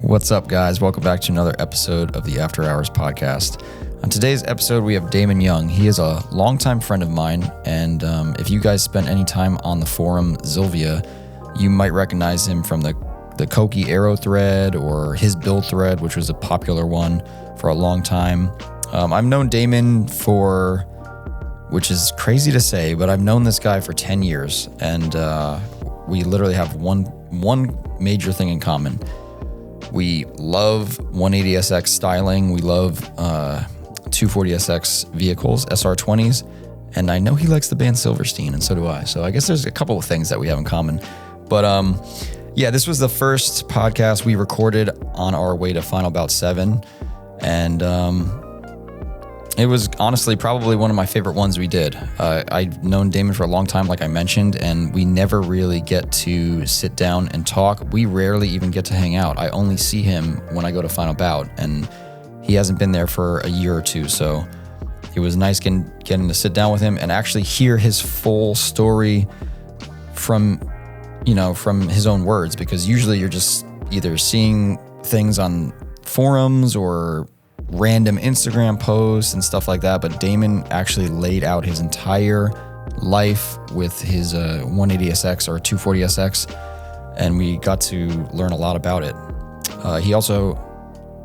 What's up, guys? Welcome back to another episode of the After Hours podcast. On today's episode, we have Damon Young. He is a longtime friend of mine, and if you guys spent any time on the forum Zilvia, you might recognize him from the Koki Arrow thread or his build thread, which was a popular one for a long time. I've known Damon for, which is crazy to say, but I've known this guy for 10 years, and we literally have one major thing in common. We love 180SX styling. We love 240SX vehicles, SR20s. And I know he likes the band Silverstein, and so do I. So I guess there's a couple of things that we have in common. But yeah, this was the first podcast we recorded on our way to Final Bout 7. And it was honestly probably one of my favorite ones we did. I've known Damon for a long time, like I mentioned, and we never really get to sit down and talk. We rarely even get to hang out. I only see him when I go to Final Bout, and he hasn't been there for a year or two. So it was nice getting to sit down with him and actually hear his full story from his own words, because usually you're just either seeing things on forums or random Instagram posts and stuff like that, but Damon actually laid out his entire life with his 180SX or 240SX, and we got to learn a lot about it. He also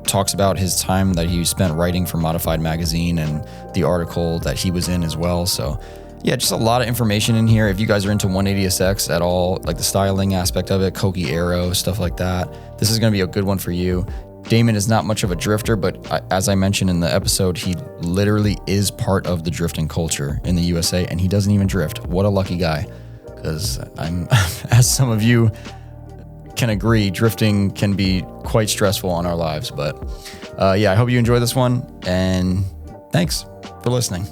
talks about his time that he spent writing for Modified Magazine and the article that he was in as well. So yeah, just a lot of information in here. If you guys are into 180SX at all, like the styling aspect of it, Koki Arrow, stuff like that, this is going to be a good one for you. Damon is not much of a drifter, but as I mentioned in the episode, he literally is part of the drifting culture in the USA, and he doesn't even drift. What a lucky guy, because as some of you can agree, drifting can be quite stressful on our lives. But yeah, I hope you enjoy this one, and thanks for listening.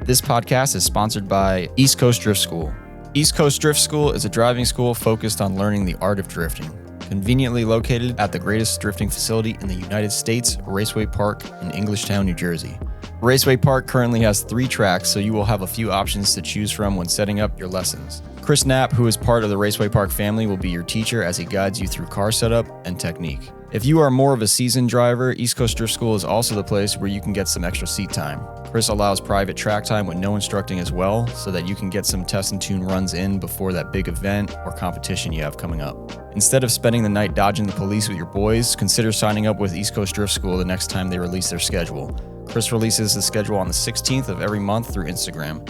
This podcast is sponsored by East Coast Drift School. East Coast Drift School is a driving school focused on learning the art of drifting. Conveniently located at the greatest drifting facility in the United States, Raceway Park in Englishtown, New Jersey. Raceway Park currently has 3 tracks, so you will have a few options to choose from when setting up your lessons. Chris Knapp, who is part of the Raceway Park family, will be your teacher as he guides you through car setup and technique. If you are more of a seasoned driver, East Coast Drift School is also the place where you can get some extra seat time. Chris allows private track time with no instructing as well, so that you can get some test and tune runs in before that big event or competition you have coming up. Instead of spending the night dodging the police with your boys, consider signing up with East Coast Drift School the next time they release their schedule. Chris releases the schedule on the 16th of every month through Instagram.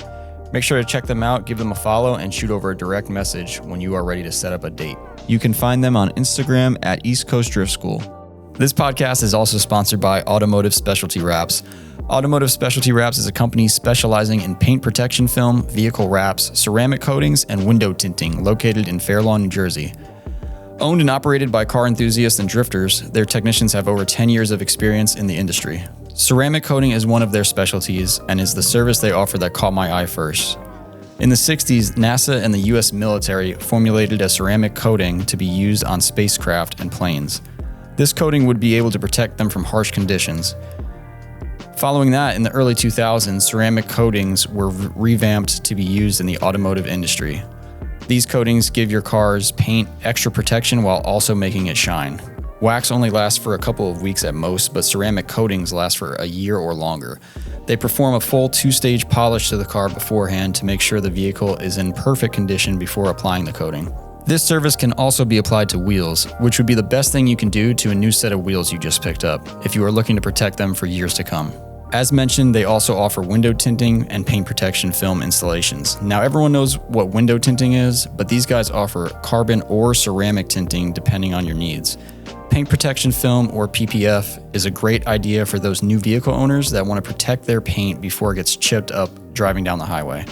Make sure to check them out, give them a follow, and shoot over a direct message when you are ready to set up a date. You can find them on Instagram at East Coast Drift School. This podcast is also sponsored by Automotive Specialty Wraps. Automotive Specialty Wraps is a company specializing in paint protection film, vehicle wraps, ceramic coatings, and window tinting located in Fair Lawn, New Jersey. Owned and operated by car enthusiasts and drifters, their technicians have over 10 years of experience in the industry. Ceramic coating is one of their specialties and is the service they offer that caught my eye first. In the 60s, NASA and the US military formulated a ceramic coating to be used on spacecraft and planes. This coating would be able to protect them from harsh conditions. Following that, in the early 2000s, ceramic coatings were revamped to be used in the automotive industry. These coatings give your car's paint extra protection while also making it shine. Wax only lasts for a couple of weeks at most, but ceramic coatings last for a year or longer. They perform a full 2-stage polish to the car beforehand to make sure the vehicle is in perfect condition before applying the coating. This service can also be applied to wheels, which would be the best thing you can do to a new set of wheels you just picked up, if you are looking to protect them for years to come. As mentioned, they also offer window tinting and paint protection film installations. Now, everyone knows what window tinting is, but these guys offer carbon or ceramic tinting depending on your needs. Paint protection film, or PPF, is a great idea for those new vehicle owners that want to protect their paint before it gets chipped up driving down the highway.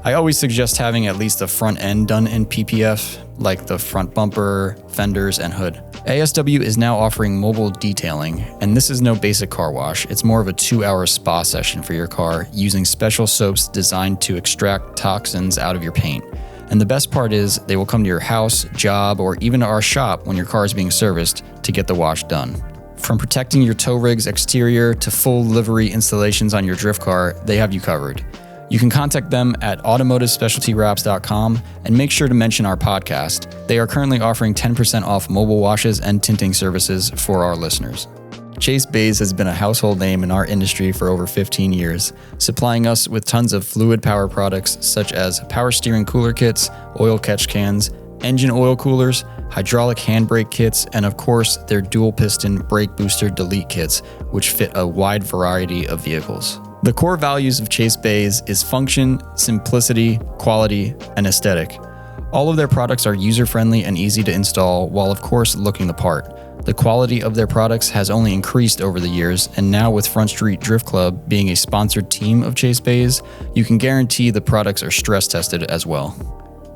I always suggest having at least the front end done in PPF, like the front bumper, fenders, and hood. ASW is now offering mobile detailing, and this is no basic car wash. It's more of a 2-hour spa session for your car using special soaps designed to extract toxins out of your paint. And the best part is they will come to your house, job, or even to our shop when your car is being serviced to get the wash done. From protecting your tow rig's exterior to full livery installations on your drift car, they have you covered. You can contact them at automotivespecialtywraps.com and make sure to mention our podcast. They are currently offering 10% off mobile washes and tinting services for our listeners. Chase Bays has been a household name in our industry for over 15 years, supplying us with tons of fluid power products such as power steering cooler kits, oil catch cans, engine oil coolers, hydraulic handbrake kits, and of course, their dual piston brake booster delete kits, which fit a wide variety of vehicles. The core values of Chase Bays is function, simplicity, quality, and aesthetic. All of their products are user-friendly and easy to install, while of course looking the part. The quality of their products has only increased over the years, and now with Front Street Drift Club being a sponsored team of Chase Bays, you can guarantee the products are stress tested as well.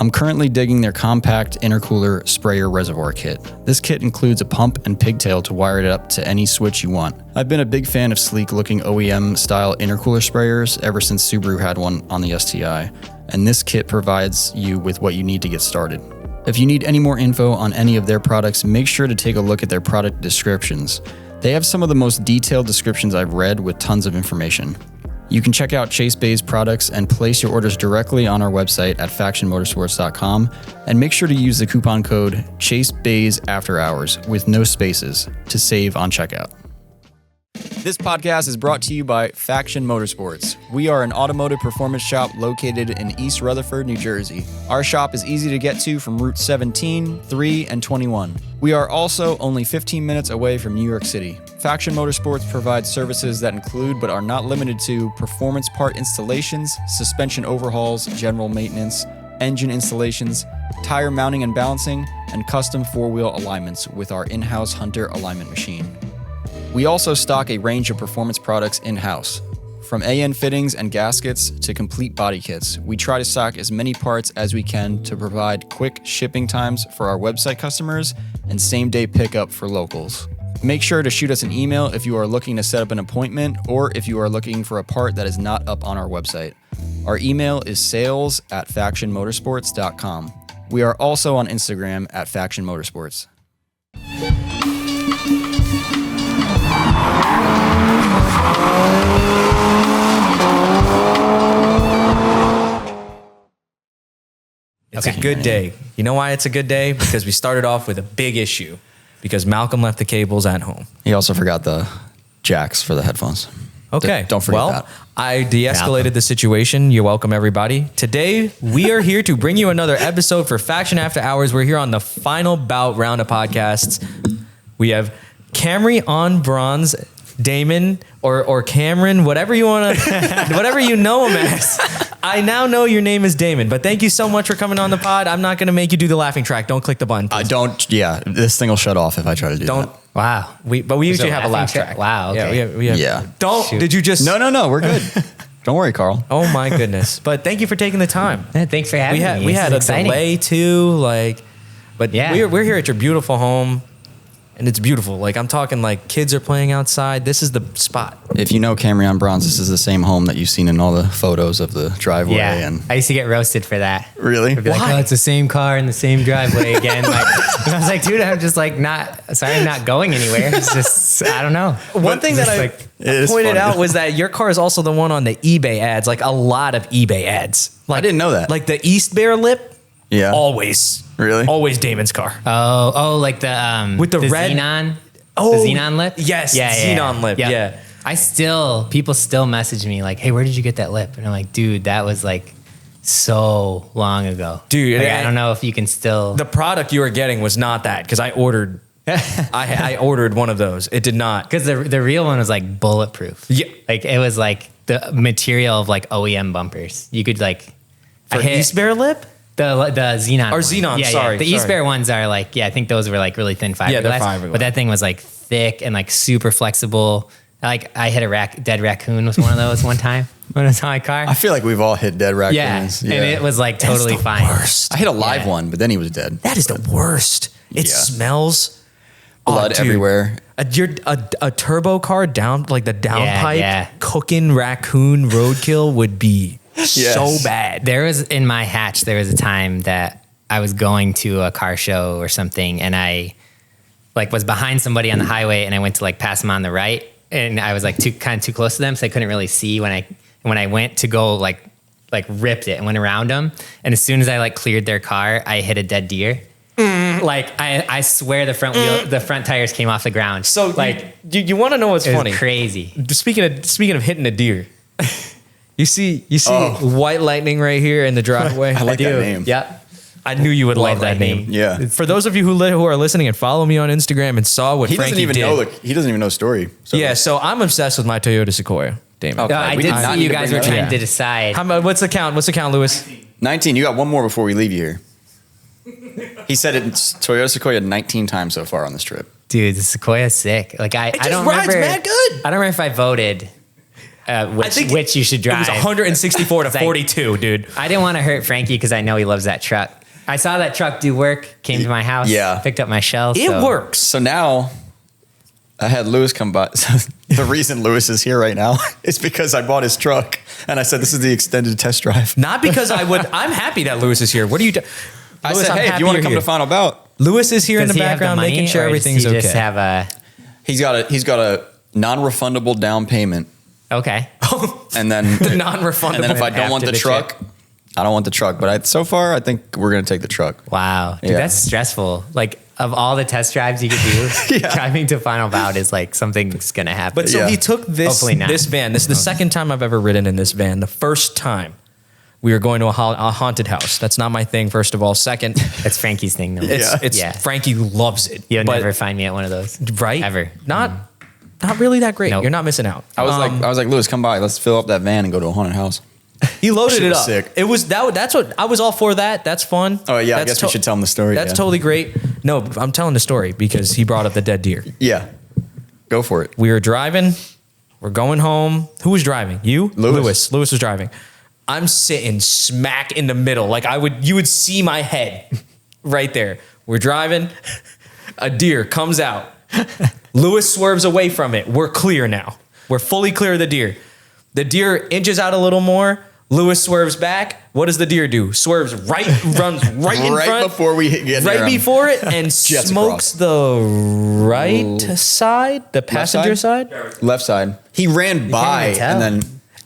I'm currently digging their compact intercooler sprayer reservoir kit. This kit includes a pump and pigtail to wire it up to any switch you want. I've been a big fan of sleek-looking OEM-style intercooler sprayers ever since Subaru had one on the STI, and this kit provides you with what you need to get started. If you need any more info on any of their products, make sure to take a look at their product descriptions. They have some of the most detailed descriptions I've read with tons of information. You can check out Chase Bays products and place your orders directly on our website at FactionMotorsports.com, and make sure to use the coupon code ChaseBaysAfterHours with no spaces to save on checkout. This podcast is brought to you by Faction Motorsports. We are an automotive performance shop located in East Rutherford, New Jersey. Our shop is easy to get to from Route 17, 3, and 21. We are also only 15 minutes away from New York City. Faction Motorsports provides services that include, but are not limited to, performance part installations, suspension overhauls, general maintenance, engine installations, tire mounting and balancing, and custom four-wheel alignments with our in-house Hunter alignment machine. We also stock a range of performance products in-house. From AN fittings and gaskets to complete body kits, we try to stock as many parts as we can to provide quick shipping times for our website customers and same-day pickup for locals. Make sure to shoot us an email if you are looking to set up an appointment or if you are looking for a part that is not up on our website. Our email is sales@factionmotorsports.com. We are also on Instagram at Faction Motorsports. It's a good day. You know why it's a good day? Because we started off with a big issue. Because Malcolm left the cables at home. He also forgot the jacks for the headphones. Okay. Don't forget that. I de-escalated the situation. You're welcome, everybody. Today, we are here to bring you another episode for Faction After Hours. We're here on the Final Bout round of podcasts. We have CamryOnBronze, Damon, or Cameron, whatever you want to, whatever you know him as. I now know your name is Damon, but thank you so much for coming on the pod. I'm not going to make you do the laughing track. Don't click the button. This thing will shut off if I try to do that. Wow. We usually have a laugh track. Wow. Okay. Yeah. Don't. Shoot. Did you just? No, we're good. Don't worry, Carl. Oh my goodness. But thank you for taking the time. Yeah, thanks for having me. We had a delay too, but yeah. we're here at your beautiful home. And it's beautiful. Like, I'm talking like kids are playing outside. This is the spot. If you know CamryOnBronze, this is the same home that you've seen in all the photos of the driveway. Yeah, and I used to get roasted for that. Really? I'd be like, oh, it's the same car in the same driveway again. And I was like, dude, I'm just like I'm not going anywhere. It's just, I don't know. One thing that I pointed out was that your car is also the one on the eBay ads, like a lot of eBay ads. Like, I didn't know that. Like the East Bear lip. Yeah. Always. Really? Always Damon's car. Oh, like the with the red Xenon. Oh, the Xenon lip. Yes. Xenon lip. Yep. Yeah. People still message me like, hey, where did you get that lip? And I'm like, dude, that was like so long ago. Dude, like, I don't know if you can still. The product you were getting was not that because I ordered. I ordered one of those. It did not. Because the real one was like bulletproof. Yeah. Like it was like the material of like OEM bumpers. You could like. For East Bear lip? The Xenon. Or Xenon, yeah, sorry. The East Bear ones are like, I think those were like really thin fiberglass. Yeah, they're fiberglass. But that thing was like thick and like super flexible. Like I hit a dead raccoon with one of those one time when it was on my car. I feel like we've all hit dead raccoons. Yeah. And it was like totally fine. Worst. I hit a live one, but then he was dead. That is the worst. It smells blood everywhere. A turbo car down, like the downpipe cooking raccoon roadkill would be so bad. There was in my hatch, there was a time that I was going to a car show or something and I like was behind somebody on the highway and I went to like pass them on the right and I was like too close to them. So I couldn't really see when I went to go like like ripped it and went around them. And as soon as I like cleared their car, I hit a dead deer. Like I swear the front tires came off the ground. So like you want to know what's funny? Crazy. Speaking of hitting a deer, you see White Lightning right here in the driveway. I like that name. Yep. I knew you would love that name. Yeah. For those of you who are listening and follow me on Instagram and saw what Frankie did. He doesn't even know the story. So. Yeah, so I'm obsessed with my Toyota Sequoia, Damon. Okay. I did see you guys were trying to decide. What's the count? What's the count, Lewis? 19. You got one more before we leave you here. He said it's Toyota Sequoia 19 times so far on this trip. Dude, the Sequoia's sick. Like I don't remember. Mad good. I don't remember if I voted which you should drive. It was 164 to 42, dude. I didn't want to hurt Frankie because I know he loves that truck. I saw that truck do work, came to my house, picked up my shells. It works. So now I had Lewis come by. So the reason Lewis is here right now is because I bought his truck and I said, this is the extended test drive. Not because I'm happy that Lewis is here. What are you I said, hey, if you want to come to Final Bout. Lewis is here in the background making sure everything's okay. Just have a... He's got a non-refundable down payment. Okay. And then the non-refundable. And then if I don't want the truck, I don't want the truck. But so far, I think we're going to take the truck. Wow. Dude, that's stressful. Like, of all the test drives you could do, driving to Final Bout is like something's going to happen. But so he took this van. This is the second time I've ever ridden in this van. The first time we were going to a haunted house. That's not my thing, first of all. Second, it's Frankie's thing, though. Frankie loves it. You'll never find me at one of those. Right? Ever. Not really that great. Nope. You're not missing out. I was like, Lewis, come by. Let's fill up that van and go to a haunted house. He loaded it up. Sick. It was that's what I was all for. That's fun. Oh yeah, I guess we should tell him the story. That's totally great. No, I'm telling the story because he brought up the dead deer. Yeah, go for it. We were driving. We're going home. Who was driving? You? Lewis. Lewis was driving. I'm sitting smack in the middle. Like you would see my head right there. We're driving. A deer comes out. Lewis swerves away from it. We're clear now. We're fully clear of the deer. The deer inches out a little more. Lewis swerves back. What does the deer do? Swerves right, runs right in front. Right before we get right before it, and smokes the right side, the passenger side? Left side. He ran by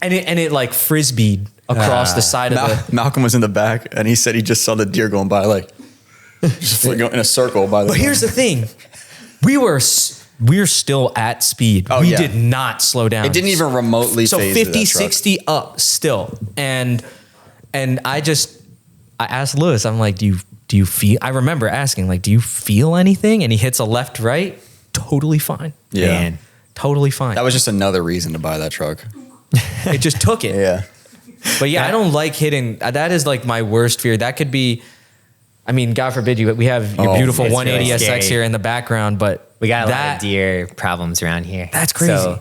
and it like frisbeed across the side of the... Malcolm was in the back, and he said he just saw the deer going by, like, just going in a circle by the... But here's the thing. We're still at speed. We did not slow down. It didn't even remotely so phase 50, 60 up still. And I asked Lewis, I'm like, do you feel... I remember asking, like, do you feel anything? And he hits a left, right. Totally fine. Yeah. Man, totally fine. That was just another reason to buy that truck. It just took it. Yeah. But I don't like hitting... That is like my worst fear. That could be... I mean, God forbid we have your beautiful 180 really SX here in the background, but we got a lot of deer problems around here. That's crazy. So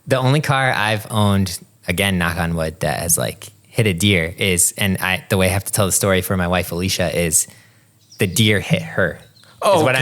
the only car I've owned, again, knock on wood, that has like hit a deer is, and the way I have to tell the story for my wife Alicia is, the deer hit her. Oh, is what I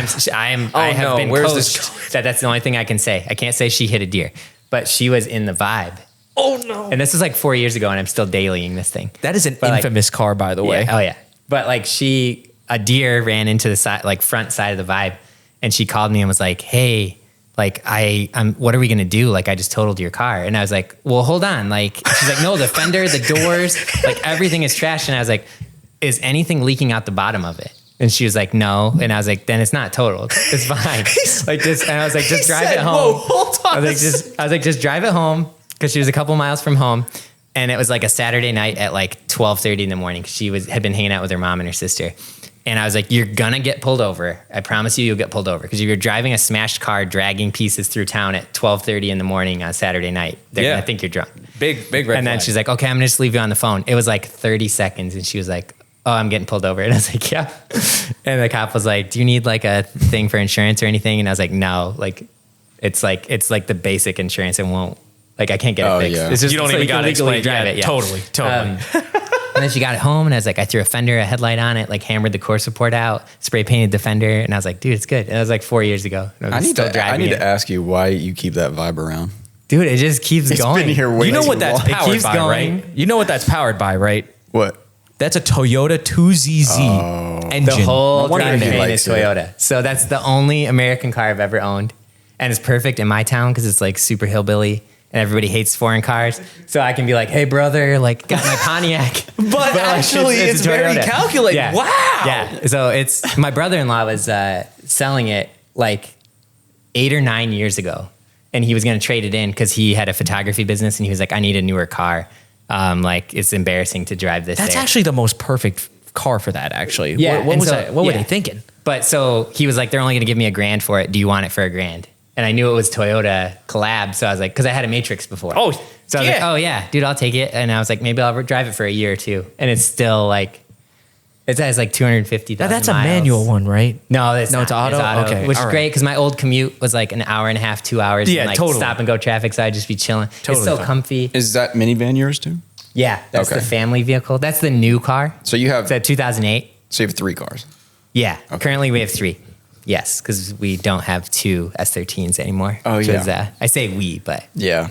have been coached that's the only thing I can say. I can't say she hit a deer, but she was in the vibe. Oh no! And this is like 4 years ago, and I'm still dailying this thing. That is an infamous car, by the way. Oh yeah. But like a deer ran into the side, like front side of the vibe, and she called me and was like, "Hey, like I'm what are we gonna do? Like I just totaled your car." And I was like, "Well, hold on." Like she's like, "No, the fender, the doors, like everything is trashed." And I was like, "Is anything leaking out the bottom of it?" And she was like, "No." And I was like, "Then it's not totaled. It's fine." Like just, and I was like, "Just drive it home." Whoa, hold on. I was like, "Just drive it home," because she was a couple miles from home. And it was like a Saturday night at like 12:30 in the morning, because she had been hanging out with her mom and her sister. And I was like, "You're gonna get pulled over. I promise you'll get pulled over, because if you're driving a smashed car, dragging pieces through town at 12:30 in the morning on Saturday night, they're gonna think you're drunk." Big red And then she's like, "Okay, I'm gonna just leave you on the phone." It was like 30 seconds, and she was like, "Oh, I'm getting pulled over." And I was like, "Yeah." And the cop was like, "Do you need like a thing for insurance or anything?" And I was like, "No, like it's like the basic insurance, and won't, like I can't get it fixed. Yeah. It's just, you don't even got to legally explain drive it." Yeah. Totally. And then she got it home, and I was like, I threw a headlight on it, like hammered the core support out, spray painted the fender, and I was like, "Dude, it's good." And that was like 4 years ago. I need to ask you why you keep that vibe around. Dude, it just keeps going. It's been here way You know too what that's long. powered by, right? You know what that's powered by, right? What? That's a Toyota 2ZZ engine. The whole No wonder he drivetrain likes is Toyota. So that's the only American car I've ever owned. And it's perfect in my town because it's like super hillbilly. and everybody hates foreign cars. So I can be like, hey brother, like got my Pontiac. But actually, it's very Toyota. calculated. Yeah. Wow. Yeah. So it's my brother-in-law was selling it like 8 or 9 years ago, and he was going to trade it in because he had a photography business, and he was like, I need a newer car. Like it's embarrassing to drive this. That's there. actually the most perfect car for that. Actually, Yeah. What and was so- that? What were yeah. they thinking? But so he was like, they're only going to give me $1,000 for it. Do you want it for $1,000? And I knew it was Toyota collab. So I was like, because I had a Matrix before. Oh, so I was like, oh yeah, dude, I'll take it. And I was like, maybe I'll drive it for a year or two. And it's still like, it has like 250,000 That's a miles. manual one, right? No, it's No, it's not. auto? Okay, Which is all right. great because my old commute was like an hour and a half, 2 hours. Yeah, in like totally. stop and go traffic. So I'd just be chilling. Totally It's so fine. comfy. Is that minivan yours too? Yeah, that's Okay. the family vehicle. That's the new car. So you have It's a 2008. 3 cars. Yeah. Okay. Currently we have 3. Yes, because we don't have 2 S13s anymore. Oh, yeah. 'Cause, I say we, but Yeah,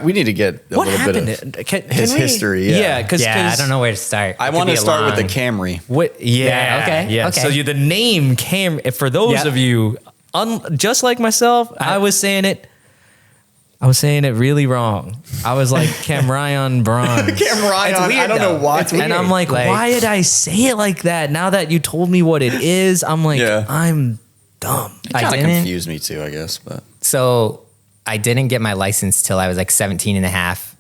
we need to get a What little happened? bit of Can his we- history. Yeah, because I don't know where to start. I It could want be to a start with the long- Camry. What? Yeah. okay, Yeah. okay. So the name for those Yep. of you, just like myself, I was saying it really wrong. I was like CamryOnBronze. Camry It's on. weird, I don't know though. why. It's weird. And I'm like, why did I say it like that? Now that you told me what it is, I'm like, Yeah. I'm dumb. It I kind of didn't- confused me too, I guess. But So I didn't get my license till I was like 17 and a half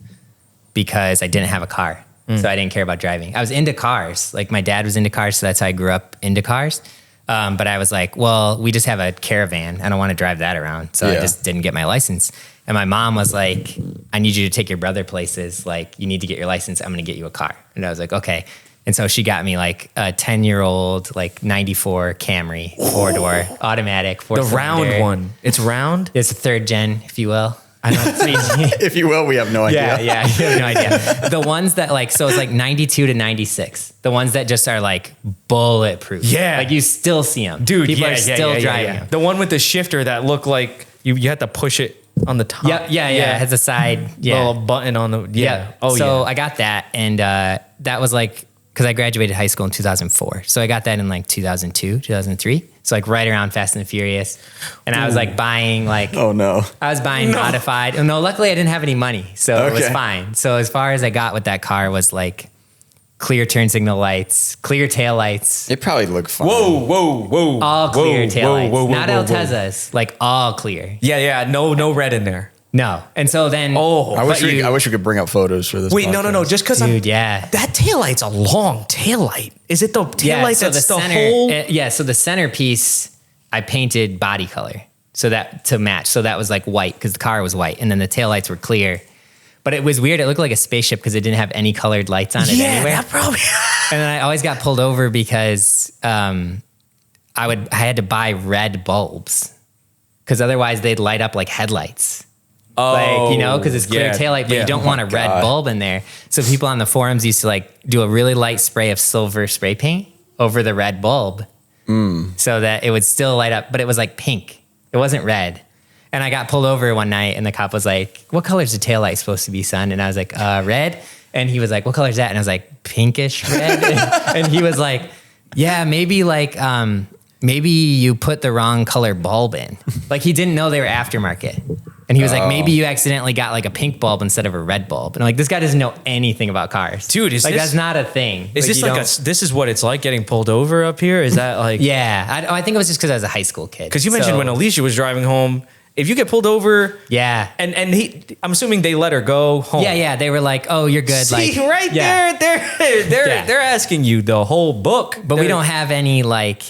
because I didn't have a car. So I didn't care about driving. I was into cars. Like my dad was into cars, so that's how I grew up into cars. But I was like, well, we just have a Caravan. I don't want to drive that around. So I Yeah. just didn't get my license. And my mom was like, I need you to take your brother places. Like, you need to get your license. I'm going to get you a car. And I was like, okay. And so she got me like a 10-year-old, like 94 Camry, 4-door, automatic, The round one. It's round? It's a 3rd gen, if you will. I know. if you will, we have no idea. Yeah, you have no idea. The ones that like, so it's like 92 to 96. The ones that just are like bulletproof. Yeah. Like you still see them. Dude, People yeah, are still driving them. The one with the shifter that looked like you had to push it on the top. Yeah. It has a side. Yeah. Little button on the, yeah. Oh, so yeah. I got that. And that was like, because I graduated high school in 2004. So I got that in like 2002, 2003. So like right around Fast and the Furious. And I was like buying like, Oh no. I was buying modified. Oh, no, luckily I didn't have any money. So it was Okay. fine. So as far as I got with that car was like clear turn signal lights, clear tail lights, It probably looked fun. Whoa. all clear tail lights. Not whoa. Altezas, like all clear. Yeah. No red in there. No. And so then, I wish but I wish we could bring up photos for this. Wait, no. podcast. Just because dude, yeah. that taillight's a long taillight. Is it the taillight so that's the center, whole? so the centerpiece, I painted body color so that to match. So that was like white because the car was white, and then the taillights were clear. But it was weird. It looked like a spaceship because it didn't have any colored lights on it anywhere. that probably. And then I always got pulled over because I had to buy red bulbs because otherwise they'd light up like headlights. Like, you know, because it's clear taillight, but you don't want a red God. bulb in there. So people on the forums used to like do a really light spray of silver spray paint over the red bulb so that it would still light up, but it was like pink. It wasn't red. And I got pulled over one night and the cop was like, what color is the taillight supposed to be, son? And I was like, red. And he was like, what color is that? And I was like, pinkish red. And he was like, yeah, maybe like, maybe you put the wrong color bulb in. Like he didn't know they were aftermarket. And he was like, maybe you accidentally got like a pink bulb instead of a red bulb. And I'm like, this guy doesn't know anything about cars. Dude, is like, this- that's not a thing. Is this you like don't- this is what it's like getting pulled over up here? Is that like? Yeah. I think it was just because I was a high school kid. Because you mentioned So, when Alicia was driving home, if you get pulled over, Yeah. and I'm assuming they let her go home. Yeah. They were like, oh, you're good. See, like right yeah. there, Yeah. they're asking you the whole book. But we don't have any like,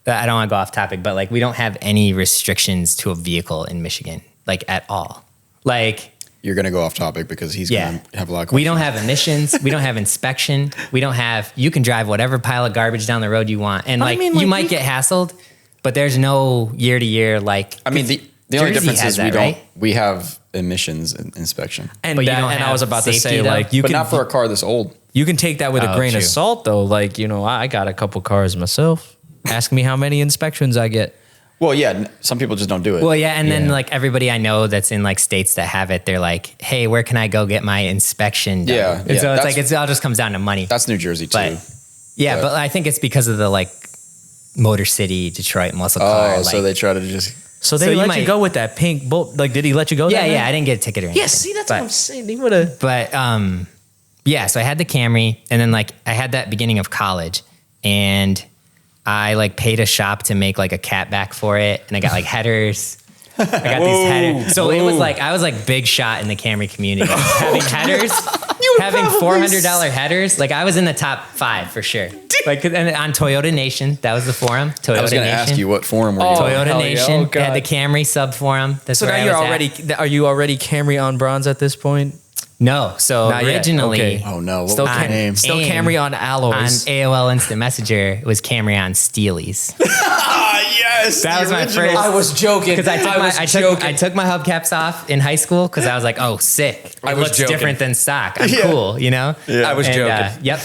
I don't want to go off topic, but like we don't have any restrictions to a vehicle in Michigan, like at all. Like, You're gonna go off topic because he's gonna have a lot of we don't have emissions. We don't have inspection. We don't have, you can drive whatever pile of garbage down the road you want. And I like, mean, you like, might we- get hassled, but there's no year to year, like, I mean, the only Jersey difference has is that, right? we have emissions inspection, And, But you that, don't and I have was about to safety, say, though? like, you but can not for a car this old. you can take that with a Oh, grain of true. salt, though. Like, you know, I got a couple cars myself. Ask me how many inspections I get. Well, yeah, some people just don't do it. well, yeah. And then Yeah. like everybody I know that's in like states that have it, they're like, hey, where can I go get my inspection done? Yeah, And yeah, so it's that's- like, it all just comes down to money. That's New Jersey too. But yeah, but I think it's because of the like Motor City, Detroit muscle Oh, car. so like, they try to just So they you let might- you go with that pink bolt. Like, did he let you go? Yeah, that yeah. night? I didn't get a ticket or anything. Yeah, see, that's but, what I'm saying. He would have. But yeah, so I had the Camry, and then like I had that beginning of college, and I like paid a shop to make like a catback for it, and I got like headers. I got these headers. So it was like I was like big shot in the Camry community. Having headers, having $400 headers. Like I was in the top 5 for sure. Like and on Toyota Nation, that was the forum. Toyota I was going to Nation. ask you what forum were you on? Toyota hell yeah. Nation Oh, had God. the Camry sub forum. That's So where now I you're was already. Are you already Camry on bronze at this point? No, so Not yet. originally Okay. Oh, no. What Still, was the name? still AIM Camry on on alloys. AOL Instant Messenger, it was Camry on Steelies. Yes. That was my first. I was joking Because I took my hubcaps off in high school because I was like, oh, sick. I It was looks joking. different than stock. I'm Yeah. cool, you know? Yeah. I was And, joking. yep.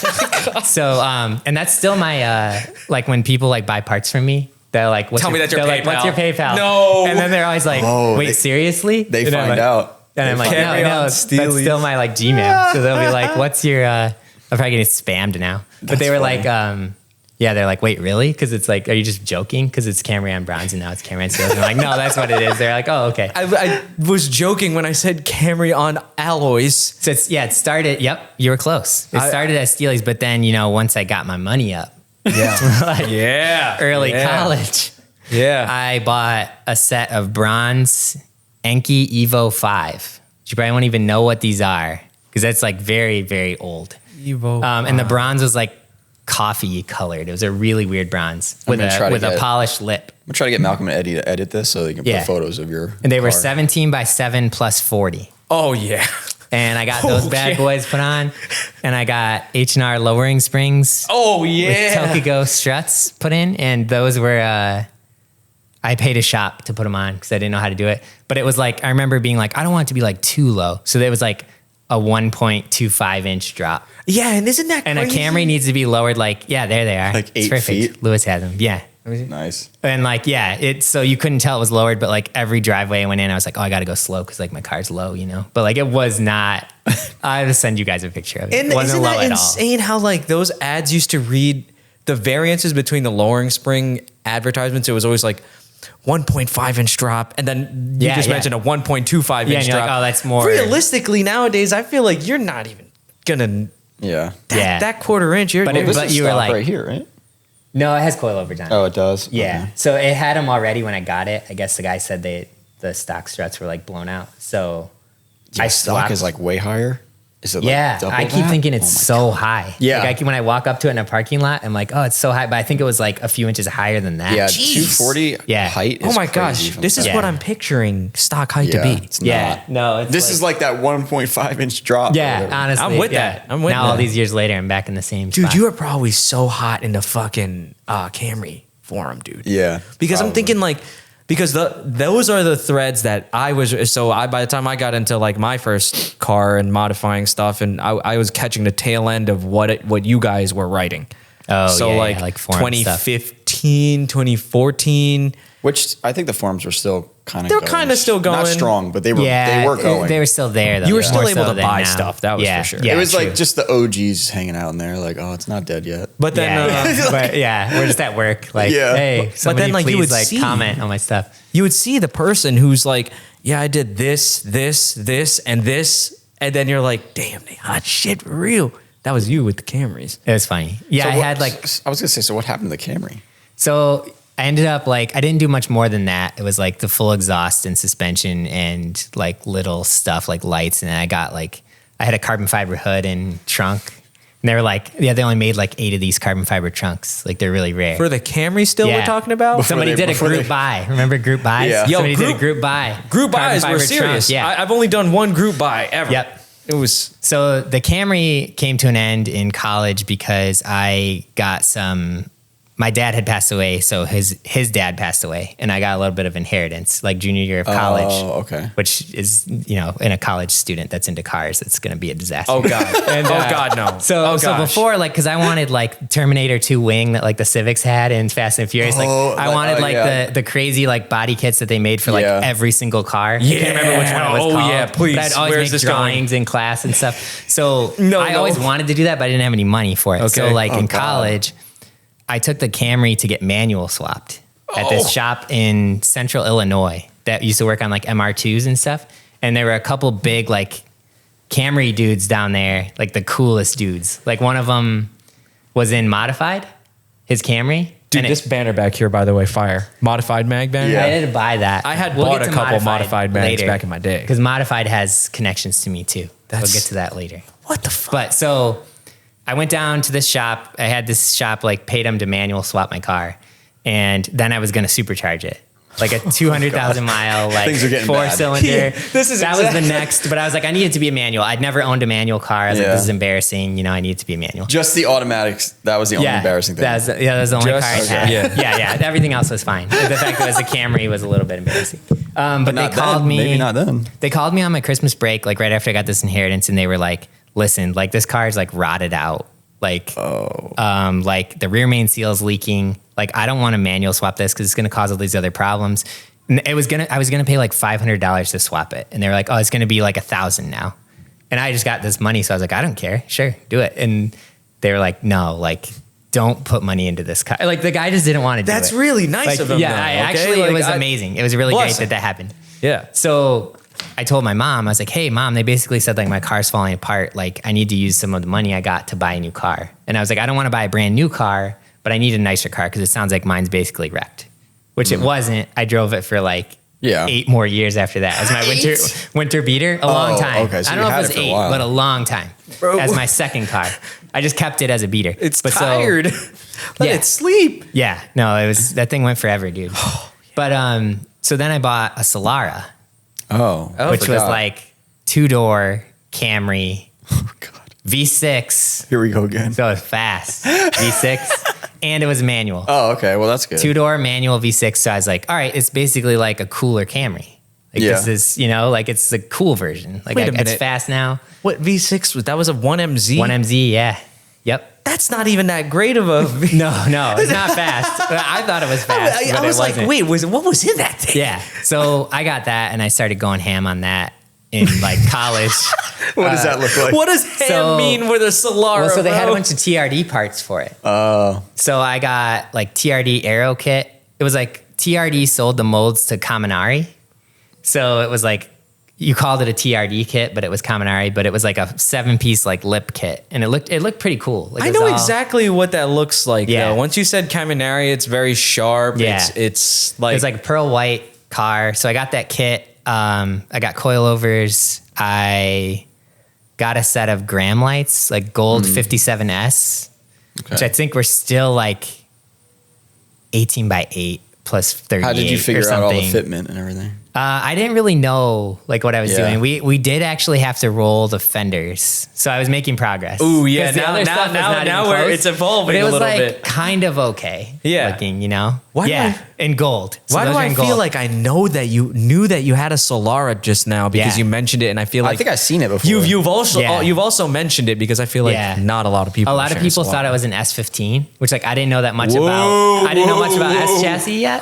So, and that's still my, like when people like buy parts from me, they're like, what's Tell me your, that's your they're like, what's your PayPal. PayPal? No. And then they're always like, Oh, wait, seriously? They And I'm find like- out. And I'm like, Camry no, on that's Steelies. still my like Gmail. So they'll be like, what's your, I'm probably getting spammed now. But they were funny. like, yeah, they're like, wait, really? Because it's like, are you just joking? Because it's CamryOnBronze and now it's Camry on Steelies. And I'm like, no, that's what it is. They're like, oh, okay. I was joking when I said Camry on alloys. So it's, yeah, it started, yep, you were close. It started at Steelies, but then, you know, once I got my money up, Yeah. like Yeah. early Yeah. college, Yeah. I bought a set of bronze Enki Evo 5. You probably won't even know what these are because that's like very, very old. Evo. And the bronze was like coffee colored. It was a really weird bronze with gonna try to a get- polished lip. I'm going to try to get Malcolm and Eddie to edit this so they can Yeah. put photos of your And they were car. 17 by 7 plus 40. Oh yeah. And I got those bad Okay. boys put on, and I got H&R lowering springs Oh with yeah. Tokigo struts put in, and those were I paid a shop to put them on because I didn't know how to do it. But it was like I remember being like, I don't want it to be like too low, so there was like a 1.25 inch drop, Yeah, and isn't that and a crazy? Camry needs to be lowered like there they are, Like It's 8 perfect. feet? Lewis has them, yeah. Nice. And like, yeah, it's so you couldn't tell it was lowered, but like every driveway I went in, I was like, oh, I got to go slow because like my car's low, you know? But like it was not, I'll send you guys a picture of it. And It wasn't isn't low that at all. insane how like those ads used to read the variances between the lowering spring advertisements? It was always like 1.5 inch drop, and then you Yeah, just yeah. mentioned a 1.25 Yeah, inch and you're drop. like, oh, that's more. Realistically, nowadays, I feel like you're not even gonna Yeah. Yeah. that quarter inch. You're But Well, this but is you were stock like- right here, right? No, it has coilovers on it. Oh, it does? Yeah. Okay. So it had them already when I got it. I guess the guy said the stock struts were like blown out. So Yeah, stock swapped- is like way higher? Is it like yeah, double I keep that? thinking it's Oh my so high. Yeah. Like when I walk up to it in a parking lot, I'm like, oh, it's so high. But I think it was like a few inches higher than that. Yeah, Jeez. 240 Yeah. height is oh my crazy gosh, from this is that. what Yeah. I'm picturing stock height Yeah, to be. it's Yeah. not. No, it's This is like that 1.5 inch drop. or yeah, whatever. honestly. I'm with yeah. that. I'm with now all that. these years later, I'm back in the same Dude, spot. you are probably so hot in the fucking Camry forum, dude. Yeah. Because I'm probably. thinking like, because those are the threads that I was, by the time I got into like my first car and modifying stuff, and I was catching the tail end of what you guys were writing. Oh, so yeah, like, yeah, like forum stuff. 2015, 2014. Which I think the forums were still kind of They were kinda still Not going. strong, but they were going. They were still there, though. You were More still able so to than buy now. stuff, that was for sure. Yeah, it was true. like just the OGs hanging out in there, like, oh, it's not dead yet. But then but yeah, we're just at work. Like, Yeah. hey, somebody then, like, please you would like see- comment on my stuff. you would see the person who's like, yeah, I did this, and this. And then you're like, damn, they hot shit for real. That was you with the Camrys. It was funny. Yeah, So I what- had like I was gonna say, so what happened to the Camry? so. I ended up like I didn't do much more than that. It was like the full exhaust and suspension and like little stuff like lights. And then I got like I had a carbon fiber hood and trunk. And they were like, yeah, they only made like 8 of these carbon fiber trunks. Like they're really rare. For the Camry still we're Yeah. talking about? Somebody did a before group they- buy. Remember group buys? Yeah. Yo, Somebody did group- a group buy. Group Carbon buys were fiber serious. trunk, yeah. I've only done one group buy ever. Yep. It was So the Camry came to an end in college because I got my dad had passed away, so his dad passed away, and I got a little bit of inheritance, like junior year of college. Oh, okay. Which is, in a college student that's into cars, it's going to be a disaster. oh god, oh god, no. So, oh, so gosh. before, like, because I wanted like Terminator 2 wing that like the Civics had in Fast and Furious. Like, Oh, I wanted like yeah. the crazy like body kits that they made for like Yeah. every single car. I Yeah. can't remember which one it was Oh, called. yeah, please. But I'd always Where's make this going? drawings in class and stuff. So No, I no. always wanted to do that, but I didn't have any money for it. So Okay. like Oh, in God. college, I took the Camry to get manual swapped. at this shop in Central Illinois that used to work on like MR2s and stuff. And there were a couple big like Camry dudes down there, like the coolest dudes. Like one of them was in Modified, his Camry. Dude, this banner back here, by the way, fire. Modified mag banner? I didn't buy that. I had We'll bought get a to couple modified mags later, back in my day. because Modified has connections to me too. We'll That's- get to that later. What the fuck? But so I went down to this shop. I had this shop like paid them to manual swap my car, and then I was going to supercharge it. Like a 200,000 mile, like Things are getting 4-cylinder. Yeah, this is that was the next, but I was like, I need it to be a manual. I'd never owned a manual car. I was like, Yeah. this is embarrassing. You know, I need it to be a manual. Just the automatics. That was the only embarrassing thing. That was the only Just- car I had. okay. Yeah. Everything else was fine. The fact that it was a Camry was a little bit embarrassing. But they not called then. me. Maybe not then. They called me on my Christmas break, like right after I got this inheritance, and they were like, listen, like this car is like rotted out. Like, like the rear main seal is leaking. Like, I don't want to manual swap this because it's going to cause all these other problems. And I was gonna pay like $500 to swap it, and they were like, "Oh, it's gonna be like $1,000 now." And I just got this money, so I was like, "I don't care, sure, do it." And they were like, "No, like, don't put money into this car." Like the guy just didn't want to do it. That's really nice Like, of him. yeah, though, okay? actually, Like, it was amazing. It was really Bless great him. that happened. Yeah. So I told my mom, I was like, "Hey, mom, they basically said like my car's falling apart. Like I need to use some of the money I got to buy a new car." And I was like, "I don't want to buy a brand new car, but I need a nicer car because it sounds like mine's basically wrecked," which it wasn't. I drove it for like 8 more years after that as my winter beater, a long time. okay, so I you don't know had if it it was for a 8, while. but a long time. Bro. As my second car. I just kept it as a beater. It's But so- tired. Let Yeah. it sleep. yeah, no, it was that thing went forever, dude. But so then I bought a Solara, which was forgot. like 2-door Camry Oh, God. V6. Here we go again. So it was fast V6, and it was manual. Oh, okay. Well, that's good. 2-door manual V6. So I was like, all right, it's basically like a cooler Camry. Like Yeah. this is, like it's the cool version. Like Wait a it's minute. fast now. What V6 was that? Was a 1MZ? 1MZ, yeah. Yep. That's not even that great of a V. No, it's not fast. I thought it was fast. I but was it like, wasn't. wait, what was in that thing? Yeah. So I got that and I started going ham on that in like college. What does that look like? What does ham So- mean with a Solara? Well, so they had a bro? bunch of TRD parts for it. So I got like TRD aero kit. It was like TRD sold the molds to Kaminari. So it was like, you called it a TRD kit, but it was Kaminari, but it was like a 7-piece like lip kit. And it looked pretty cool. Like, I it was know all- exactly what that looks like. Yeah. Though. Once you said Caminari, it's very sharp. Yeah. It's It like, was like a pearl white car. So I got that kit. I got coilovers. I got a set of gram lights, like gold 57S, which I think were still like 18x8 plus 38. How did you figure or out all the something. fitment and everything? I didn't really know like what I was Yeah. doing. We did actually have to roll the fenders, so I was making progress. Ooh, yeah, 'Cause the now- other now- stuff was now- not now even where close, it's evolving but it a was little like bit. kind of okay. Yeah. looking, Why do yeah, in gold. So why those do are I in feel gold. like I know that you knew that you had a Solara just now because Yeah. you mentioned it, and I feel like I think I've seen it before. You've also Yeah. you've also mentioned it because I feel like Yeah. not a lot of people. A are lot of sharing people Solara. thought it was an S15, which like I didn't know that much Whoa, about. I didn't know much about whoa, S chassis yet.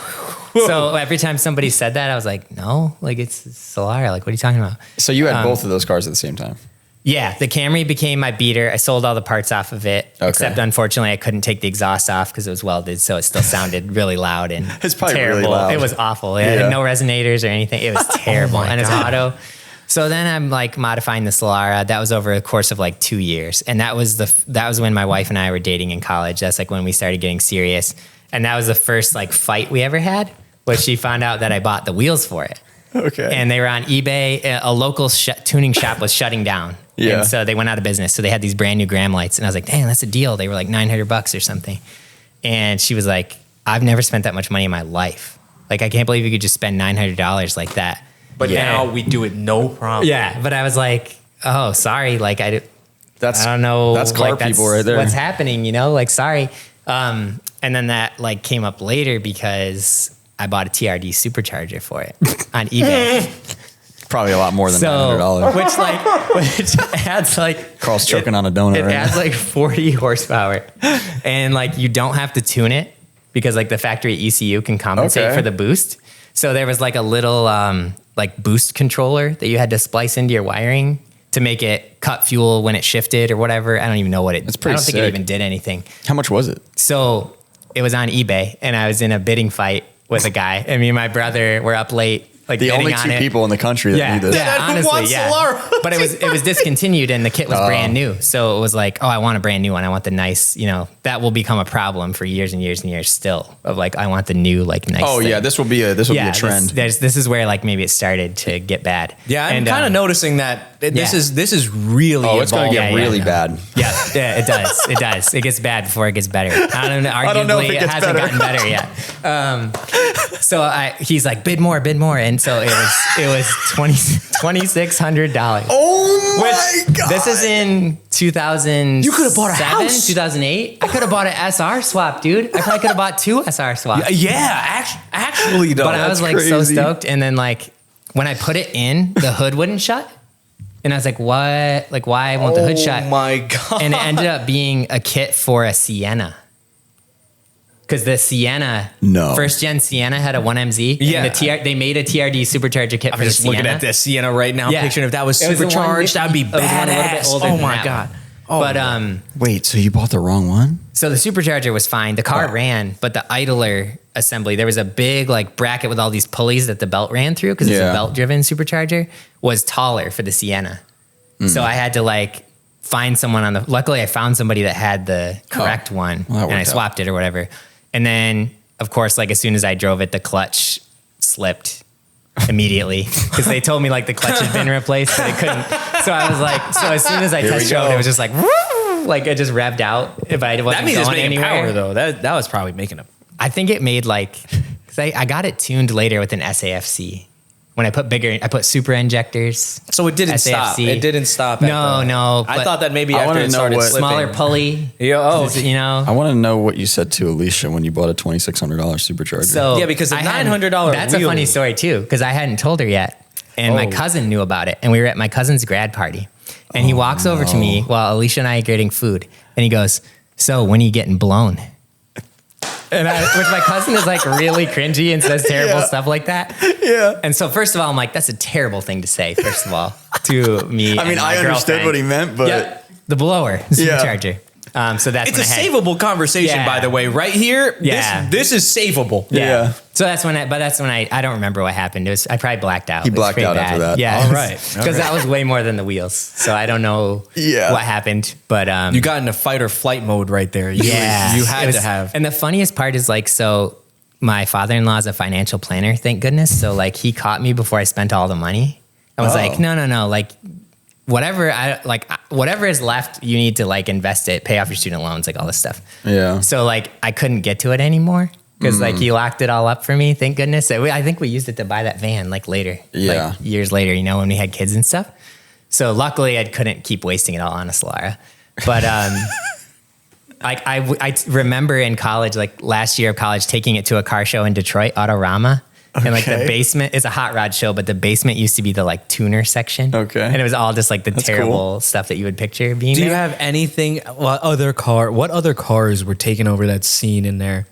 So every time somebody said that, I was like, no, like it's Solara. Like, what are you talking about? So you had both of those cars at the same time. Yeah, the Camry became my beater. I sold all the parts off of it, Okay. except unfortunately I couldn't take the exhaust off because it was welded, so it still sounded really loud and It's probably really terrible. loud. It was awful. It had Yeah. no resonators or anything. It was terrible, my and it's God. auto. So then I'm like modifying the Solara. That was over a course of like 2 years, and that was when my wife and I were dating in college. That's like when we started getting serious, and that was the first like fight we ever had. Was she found out that I bought the wheels for it. Okay. And they were on eBay. A local tuning shop was shutting down. Yeah. And so they went out of business. So they had these brand new gram lights. And I was like, dang, that's a deal. They were like $900 or something. And she was like, I've never spent that much money in my life. Like, I can't believe you could just spend $900 like that. But Yeah. now we do it no problem. Yeah. But I was like, oh, sorry. Like, I That's don't know. That's car like, people right there. What's happening, like, sorry. And then that like came up later because I bought a TRD supercharger for it on eBay. Probably a lot more than So, $900. which adds like Carl's choking on a donut it right adds now. like 40 horsepower, and like you don't have to tune it because like the factory ECU can compensate Okay. for the boost. So there was like a little like boost controller that you had to splice into your wiring to make it cut fuel when it shifted or whatever. I don't even know what it. That's pretty I don't think it sick. even did anything. How much was it? So it was on eBay, and I was in a bidding fight with a guy. And me and my brother were up late, like The only bidding on two it. people in the country that need this. Yeah, Who honestly, wants yeah. Solara? But it was discontinued and the kit was brand new. So it was like, oh, I want a brand new one. I want the nice, that will become a problem for years and years and years still. Of like, I want the new, like nice. Oh thing. yeah, this will be a trend. This is where like maybe it started to get bad. Yeah, I'm kind of noticing that this is really. Oh, it's going to get really bad. Yeah, it does. It does. It gets bad before it gets better. I don't know. Arguably, I don't know if it gets hasn't better. gotten better yet. So he's like, bid more, and so it was $2,600. Oh my god! This is in 2000. You could have bought a house. 2008. I could have bought an SR swap, dude. I probably could have bought 2 SR swaps. Yeah, actually, though. But I was that's like so crazy. stoked, and then like when I put it in, the hood wouldn't shut, and I was like, "What? Like, why won't the hood shut?" Oh my god! And it ended up being a kit for a Sienna. Because the Sienna, first gen Sienna had a 1MZ. Yeah. And they made a TRD supercharger kit I'm for the just Sienna. looking at this Sienna right now. Yeah. Picturing if that was It was the one supercharged, that'd be it was the one a little bit badass. older Oh than my that god! one. Oh, But Wait, so you bought the wrong one? so the supercharger was fine. The car ran, but the idler assembly, there was a big like bracket with all these pulleys that the belt ran through because it's a Yeah. belt driven supercharger, was taller for the Sienna. So I had to like find someone luckily I found somebody that had the correct one Well, that and I worked out. swapped it or whatever. And then of course, like as soon as I drove it, the clutch slipped immediately because they told me like the clutch had been replaced, but it couldn't. So I was like, as soon as I Here we test drove go. it was just like, woo, like it just revved out. If I wasn't that means it's going making anywhere. power though. That was probably making a. I think it made like, cause I got it tuned later with an SAFC. When I put super injectors. So it didn't stop. SAFC. It didn't stop. No. I but thought that maybe I after wanna it know started what- slipping. smaller pulley. Yeah, oh. I want to know what you said to Alicia when you bought a $2,600 supercharger. So Yeah, because the I hadn't- $900 That's a funny wheels. story too, because I hadn't told her yet, and my Oh. cousin knew about it, and we were at my cousin's grad party, and he walks over to me while Alicia and I are getting food, and he goes, "So when are you getting blown?" And which my cousin is like really cringy and says terrible Yeah. stuff like that. yeah. And so first of all, I'm like, that's a terrible thing to say. First of all, to me. I mean, I understood what he meant, but The blower, supercharger. So that's It's when a I had- savable conversation, Yeah. by the way. Right here, Yeah. this is savable. Yeah. So that's when I don't remember what happened. I probably blacked out. He It was blacked pretty out after bad. that. Yeah. All right. Because that was way more than the wheels. So I don't know Yeah. what happened. But You got into fight or flight mode right there. You it had was- to have. And the funniest part is like, so my father-in-law is a financial planner, thank goodness. So like he caught me before I spent all the money. I was like, no, like whatever is left, you need to like invest it, pay off your student loans, like all this stuff. Yeah. So like I couldn't get to it anymore because like he locked it all up for me. Thank goodness. I think we used it to buy that van like later, Yeah. like years later, when we had kids and stuff. So luckily I couldn't keep wasting it all on a Solara. But like I remember in college, like last year of college, taking it to a car show in Detroit, Autorama. And like the Okay. basement is a hot rod show, but the basement used to be the like tuner section. Okay. And it was all just like the That's terrible cool. stuff that you would picture being Do you there. have anything? What other cars were taking over that scene in there?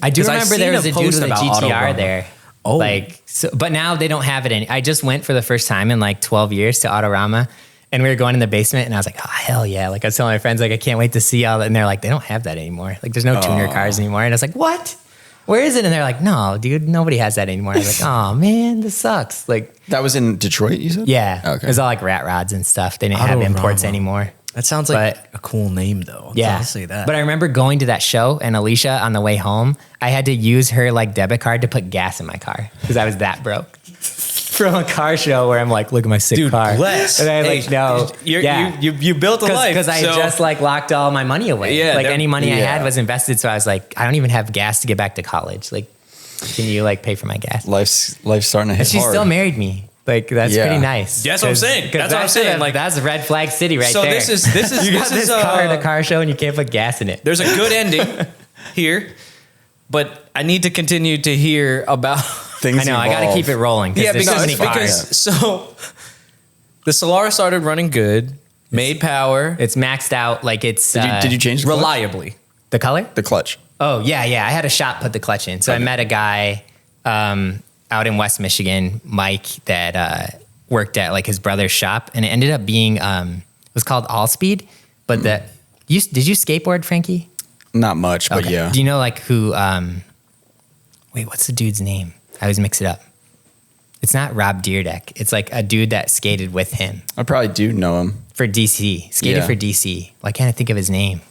I do 'Cause I've remember there seen was a a dude post with a about GTR Autorama. there. Oh. Like, so, but now they don't have it any. I just went for the first time in like 12 years to Autorama, and we were going in the basement, and I was like, oh, hell yeah. Like, I was telling my friends, like, I can't wait to see all that. And they're like, they don't have that anymore. Like, there's no tuner cars anymore. And I was like, what? Where is it? And they're like, no, dude, nobody has that anymore. I was like, oh, man, this sucks. Like, That was in Detroit, you said? yeah. Okay. It was all like rat rods and stuff. They didn't have imports Autorama. anymore. That sounds like a cool name, though. Yeah. I'll say that. But I remember going to that show, and Alicia, on the way home, I had to use her like debit card to put gas in my car because I was that broke. From a car show where I'm like, look at my sick car. bless. And I Hey, like, no. you built a life Because I so- just like locked all my money away. Yeah, Like any money I yeah. had was invested. So I was like, I don't even have gas to get back to college. Like, can you like pay for my gas? Life's starting to hit And she hard. still married me. Like, that's Yeah. pretty nice. That's what I'm saying. 'Cause That's what I'm saying. Like, that's red flag city right so there. this is you got this this is car at a car show and you can't put gas in it. There's a good ending here, but I need to continue to hear about. Things I know. I got to evolve. keep it rolling. Yeah, There's so many cars. because so the Solara started running good, made power It's maxed out. Like it's. Did you change the clutch? reliably. the color? The clutch. Oh yeah. I had a shop put the clutch in. So I met a guy out in West Michigan, Mike, that worked at like his brother's shop, and it ended up being it was called All Speed. But did you skateboard, Frankie? Not much, but Okay. yeah. Do you know like who wait, what's the dude's name? I always mix it up. It's not Rob Deerdeck. It's like a dude that skated with him. I probably do know him. For DC. Skated for DC. Why can't I think of his name?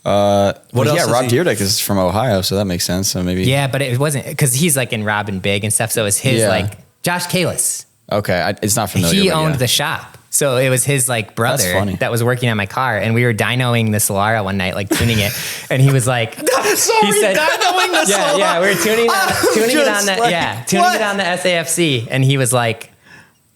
Rob else Deerdeck is from Ohio, so that makes sense. So maybe. Yeah, but it wasn't, because he's like in Robin Big and stuff. So it was his like, Josh Kalis. Okay, it's not familiar. He owned the shop. So it was his like brother that was working on my car, and we were dynoing the Solara one night, like tuning it, and he was like, Dynoing the Solara. Yeah, we were tuning it on the SAFC, and he was like,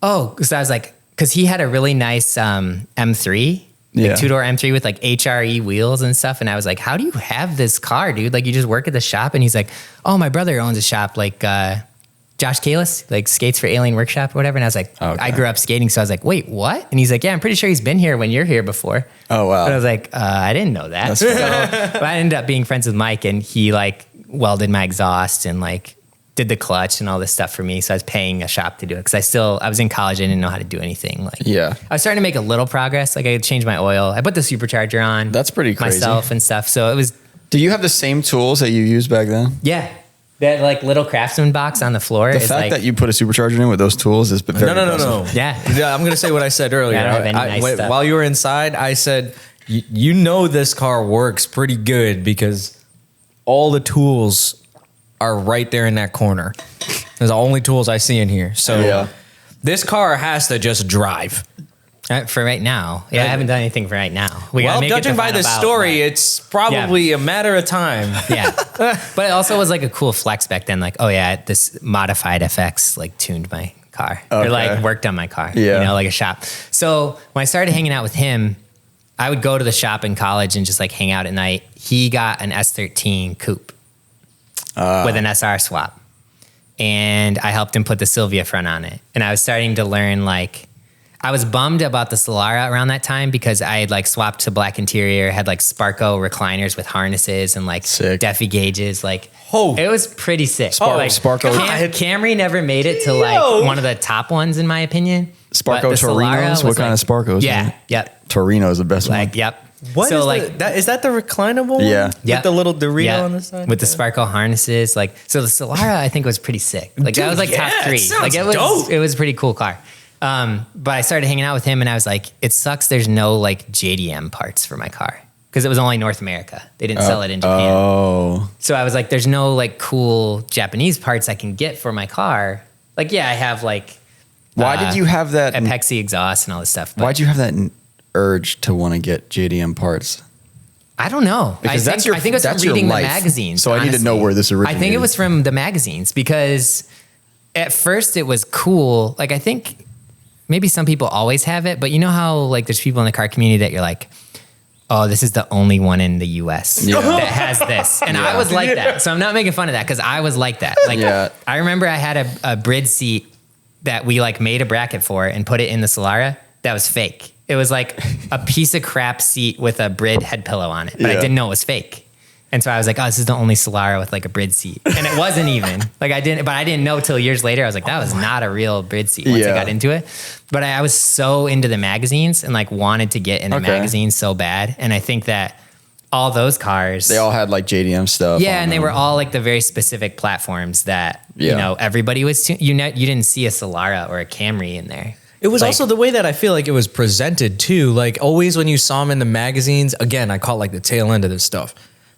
oh, so I was like, because he had a really nice M3. Like 2-door M3 with like HRE wheels and stuff. And I was like, how do you have this car, dude? Like, you just work at the shop? And he's like, oh, my brother owns a shop, like Josh Kalis, like skates for Alien Workshop or whatever. And I was like, I grew up skating. So I was like, wait, what? And he's like, yeah, I'm pretty sure he's been here when you're here before. Oh, wow. But I was like, I didn't know that. But I ended up being friends with Mike, and he like welded my exhaust and like did the clutch and all this stuff for me. So I was paying a shop to do it, because I was in college. I didn't know how to do anything. Like, I was starting to make a little progress. Like, I could change my oil. I put the supercharger on. That's pretty crazy. Myself and stuff. So it was. Do you have the same tools that you used back then? Yeah. That like little Craftsman box on the floor. The fact that you put a supercharger in with those tools is very impressive. No. Yeah. I'm going to say what I said earlier. I don't have any nice stuff. While you were inside, I said, you know this car works pretty good because all the tools are right there in that corner. Those are the only tools I see in here. So this car has to just drive. For right now. Yeah, I haven't done anything for right now. Judging by the story, it's probably a matter of time. Yeah. But it also was like a cool flex back then. Like, oh yeah, this modified FX like tuned my car. Or like worked on my car. You know, like a shop. So when I started hanging out with him, I would go to the shop in college and just like hang out at night. He got an S13 coupe with an SR swap. And I helped him put the Sylvia front on it. And I was starting to learn like, I was bummed about the Solara around that time, because I had like swapped to black interior, had like Sparco recliners with harnesses and like Defi gauges. Like, it was pretty sick. Sparco. Camry never made it to like one of the top ones, in my opinion. Sparco Torinos? What kind of Sparcos? Yeah. Yep. Torino is the best one. Yep. What so is like that? Is that the reclinable one? Yeah. With the little Dorito on the side? With the Sparco harnesses. Like, so the Solara I think was pretty sick. Like, that was like top 3. Like, it was a pretty cool car. But I started hanging out with him, and I was like, it sucks there's no like JDM parts for my car, because it was only North America. They didn't sell it in Japan. Oh. So I was like, there's no like cool Japanese parts I can get for my car. Like, yeah, I have like why did you have that Apexi exhaust and all this stuff. Why'd you have that urge to want to get JDM parts? I don't know. Because I think it was from reading the magazines. So honestly. I need to know where this originated. I think it was from the magazines, because at first it was cool. Like, I think maybe some people always have it, but you know how like there's people in the car community that you're like, oh, this is the only one in the US that has this. And I was like that. So I'm not making fun of that, because I was like that. Like, I remember I had a Brid seat that we like made a bracket for and put it in the Solara that was fake. It was like a piece of crap seat with a Brid head pillow on it, but I didn't know it was fake. And so I was like, oh, this is the only Solara with like a Brid seat. And it wasn't even. Like, I didn't know till years later. I was like, that was not a real Brid seat once I got into it. But I was so into the magazines and like wanted to get in a magazine so bad. And I think that all those cars, they all had like JDM stuff. Yeah, and they were all like the very specific platforms that, you know, everybody was, you didn't see a Solara or a Camry in there. It was like, also the way that I feel like it was presented too. Like, always when you saw them in the magazines, again, I caught like the tail end of this stuff.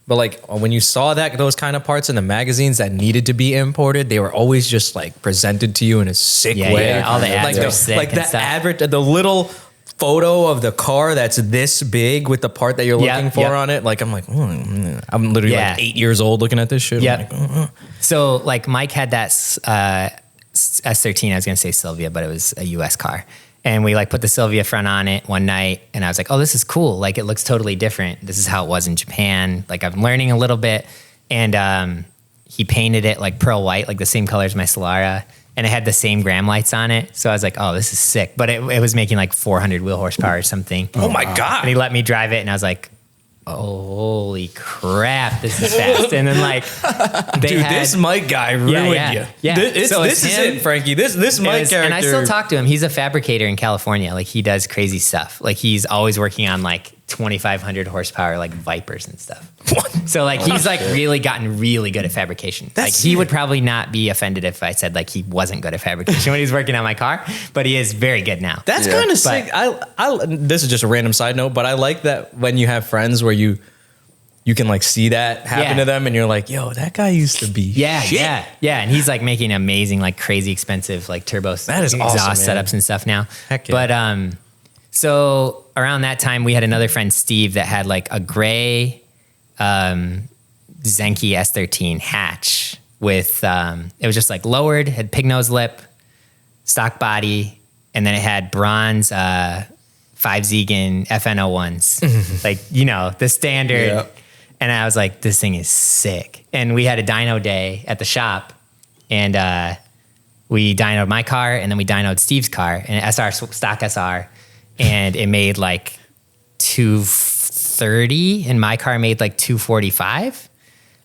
But like when you saw those kind of parts in the magazines that needed to be imported, they were always just like presented to you in a sick way. Yeah, all the ads like are sick. Like the little photo of the car that's this big with the part that you're looking for on it. Like, I'm like, I'm literally like 8 years old looking at this shit. Yeah. Like, So like Mike had that S13. I was gonna say Sylvia, but it was a US car. And we like put the Sylvia front on it one night, and I was like, oh, this is cool. Like, it looks totally different. This is how it was in Japan. Like, I'm learning a little bit. And he painted it like pearl white, like the same color as my Solara. And it had the same gram lights on it. So I was like, oh, this is sick. But it was making like 400 wheel horsepower or something. Oh my God. And he let me drive it, and I was like, oh, holy crap, this is fast. And then like, this Mike guy ruined you. Yeah. This is it, Frankie. This Mike character. And I still talk to him. He's a fabricator in California. Like, he does crazy stuff. Like, he's always working on like 2,500 horsepower like Vipers and stuff. So like he's like really gotten really good at fabrication. Like he would probably not be offended if I said like he wasn't good at fabrication when he's working on my car, but he is very good now. That's kind of sick. I this is just a random side note, but I like that when you have friends where you can like see that happen to them and you're like, yo, that guy used to be shit. Yeah. And he's like making amazing, like crazy expensive, like turbo exhaust setups and stuff now. Heck yeah. But, so around that time we had another friend, Steve, that had like a gray, Zenki S13 hatch with, it was just like lowered, had pig nose lip, stock body. And then it had bronze, 5-Ziegen FN01s, like, you know, the standard. Yep. And I was like, this thing is sick. And we had a dyno day at the shop, and we dynoed my car, and then we dynoed Steve's car, an SR, stock SR, and it made like 230, and my car made like 245.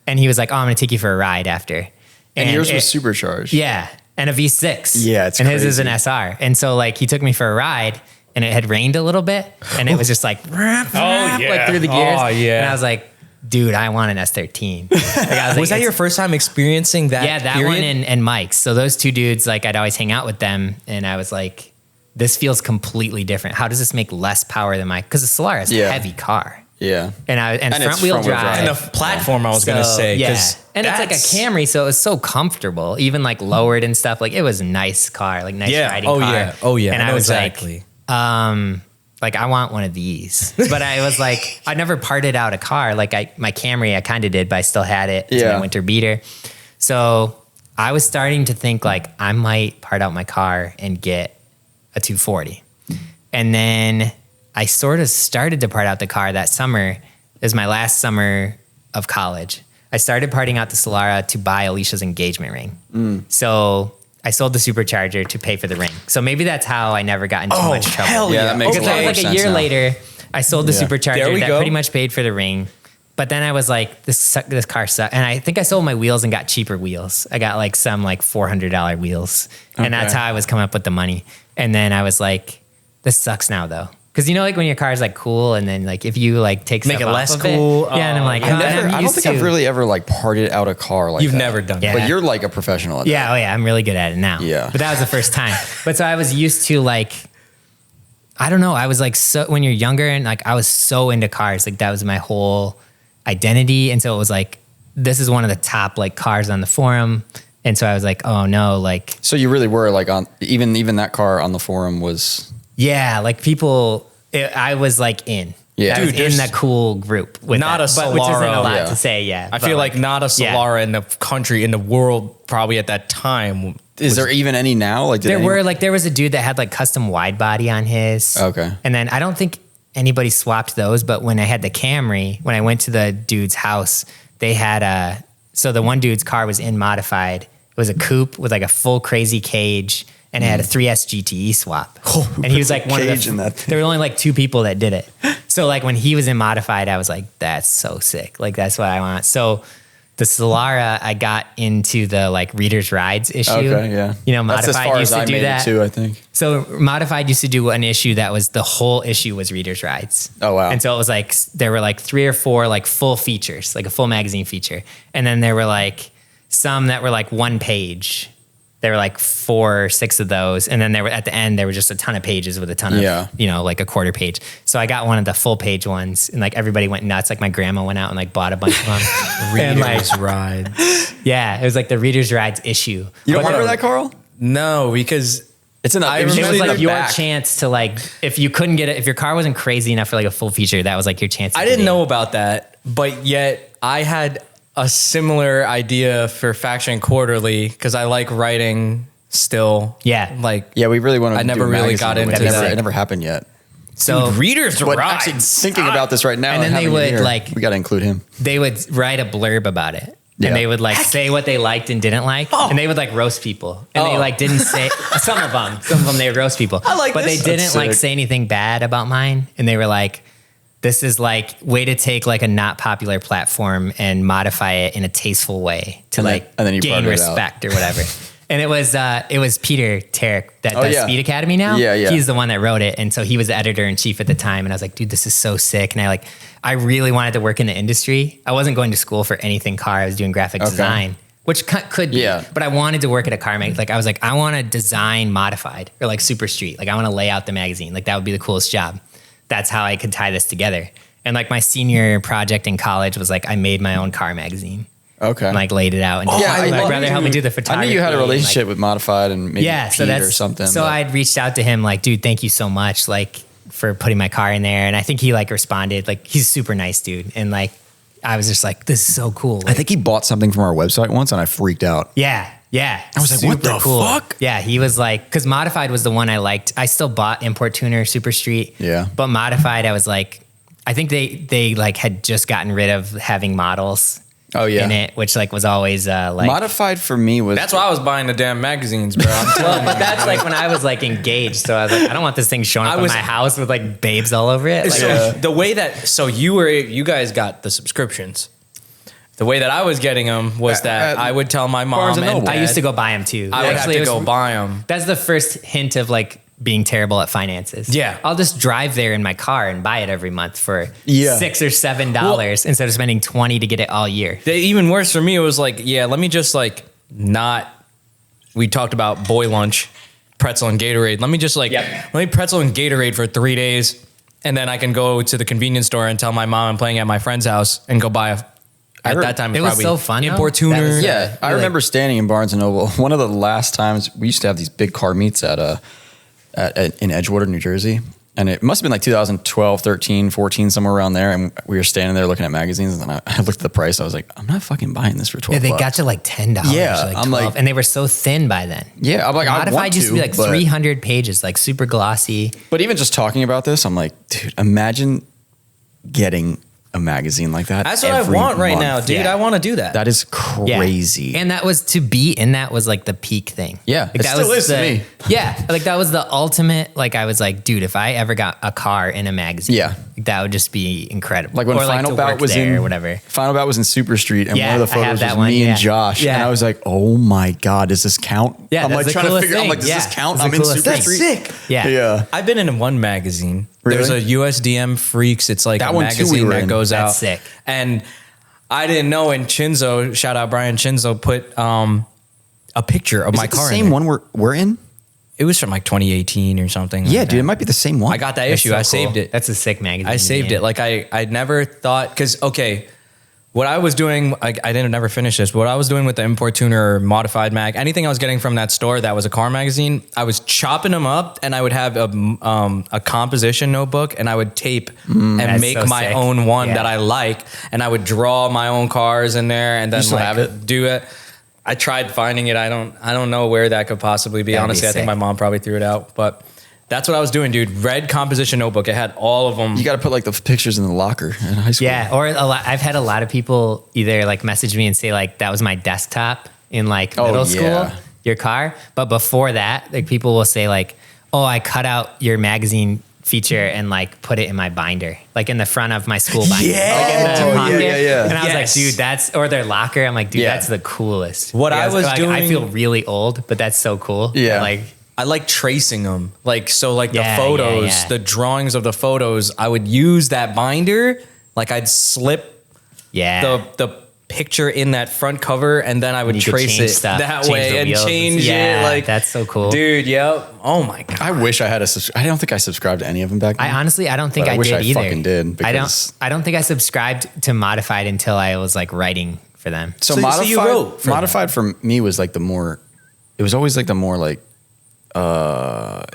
And he was like, oh, I'm going to take you for a ride after. And yours was supercharged. Yeah, and a V6. Yeah, it's and crazy. his is an SR. And so like he took me for a ride, and it had rained a little bit, and it was just like, like through the gears. Oh, yeah. And I was like, dude, I want an S13. Like, Was that your first time experiencing that? Yeah, that period? one and Mike's. So those two dudes, like I'd always hang out with them, and I was like, this feels completely different. How does this make less power than my? Because the Solara is a heavy car. Yeah. And it's front wheel drive. And the platform I was going to say. Yeah. 'cause And it's like a Camry, so it was so comfortable, even like lowered and stuff. Like it was a nice car, like nice riding car. Oh yeah. And I I know was exactly. like, I want one of these. But I was like, I never parted out a car. Like my Camry, I kind of did, but I still had it. It's my winter beater. So I was starting to think like I might part out my car and get a 240. And then I sort of started to part out the car that summer. It was my last summer of college. I started parting out the Solara to buy Alicia's engagement ring. So I sold the supercharger to pay for the ring. So maybe that's how I never got into much trouble. Hell yeah. That makes Because a lot that more was like sense a year now. later, I sold the There supercharger we that go. pretty much paid for the ring. But then I was like, this car sucks. And I think I sold my wheels and got cheaper wheels. I got like some like $400 wheels. And that's how I was coming up with the money. And then I was like, this sucks now though. Because you know, like when your car is like cool, and then like if you like take Make stuff it off less of cool. it, yeah, and I'm like, I don't think I've really ever like parted out a car like You've that. never done Yeah. that. But you're like a professional at that. Yeah, oh yeah, I'm really good at it now. Yeah. But that was the first time. But so I was used to like, I don't know, I was like, so when you're younger and like I was so into cars, like that was my whole identity. And so it was like, this is one of the top like cars on the forum. And so I was like, oh no, like. So you really were like on, even that car on the forum was. Yeah, like people, I was like in. Yeah. I was Dude, in there's that cool group. With not that, a but which isn't a Solara. lot Yeah. to say, yeah. I but feel like not a yeah. Solara in the country, in the world, probably at that time. Is there even any now? Like did There was a dude that had like custom wide body on his. Okay. And then I don't think anybody swapped those, but when I had the Camry, when I went to the dude's house, they had so the one dude's car was in modified. It was a coupe with like a full crazy cage, and it had a 3S GTE swap. And he was like one of cage in the, that thing. there were only like 2 people that did it. So like when he was in modified, I was like, that's so sick. Like that's what I want. So the Solara, I got into the like Reader's Rides issue. Okay, yeah. You know, That's as Modified far used as to I do made that. it too, I think. So Modified used to do an issue that was the whole issue was Reader's Rides. Oh, wow. And so it was like, there were like 3 or 4 like full features, like a full magazine feature. And then there were like some that were like 1 page. There were like 4 or 6 of those. And then there were at the end, there were just a ton of pages with a ton of, you know, like a quarter page. So I got one of the full page ones, and like everybody went nuts. Like my grandma went out and like bought a bunch of them. And, like, Reader's Ride. yeah, it was like the Reader's Rides issue. You don't But remember that, Carl? No, because It's in the. I It was it was usually like the your back. chance to like, if you couldn't get it, if your car wasn't crazy enough for like a full feature, that was like your chance. To I get didn't in. know about that, but yet I had a similar idea for Faction Quarterly because I like writing still. Yeah. Like, Yeah, we really wanted. I to never do a really magazine, got but into it that. never happened yet. So Reader's But Rides. actually, thinking about this right now, And then they having it would, here, like- we got to include him. they would write a blurb about it. Yeah. And they would like say what they liked and didn't like. And they would like roast people. And they like didn't say, some of them they would roast people. I like But this. they didn't That's like sick. say anything bad about mine. And they were like, this is like way to take like a not popular platform and modify it in a tasteful way to And then- like and then you gain brought it out. respect or whatever. And it was Peter Tarek that does yeah. Speed Academy now. Yeah, yeah. He's the one that wrote it. And so he was the editor in chief at the time. And I was like, dude, this is so sick. And I really wanted to work in the industry. I wasn't going to school for anything car. I was doing graphic design, which could be. Yeah. But I wanted to work at a car mag. Like I was like, I want to design modified or like super street. Like I want to lay out the magazine. Like that would be the coolest job. That's how I could tie this together. And like my senior project in college was like, I made my own car magazine. Okay. And like laid it out. And my brother helped me do the photography. I knew you had a relationship with Modified and maybe Pete or something. So I'd reached out to him like, dude, thank you so much. Like for putting my car in there. And I think he like responded, like he's a super nice dude. And like, I was just like, this is so cool. Like, I think he bought something from our website once and I freaked out. Yeah. Yeah. I was like, what the fuck? Yeah. He was like, because Modified was the one I liked. I still bought Import Tuner, Super Street. Yeah. But Modified, I was like, I think they like had just gotten rid of having models. Oh yeah. In it, which like was always like Modified for me was. That's why I was buying the damn magazines, bro. I'm telling But you. that's like when I was like engaged. So I was like, I don't want this thing showing up in my house with like babes all over it. Like, So the way that you guys got the subscriptions. The way that I was getting them was that I would tell my mom Barnes and and Noble. dad, I used to go buy them too. I would have to go buy them. That's the first hint of like being terrible at finances. Yeah. I'll just drive there in my car and buy it every month for $6 or $7 instead of spending $20 to get it all year. Even worse for me, it was like, yeah, let me just like not. We talked about boy lunch, pretzel and Gatorade. Let me just like let me pretzel and Gatorade for 3 days, and then I can go to the convenience store and tell my mom I'm playing at my friend's house and go buy a. At that time, it was so fun. Import Tuner. Yeah, I remember standing in Barnes and Noble. One of the last times we used to have these big car meets at in Edgewater, New Jersey. And it must have been like 2012, 13, 14, somewhere around there. And we were standing there looking at magazines. And then I looked at the price. I was like, I'm not fucking buying this for $12. Yeah, they got to like $10. Yeah, like I'm like, and they were so thin by then. Yeah, I'm like, Modified used to be like 300 pages, like super glossy. But even just talking about this, I'm like, dude, imagine getting a magazine like that. That's what I want right now, dude. Yeah. I want to do that. That is crazy. And that was to be in that was like the peak thing. Yeah, like it that still was is to me. Yeah, like that was the ultimate. Like I was like, dude, if I ever got a car in a magazine, that would just be incredible. Like when or Final to Bout work was there in or whatever. Final Bout was in Super Street, and one of the I have photos that was one, me and Josh, Yeah. and I was like, oh my god, does this count? Yeah, I'm that's like the trying to coolest figure. I'm thing. like, does Yeah. this count? That's the I'm in coolest Super thing. Street. Yeah. Yeah. I've been in one magazine. Really? There's a USDM Freaks. It's like That a one too we magazine were that in. goes out. That's sick. And I didn't know. And Chinzo, shout out Brian Chinzo, put a picture of Is my it the car. same in there. one we're in? It was from like 2018 or something. Yeah, like dude, that. it might be the same one. I got that That's issue. so I cool. saved it. That's a sick magazine. I saved man. it. Like I never thought, because what I was doing, I didn't never finish this. What I was doing with the Import Tuner or Modified mag, anything I was getting from that store that was a car magazine, I was chopping them up, and I would have a composition notebook, and I would tape and That's make so my sick. own one Yeah. that I like, and I would draw my own cars in there, and then still like have it? do it. I tried finding it. I don't know where that could possibly be. That'd be Honestly, I think sick. my mom probably threw it out, but. That's what I was doing, dude. Red composition notebook. It had all of them. You got to put like the pictures in the locker in high school. Yeah, or I've had a lot of people either like message me and say like that was my desktop in like middle school, your car. But before that, like people will say like, oh, I cut out your magazine feature and like put it in my binder, like in the front of my school binder. Yeah. Like in the Oh, pocket. yeah. And I was Yes. like, dude, that's, or their locker. I'm like, dude, Yeah. that's the coolest. What I was like, doing- I feel really old, but that's so cool. Yeah. Like, I like tracing them. Like, so like Yeah, the photos, yeah. the drawings of the photos, I would use that binder. Like I'd slip yeah. the picture in that front cover, and then I would you could trace change it stuff, that change way the and wheels. change Yeah, it. Like that's so cool. dude. Yep. Oh my god. I wish I had I don't think I subscribed to any of them back then. I honestly, I don't think But I I wish did I either. fucking did, because- I don't think I subscribed to Modified until I was like writing for them. So, So modified, you wrote for modified for me was like it was always like the more like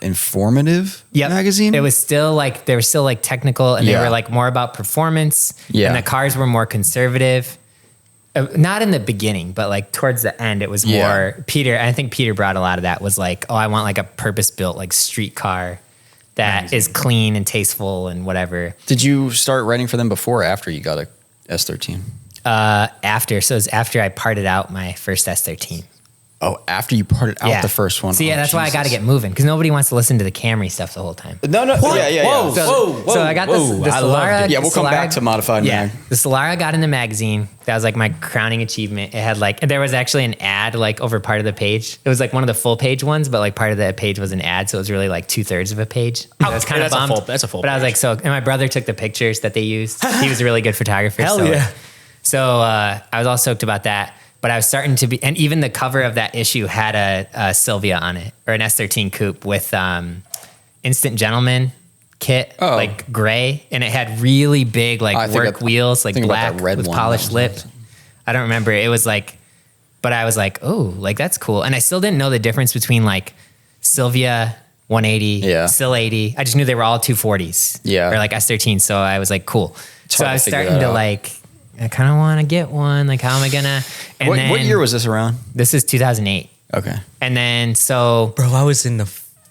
informative magazine. It was still like, they were still like technical, and they Yeah. were like more about performance. Yeah. And the cars were more conservative. Not in the beginning, but like towards the end, it was Yeah. more Peter. I think Peter brought a lot of that, was like, oh, I want like a purpose built like street car that is clean and tasteful and whatever. Did you start writing for them before or after you got a S13? After, so it was after I parted out my first S13. Oh, after you parted out the first one. So yeah, Oh, that's why I got to Jesus. get moving because nobody wants to listen to the Camry stuff the whole time. No. Yeah. Whoa, So I got the I loved Solara. it. Yeah, we'll come back to modified Yeah, mag. the Solara got in the magazine. That was like my crowning achievement. It had like, there was actually an ad like over part of the page. It was like one of the full page ones, but like part of the page was an ad. So it was really like 2/3 of a page. I was kind of that's a bummed. that's a full But I was page. like, and my brother took the pictures that they used. He was a really good photographer. Hell so, yeah. So I was all stoked about that. But I was starting to be, and even the cover of that issue had a Sylvia on it, or an S13 coupe with Instant Gentleman kit, like gray, and it had really big like work wheels, like black red with one. polished lip. I don't remember. It was like, but I was like, oh, like that's cool. And I still didn't know the difference between like Sylvia 180, Still 80. I just knew they were all 240s, or like S13. So I was like, cool. So I was starting to like, I kind of want to get one. Like, how am I gonna? And What year was this around? This is 2008. Okay. And then so, Bro, I was in the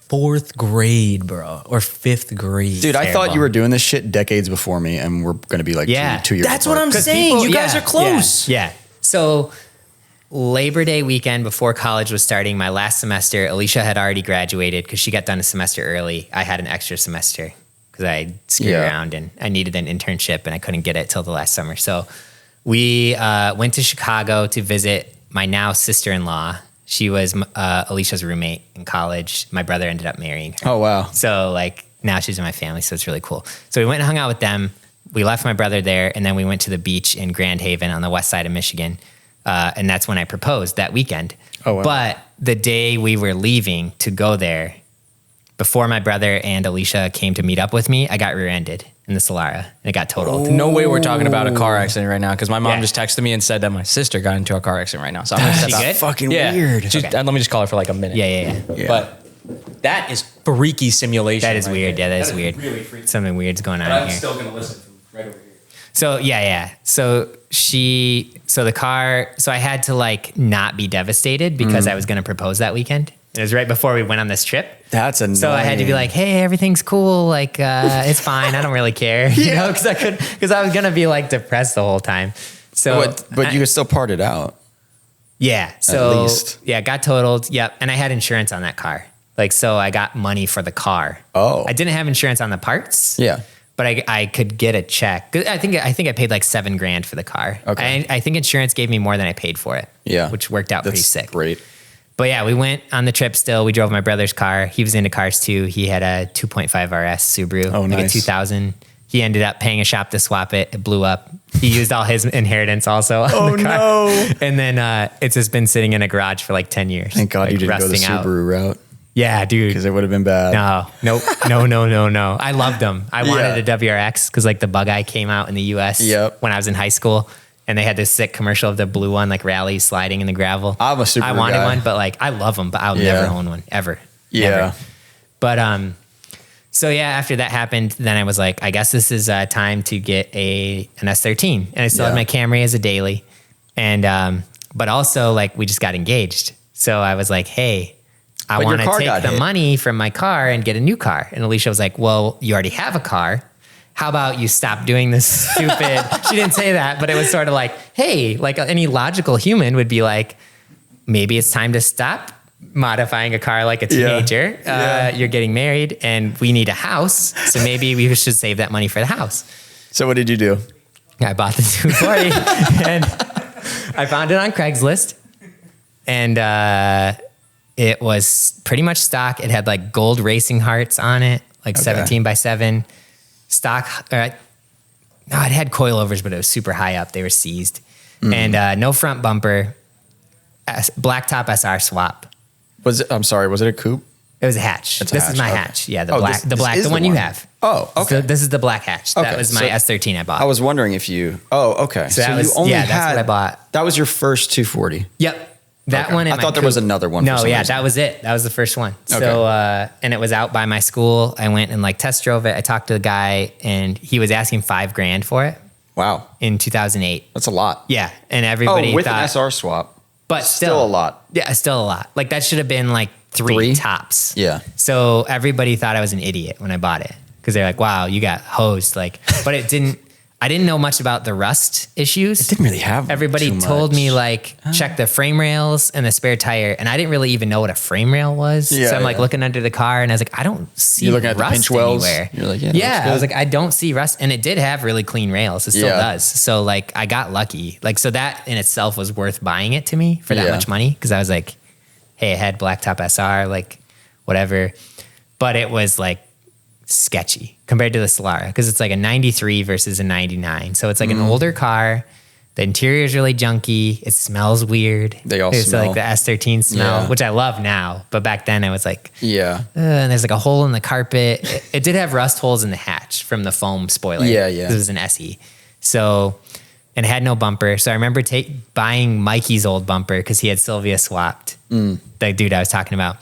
4th grade, bro, or 5th grade. Dude, I Terrible. thought you were doing this shit decades before me, and we're going to be like two years That's what apart. I'm 'cause saying. people- You guys are close. Yeah. So Labor Day weekend before college was starting, my last semester, Alicia had already graduated because she got done a semester early. I had an extra semester because I screwed around and I needed an internship and I couldn't get it till the last summer. So we went to Chicago to visit my now sister-in-law. She was Alicia's roommate in college. My brother ended up marrying her. Oh, wow. So like now she's in my family, so it's really cool. So we went and hung out with them. We left my brother there, and then we went to the beach in Grand Haven on the west side of Michigan. And that's when I proposed that weekend. Oh, wow. But the day we were leaving to go there, before my brother and Alicia came to meet up with me, I got rear-ended in the Solara, and it got totaled. No way we're talking about a car accident right now because my mom Yeah. just texted me and said that my sister got into a car accident right now. So I'm going to She step out. good? Fucking Yeah. weird. Just, Okay. let me just call her for like a minute. Yeah. Yeah. But that is freaky simulation. That is right weird. there. Yeah, that is weird. Really freaky. Something weird's going on But I'm here. still going to listen from right over here. So yeah. So the car, so I had to like not be devastated because I was going to propose that weekend. It was right before we went on this trip. That's annoying. So I had to be like, hey, everything's cool. Like, it's fine. I don't really care. You know, because I was going to be like depressed the whole time. So, But you could still part it out. yeah. So least. yeah, got totaled. Yep. And I had insurance on that car. Like, so I got money for the car. Oh. I didn't have insurance on the parts. Yeah. But I could get a check. 'Cause I think I paid like $7,000 for the car. Okay. I think insurance gave me more than I paid for it. Yeah. Which worked out pretty sick. Great. But yeah, we went on the trip still. We drove my brother's car. He was into cars too. He had a 2.5 RS Subaru. Oh, like nice. a 2000. He ended up paying a shop to swap it. It blew up. He used all his inheritance also on the car. no. And then it's just been sitting in a garage for like 10 years. Thank God like you didn't go the rusting out. Subaru route Yeah, dude. because it would have been bad. No. I loved them. I wanted a WRX because like the Bug Eye came out in the US when I was in high school. And they had this sick commercial of the blue one, like rally sliding in the gravel. I'm a Subaru I wanted guy. one, but like I love them, but I'll never own one ever. Yeah. Never. But so yeah, after that happened, then I was like, I guess this is time to get an S13, and I still had my Camry as a daily, and but also like we just got engaged, so I was like, hey, I But your want to car take got the hit. money from my car and get a new car, and Alicia was like, well, you already have a car. How about you stop doing this stupid? She didn't say that, but it was sort of like, hey, like any logical human would be like, maybe it's time to stop modifying a car like a teenager. You're getting married and we need a house. So maybe we should save that money for the house. So what did you do? I bought the 240 and I found it on Craigslist. And it was pretty much stock. It had like gold racing hearts on it, like 17x7. Stock, no, it had coilovers, but it was super high up. They were seized. And no front bumper, blacktop SR swap. Was it a coupe? It was a hatch. It's a This hatch, is my okay. hatch. Yeah, Oh, the this black, is the one you have. Oh, okay. So this is the black hatch. That Okay, was my so S13 I bought. I was wondering if you. Oh, okay. So that was- that's what I bought. That was your first 240. Yep. That Okay. one. I thought there was another one for No, some yeah, reason. that was it. That was the first one. Okay. So, and it was out by my school. I went and like test drove it. I talked to the guy and he was asking $5,000 for it Wow, in 2008. that's a lot. Yeah. And everybody with thought, an SR swap, but still a lot. Yeah, still a lot. Like that should have been like three tops. Yeah. So everybody thought I was an idiot when I bought it because they're like, wow, you got hosed. Like, but it didn't, I didn't know much about the rust issues. It didn't really have Everybody too told much. me like check the frame rails and the spare tire, and I didn't really even know what a frame rail was. Yeah, so I'm like yeah. looking under the car, and I was like, I don't see You're looking at the rust pinch wells? anywhere. You're like, yeah, that looks I was good. like, I don't see rust, and it did have really clean rails. It still Yeah. does. So like, I got lucky. Like, so that in itself was worth buying it to me for that Yeah. much money, because I was like, hey, it had blacktop SR, like whatever, but it was like sketchy compared to the Solara, because it's like a 93 versus a 99. So it's like an older car. The interior is really junky. It smells weird. They all it's smell. like the S13 smell, Yeah. which I love now. But back then I was like, Yeah. and there's like a hole in the carpet. It did have rust holes in the hatch from the foam spoiler. Yeah, yeah. 'cause it was an SE. So, and it had no bumper. So I remember buying Mikey's old bumper because he had Sylvia swapped. The dude I was talking about.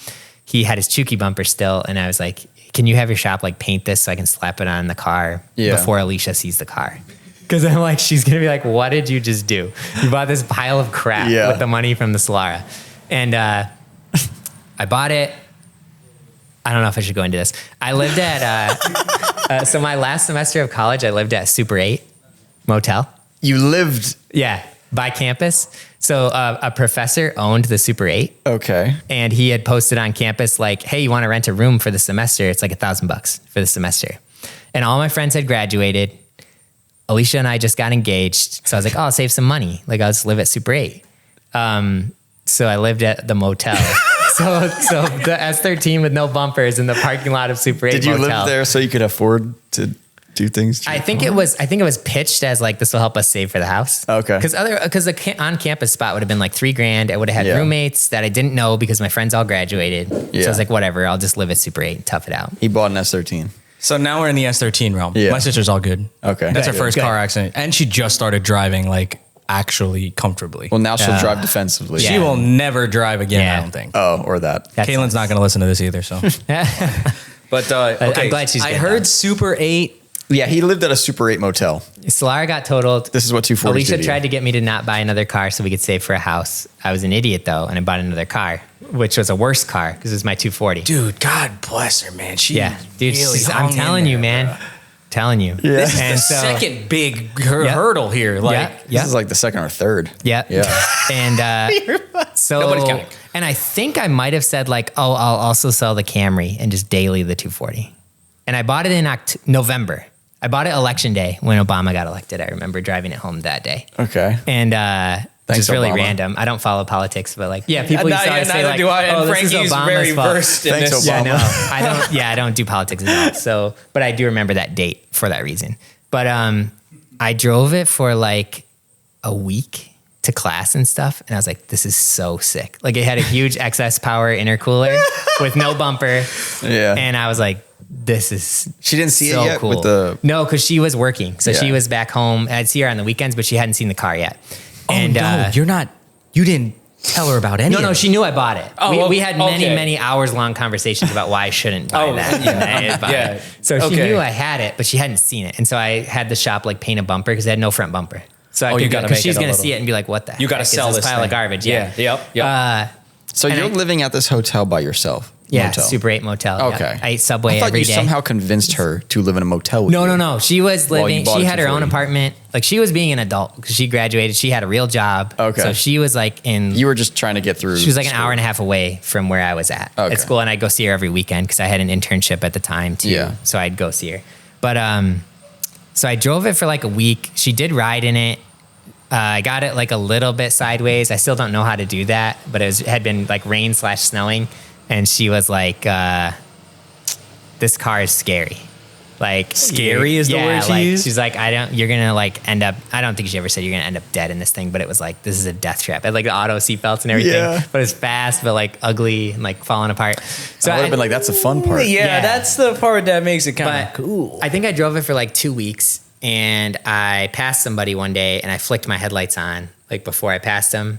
He had his Chuki bumper still. And I was like, can you have your shop like paint this so I can slap it on the car before Alicia sees the car? Because I'm like, she's going to be like, what did you just do? You bought this pile of crap with the money from the Solara. And I bought it. I don't know if I should go into this. I lived at, so my last semester of college, I lived at Super 8 Motel. You lived. Yeah, by campus. So a professor owned the Super 8. Okay. And he had posted on campus like, hey, you want to rent a room for the semester? It's like $1,000 for the semester. And all my friends had graduated. Alicia and I just got engaged. So I was like, oh, I'll save some money. Like I'll just live at Super 8. So I lived at the motel. so the S13 with no bumpers in the parking lot of Super 8 Did you motel. live there so you could afford to do things? I think it was pitched as like, this will help us save for the house. Okay. Because the on campus spot would have been like $3,000. I would have had roommates that I didn't know because my friends all graduated. So I was like, whatever, I'll just live at Super 8 and tough it out. He bought an S13. So now we're in the S13 realm. Yeah. My sister's all good. Okay. That's her Good. first Good. car accident. And she just started driving like actually comfortably. Well, now she'll drive defensively. She will never drive again, I don't think. Oh, or that. That's Kaylin's not going to listen to this either, so. But okay, I'm glad she's I good, heard though. Super 8. Yeah, he lived at a Super 8 motel. Solara got totaled. This is what 240 Alicia did to you. tried to get me to not buy another car so we could save for a house. I was an idiot though, and I bought another car, which was a worse car because it was my 240. Dude, God bless her, man. She Yeah, dude. really I'm hung in telling you, there, man. bro. Telling you. Yeah. This is And the so- second big hurdle here. Like, This is like the second or third. Yeah. Yeah. And so, Nobody's counting. and I think I might have said like, oh, I'll also sell the Camry and just daily the 240. And I bought it in November. I bought it election day when Obama got elected. I remember driving it home that day. Okay. And just really Obama. random. I don't follow politics, but like, yeah, people used to always say neither like, do I. oh, And this is Frankie's Obama's very fault. versed in Thanks, this. Obama. Yeah, I don't do politics at all. So, but I do remember that date for that reason. But I drove it for like a week to class and stuff, and I was like, this is so sick. Like it had a huge excess power intercooler with no bumper. Yeah. And I was like, this is She didn't see so it yet cool. with the. No, because she was working. So she Yeah. was back home. I'd see her on the weekends, but she hadn't seen the car yet. And you didn't tell her about any of no, it. she knew I bought it. Oh, we had many, okay. many hours long conversations about why I shouldn't buy that. And I had bought Yeah. it. So she Okay. knew I had it, but she hadn't seen it. And so I had the shop like paint a bumper because it had no front bumper. So I you could gotta because make she's it a going to little- see it and be like, what the You got to heck is sell this pile thing. of garbage. Yeah. Yep. So and you're I- living at this hotel by yourself? Yeah. Motel. Super 8 motel. Yeah. Okay. I ate Subway I thought every you day. somehow convinced her to live in a motel with you. No. She was While you living, bought she a had her own 240. apartment. Like she was being an adult because she graduated. She had a real job. Okay. So she was like You were just trying to get through. She was like an school. hour and a half away from where I was at school, and I'd go see her every weekend because I had an internship at the time too. Yeah. So I'd go see her. But so I drove it for like a week. She did ride in it. I got it like a little bit sideways. I still don't know how to do that, but it had been like rain/snowing, and she was like, "This car is scary." Like Scary is the word she like, used? She's like, you're gonna like end up. I don't think she ever said you're gonna end up dead in this thing, but it was like this is a death trap. It had like the auto seatbelts and everything, Yeah. but it's fast, but like ugly and like falling apart. So I would have been like, that's the fun part. Yeah. that's the part that makes it kind but of cool. I think I drove it for like 2 weeks, and I passed somebody one day, and I flicked my headlights on like before I passed them.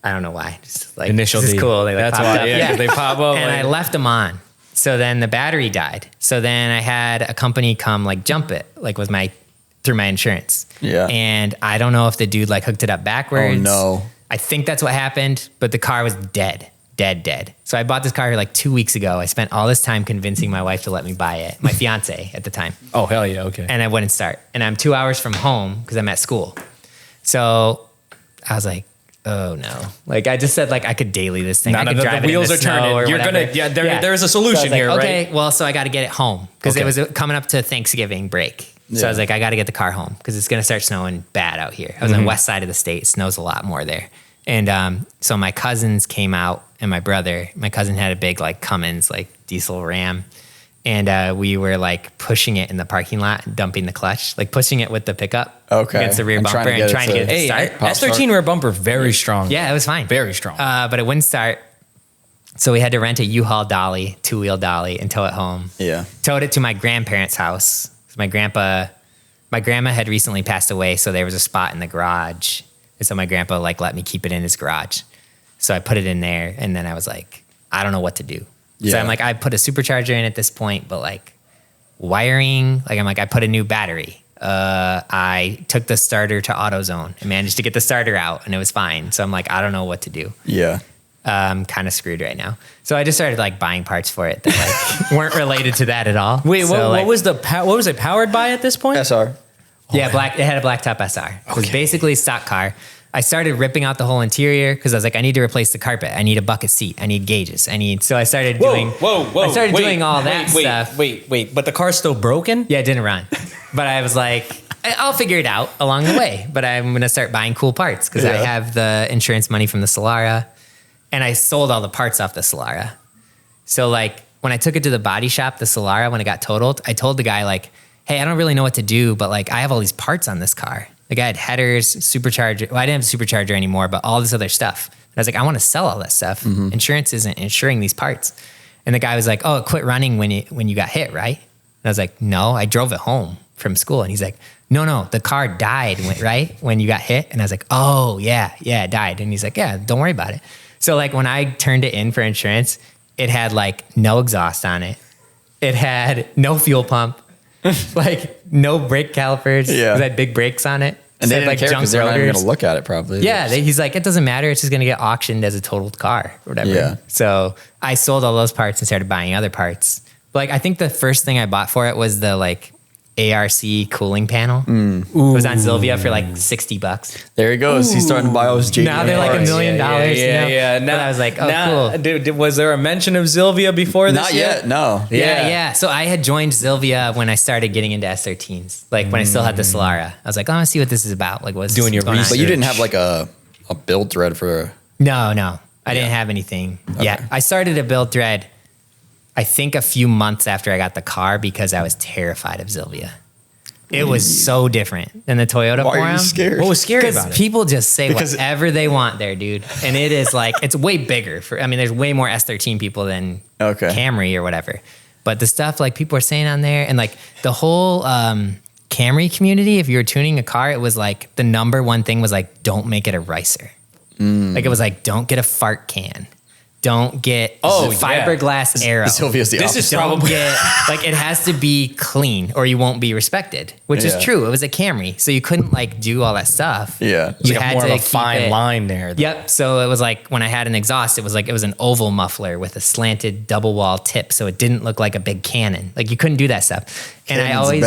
I don't know why. Just like Initial this is D. cool. They like That's popped why, up. yeah, they pop up, and like- I left them on. So then the battery died. So then I had a company come like jump it, like with through my insurance. Yeah. And I don't know if the dude like hooked it up backwards. Oh, no. I think that's what happened, but the car was dead. dead. So I bought this car like 2 weeks ago. I spent all this time convincing my wife to let me buy it, my fiance at the time. Oh, hell yeah. Okay. And I wouldn't start. And I'm 2 hours from home because I'm at school. So I was like, oh no. Like I just said, like I could daily this thing. I could drive the wheels it are in the snow turning. or You're whatever. gonna, there's a So I solution was like, here, okay, right? well, so I got to get it home because Okay. it was coming up to Thanksgiving break. So I was like, I got to get the car home because it's going to start snowing bad out here. I was on the west side of the state. It snows a lot more there. And so my cousins came out and my cousin had a big like Cummins, like diesel Ram. And we were like pushing it in the parking lot and dumping the clutch, like pushing it with the pickup against the rear bumper and trying to get it to start. S13 rear bumper, very strong. Yeah, it was fine. Very strong. But it wouldn't start. So we had to rent a U-Haul dolly, 2-wheel dolly, and tow it home. Yeah. Towed it to my grandparents' house. My grandma had recently passed away, so there was a spot in the garage. And so my grandpa like let me keep it in his garage. So I put it in there, and then I was like, I don't know what to do. Yeah. So I'm like, I put a supercharger in at this point, but like wiring, like I'm like, I put a new battery. I took the starter to AutoZone and managed to get the starter out, and it was fine. So I'm like, I don't know what to do. Yeah. I'm kind of screwed right now. So I just started like buying parts for it that like weren't related to that at all. Wait, so, what was it powered by at this point? SR. Yeah, it had a blacktop SR. It was basically a stock car. I started ripping out the whole interior because I was like, I need to replace the carpet. I need a bucket seat. I need gauges. So I started doing doing all that stuff. Wait. But the car's still broken? Yeah, it didn't run. But I was like, I'll figure it out along the way. But I'm going to start buying cool parts because I have the insurance money from the Solara. And I sold all the parts off the Solara. So like when I took it to the body shop, the Solara, when it got totaled, I told the guy like, hey, I don't really know what to do, but like I have all these parts on this car. Like I had headers, supercharger. Well, I didn't have a supercharger anymore, but all this other stuff. And I was like, I want to sell all that stuff. Mm-hmm. Insurance isn't insuring these parts. And the guy was like, oh, it quit running when you got hit, right? And I was like, no, I drove it home from school. And he's like, no, the car died, right? When you got hit. And I was like, oh yeah, it died. And he's like, yeah, don't worry about it. So like when I turned it in for insurance, it had like no exhaust on it. It had no fuel pump, like no brake calipers. Yeah. It had big brakes on it. And they didn't like care because they're not even going to look at it probably. Yeah, he's like, it doesn't matter. It's just going to get auctioned as a totaled car or whatever. Yeah. So I sold all those parts and started buying other parts. But like I think the first thing I bought for it was the like ARC cooling panel. It was on Sylvia for like $60. There he goes. He's starting to buy all his JDM Now they're like $1 million. Yeah. But I was like, oh, cool. Dude, was there a mention of Sylvia before this? Not yet. No. Yeah. So I had joined Sylvia when I started getting into S13s. Like when I still had the Solara. I was like, I want to see what this is about. Like what's Doing your going on? research. But you didn't have like a build thread for. No. I didn't have anything. Okay. Yeah. I started a build thread, I think a few months after I got the car because I was terrified of Sylvia. It was so different than the Toyota Why Forum. are you scared? What was scary about Because it? people just say whatever they want there, dude. And it is like, it's way bigger. There's way more S13 people than Camry or whatever. But the stuff like people are saying on there and like the whole Camry community, if you were tuning a car, it was like the number one thing was like, don't make it a ricer. Like it was like, don't get a fart can. Don't get fiberglass arrow. Sylvia's the opposite. Don't get, like it has to be clean or you won't be respected, which is true. It was a Camry, so you couldn't like do all that stuff. Yeah. You Like had more to of a fine line there. Yep. So it was like when I had an exhaust, it was an oval muffler with a slanted double wall tip, so it didn't look like a big cannon. Like you couldn't do that stuff. And I always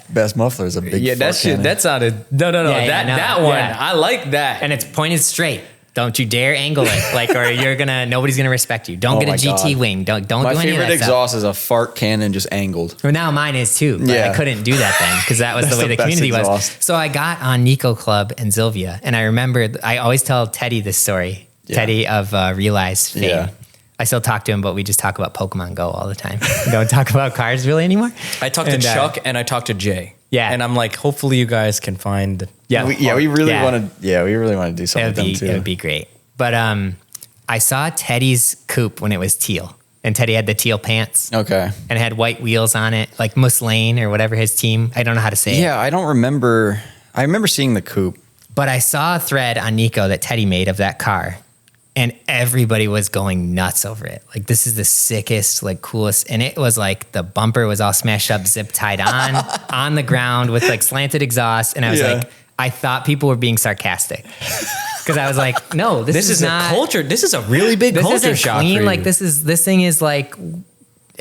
best muffler is a big. That sounded no. That one, I like that. and it's pointed straight. Don't you dare angle it, like, or nobody's gonna respect you. Don't get a GT wing. Don't do any of that My favorite stuff. exhaust is a fart cannon just angled. Well, now mine is too, but I couldn't do that then because that was the way the best community was. exhaust. So I got on Nico Club and Sylvia, and I remember I always tell Teddy this story. Yeah. Teddy of Realized fame. Yeah. I still talk to him, but we just talk about Pokemon Go all the time. We don't talk about cars really anymore. I talked to Chuck and I talked to Jay. Yeah. And I'm like, hopefully you guys can find. We really want to do something with them too. It would be great. But I saw Teddy's coupe when it was teal, and Teddy had the teal pants. Okay. And it had white wheels on it, like Muslane or whatever his team. I don't know how to say it. Yeah, I don't remember. I remember seeing the coupe. But I saw a thread on Nico that Teddy made of that car, and everybody was going nuts over it. Like, this is the sickest, like, coolest. And it was like the bumper was all smashed up, zip tied on the ground with like slanted exhaust. And I was like, I thought people were being sarcastic. because I was like, no, this is not a culture. This is a really big this culture isn't shock. clean. For Like you. this thing is like,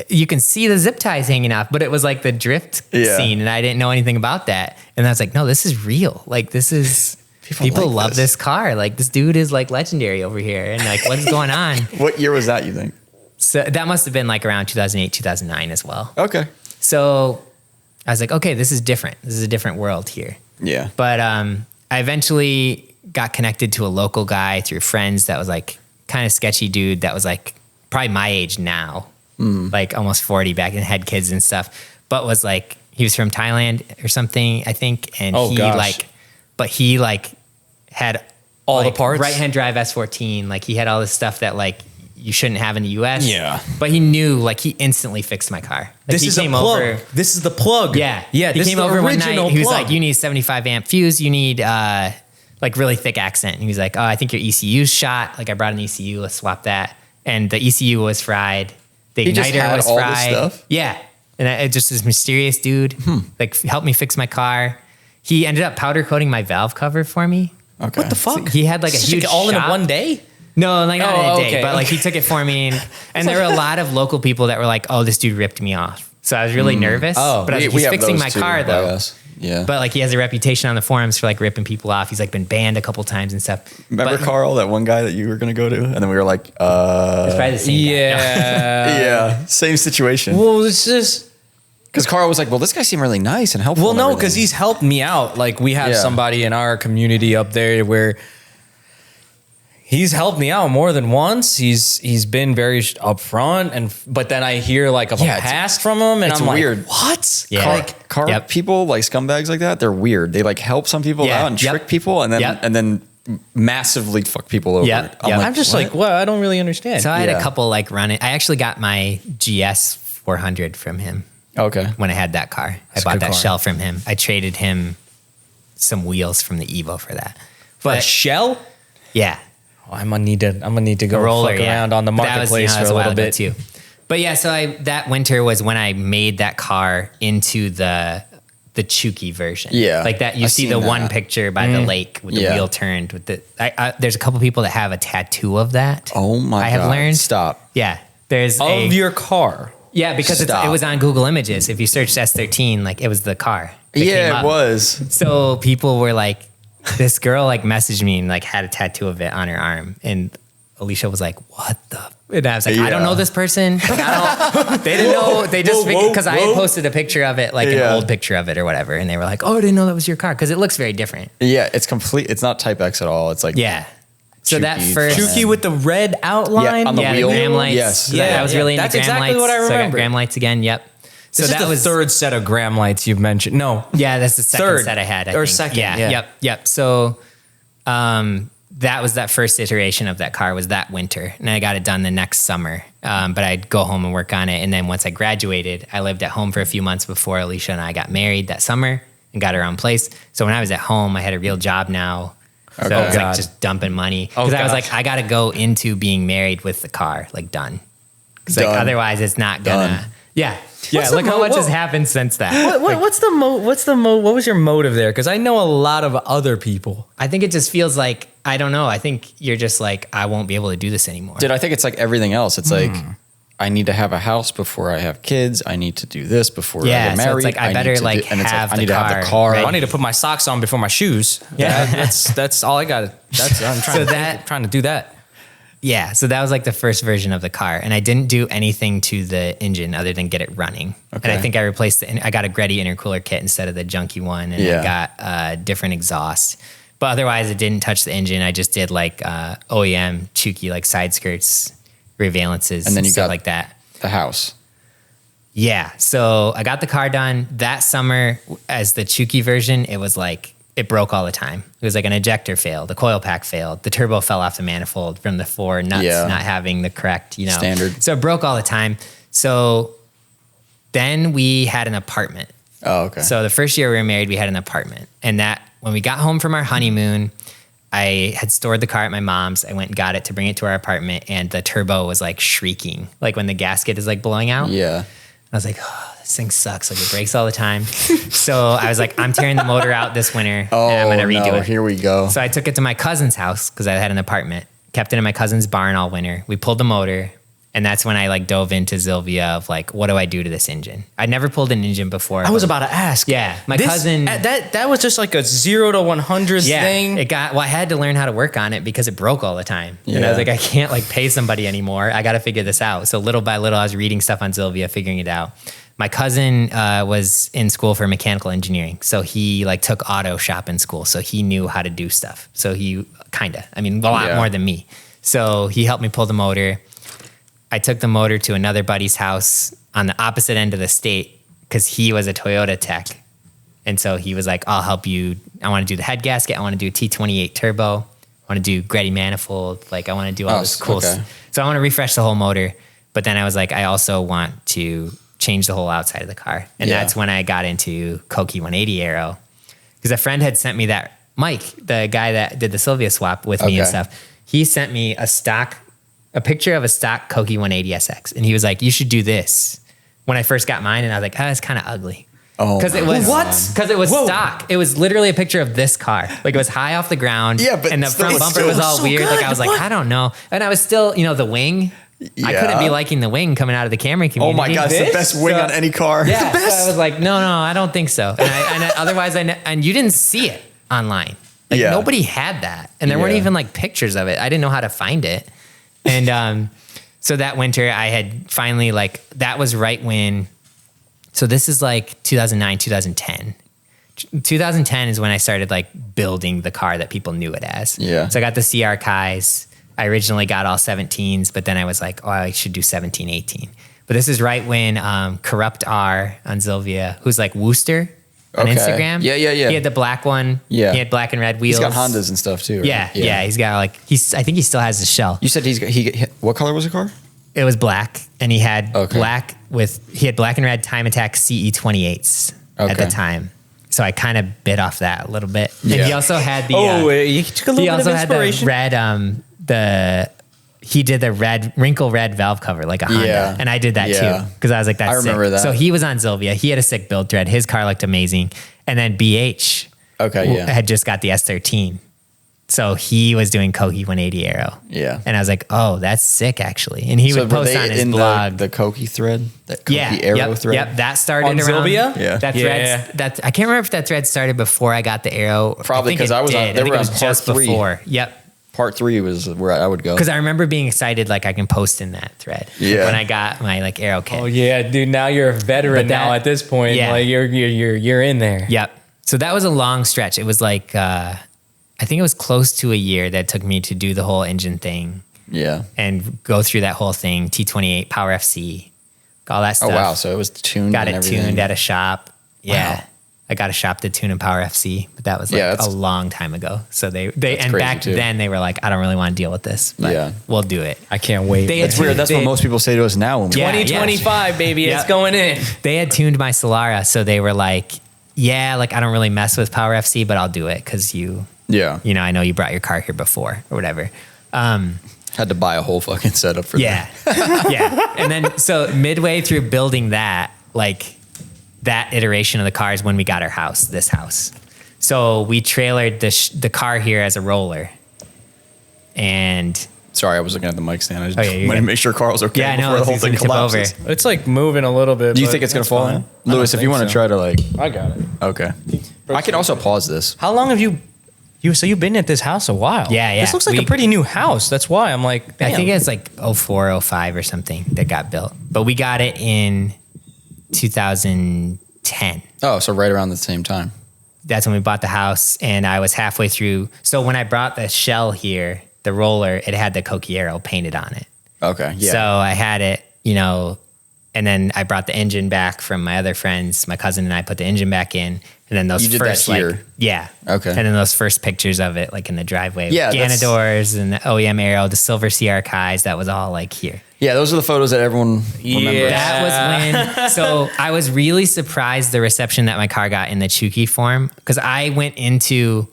you can see the zip ties hanging off, but it was like the drift scene, and I didn't know anything about that. And I was like, no, this is real. Like this is people like love this car. Like this dude is like legendary over here, and like what is going on? What year was that, you think? So that must have been like around 2008, 2009 as well. Okay. So I was like, okay, this is different. This is a different world here. Yeah. But I eventually got connected to a local guy through friends that was like kind of sketchy dude that was like probably my age now, like almost 40 back then, had kids and stuff, but was like, he was from Thailand or something, I think. And he had all like the parts, right-hand drive S14. Like he had all this stuff that like you shouldn't have in the US. Yeah. But he knew, like he instantly fixed my car. Like, this he is a came plug. over. This is the plug. Yeah. Yeah. He This came is the over one original night. He was plug. like, you need 75 amp fuse. You need like really thick accent. And he was like, oh, I think your ECU's shot. Like I brought an ECU. Let's swap that. And the ECU was fried. The He just igniter had was all this fried. stuff? Yeah. And it just this mysterious dude, like helped me fix my car. He ended up powder coating my valve cover for me. Okay. What the fuck? So he had like a Just huge all in shop. one day. No, like not in a day, okay, but like okay. he took it for me, and there were a lot of local people that were like, "Oh, this dude ripped me off." So I was really nervous. Oh, but I was like, We he's have fixing those my too car by though. us. Yeah. But like he has a reputation on the forums for like ripping people off. He's like been banned a couple times and stuff. Remember but Carl, that one guy that you were going to go to? And then we were like, It's probably the same guy. Yeah. yeah, same situation. Well, it's just. Because Carl was like, well, this guy seemed really nice and helpful. Well, and no, everything. because he's helped me out. Like we have Yeah. somebody in our community up there where he's helped me out more than once. He's been very upfront, but then I hear like of a Yeah, it's- past from him, and it's I'm weird. like, what? Yeah. Car Yep. people, like scumbags like that, they're weird. They like help some people Yeah. out and Yep. trick people and then Yep. and then massively fuck people over. Yep. I'm Yep. like, I'm just what? like, well, I don't really understand. So I had Yeah. a couple like running. I actually got my GS 400 from him Okay. when I had that car. I a bought good that car. shell from him. I traded him some wheels from the Evo for that. a But shell. yeah, Oh, I'm gonna need to go roller fuck around on the But that marketplace that was for a while little ago bit too. But yeah, so that winter was when I made that car into the Chuki version. Yeah, like that. You I've see seen the that. one picture by the lake with the Yeah. wheel turned with the. There's a couple people that have a tattoo of that. Oh my I have God. learned. Stop. Yeah, there's of your car. yeah because it Stop. was on Google Images. If you searched S13, like it was the car. that came Yeah, up. it was. So people were like, this girl like messaged me and like had a tattoo of it on her arm, and Alicia was like, "What the?" And I was like, "I don't Yeah. know this person." Like, they didn't know. They just because I had posted a picture of it, like an Yeah. old picture of it or whatever, and they were like, "Oh, I didn't know that was your car," because it looks very different. Yeah, it's complete. It's not Type X at all. It's like Yeah. So that Chuki. first, Chuki with the red outline. Yeah, on the yeah, wheel. the gram lights. Yes. Yeah, I was really into That's gram exactly lights. what I So I got remember. gram lights again. Yep. So This that is the was third set of gram lights you've mentioned. No, Yeah, that's the second Third. set I had. I Or think. second, Yeah. yeah. Yep. So, that was that first iteration of that car was that winter, and I got it done the next summer. But I'd go home and work on it, and then once I graduated, I lived at home for a few months before Alicia and I got married that summer and got our own place. So when I was at home, I had a real job now. So I was God. like just dumping money Oh, because I was gosh. like, I got to go into being married with the car like done. Because like Done. otherwise, it's not gonna. Done. Yeah. What's the Look how mo- much has what- happened since that. what was your motive there? Because I know a lot of other people. I think it just feels like, I don't know. I think you're just like, I won't be able to do this anymore. Dude, I think it's like everything else. It's like I need to have a house before I have kids. I need to do this before I Yeah, get so married. it's like, I need better, to like, and it's have I the need to have the car car. ready. I need to put my socks on before my shoes. Yeah, that's all I got. I'm trying trying to do that. Yeah, so that was like the first version of the car, and I didn't do anything to the engine other than get it running. And I Okay. think I replaced it. I got a Greddy intercooler kit instead of the junky one, and Yeah. I got a different exhaust. But otherwise, it didn't touch the engine. I just did like OEM Chuki, like side skirts, revalences, And then you stuff got- like that. the house. Yeah, so I got the car done that summer as the Chuki version. It was like it broke all the time. It was like an ejector failed, the coil pack failed, the turbo fell off the manifold from the four nuts Yeah. not having the correct, Standard. So it broke all the time. So then we had an apartment. Oh, okay. So the first year we were married, we had an apartment, and that when we got home from our honeymoon, I had stored the car at my mom's. I went and got it to bring it to our apartment, and the turbo was like shrieking, like when the gasket is like blowing out. yeah. I was like, oh, this thing sucks. Like it breaks all the time. So I was like, I'm tearing the motor out this winter and I'm going to redo it. Here we go. So I took it to my cousin's house because I had an apartment, kept it in my cousin's barn all winter. We pulled the motor. And that's when I like dove into Zilvia of like, what do I do to this engine? I'd never pulled an engine before. I was about to ask. Yeah. My cousin. That was just like a 0 to 100 thing. I had to learn how to work on it because it broke all the time. And I was like, I can't like pay somebody anymore. I got to figure this out. So little by little, I was reading stuff on Zilvia, figuring it out. My cousin was in school for mechanical engineering. So he like took auto shop in school. So he knew how to do stuff. So he a lot more than me. So he helped me pull the motor. I took the motor to another buddy's house on the opposite end of the state because he was a Toyota tech. And so he was like, I'll help you. I want to do the head gasket. I want to do a T28 turbo. I want to do Greddy manifold. Like I want to do all this cool stuff. So I want to refresh the whole motor. But then I was like, I also want to change the whole outside of the car. And that's when I got into Koki 180 aero. Because a friend had sent me that, Mike, the guy that did the Sylvia swap with me and stuff. He sent me a picture of a stock Koki 180 SX. And he was like, you should do this. When I first got mine, and I was like, it's kind of ugly. Oh, because it was Because it was stock. It was literally a picture of this car. Like it was high off the ground. Yeah, but and the front bumper was all weird. Good. Like I was like, I don't know. And I was still, the wing. I couldn't be liking the wing coming out of the Camry community. Oh my God, it's the best wing on any car. Yeah, so I was like, no, I don't think so. And you didn't see it online. Like nobody had that, and there weren't even like pictures of it. I didn't know how to find it. And so that winter, I had finally that was right when. So this is like 2009, 2010. 2010 is when I started like building the car that people knew it as. Yeah. So I got the CR Kais. I originally got all 17s, but then I was like, I should do 17, 18. But this is right when Corrupt R on Zilvia, who's like Wooster on Instagram. Yeah. He had the black one. Yeah. He had black and red wheels. He's got Hondas and stuff too. Right? Yeah. He's got I think he still has the shell. You said what color was the car? It was black, and he had black and red Time Attack CE28s at the time. So I kind of bit off that a little bit. Yeah. And he also had the you took a little bit of inspiration. Had the red he did the red wrinkle red valve cover like a Honda, and I did that too because I was like, that's sick. I remember that. So he was on Zilvia. He had a sick build thread. His car looked amazing, and then BH had just got the S13. So he was doing Koki 180 aero. Yeah. And I was like, oh, that's sick, actually. And he would post on his blog. The Koki thread? That Koki aero thread? Yep. That started on around. Zilvia? Yeah. That I can't remember if that thread started before I got the aero. Probably because I was on, they were on part 3. Before. Yep. Part 3 was where I would go. Because I remember being excited, like I can post in that thread. Yeah. When I got my like aero kit. Oh yeah, dude. Now you're a veteran now at this point. Yeah. Like you're in there. Yep. So that was a long stretch. It was like, I think it was close to a year that took me to do the whole engine thing. Yeah. And go through that whole thing, T28, Power FC, all that stuff. Oh, wow. So it was tuned. Got and it everything. tuned at a shop. Yeah. Wow. I got a shop to tune in Power FC, but that was like a long time ago. So they and back then they were like, I don't really want to deal with this, but we'll do it. I can't wait. That's weird. That's what most people say to us now. When 2025, baby, it's going in. They had tuned my Solara, so they were like, I don't really mess with Power FC, but I'll do it because I know you brought your car here before or whatever. Had to buy a whole fucking setup for that. Yeah. And then, so midway through building that, that iteration of the car is when we got our house, this house. So we trailered the car here as a roller. And sorry, I was looking at the mic stand. I just wanted to make sure Carl's okay before the whole thing collapses. It's like moving a little bit. Do you think it's going to fall in? Lewis, if you want to try to I got it. Okay. I can also pause this. How long have so you've been at this house a while? Yeah. This looks like a pretty new house. That's why I'm like, damn. I think it's like 04, 05 or something that got built. But we got it in 2010. Oh, so right around the same time. That's when we bought the house, and I was halfway through. So when I brought the shell here, the roller, it had the Koki aero painted on it. Okay, yeah. So I had it, and then I brought the engine back from my other friends. My cousin and I put the engine back in, and then those first here. Okay. And then those first pictures of it, in the driveway, yeah, Ganadors and the OEM aero, the silver CR Kais, that was all here. Yeah, those are the photos that everyone remembers. That was when. So I was really surprised the reception that my car got in the Chuki form, because I went into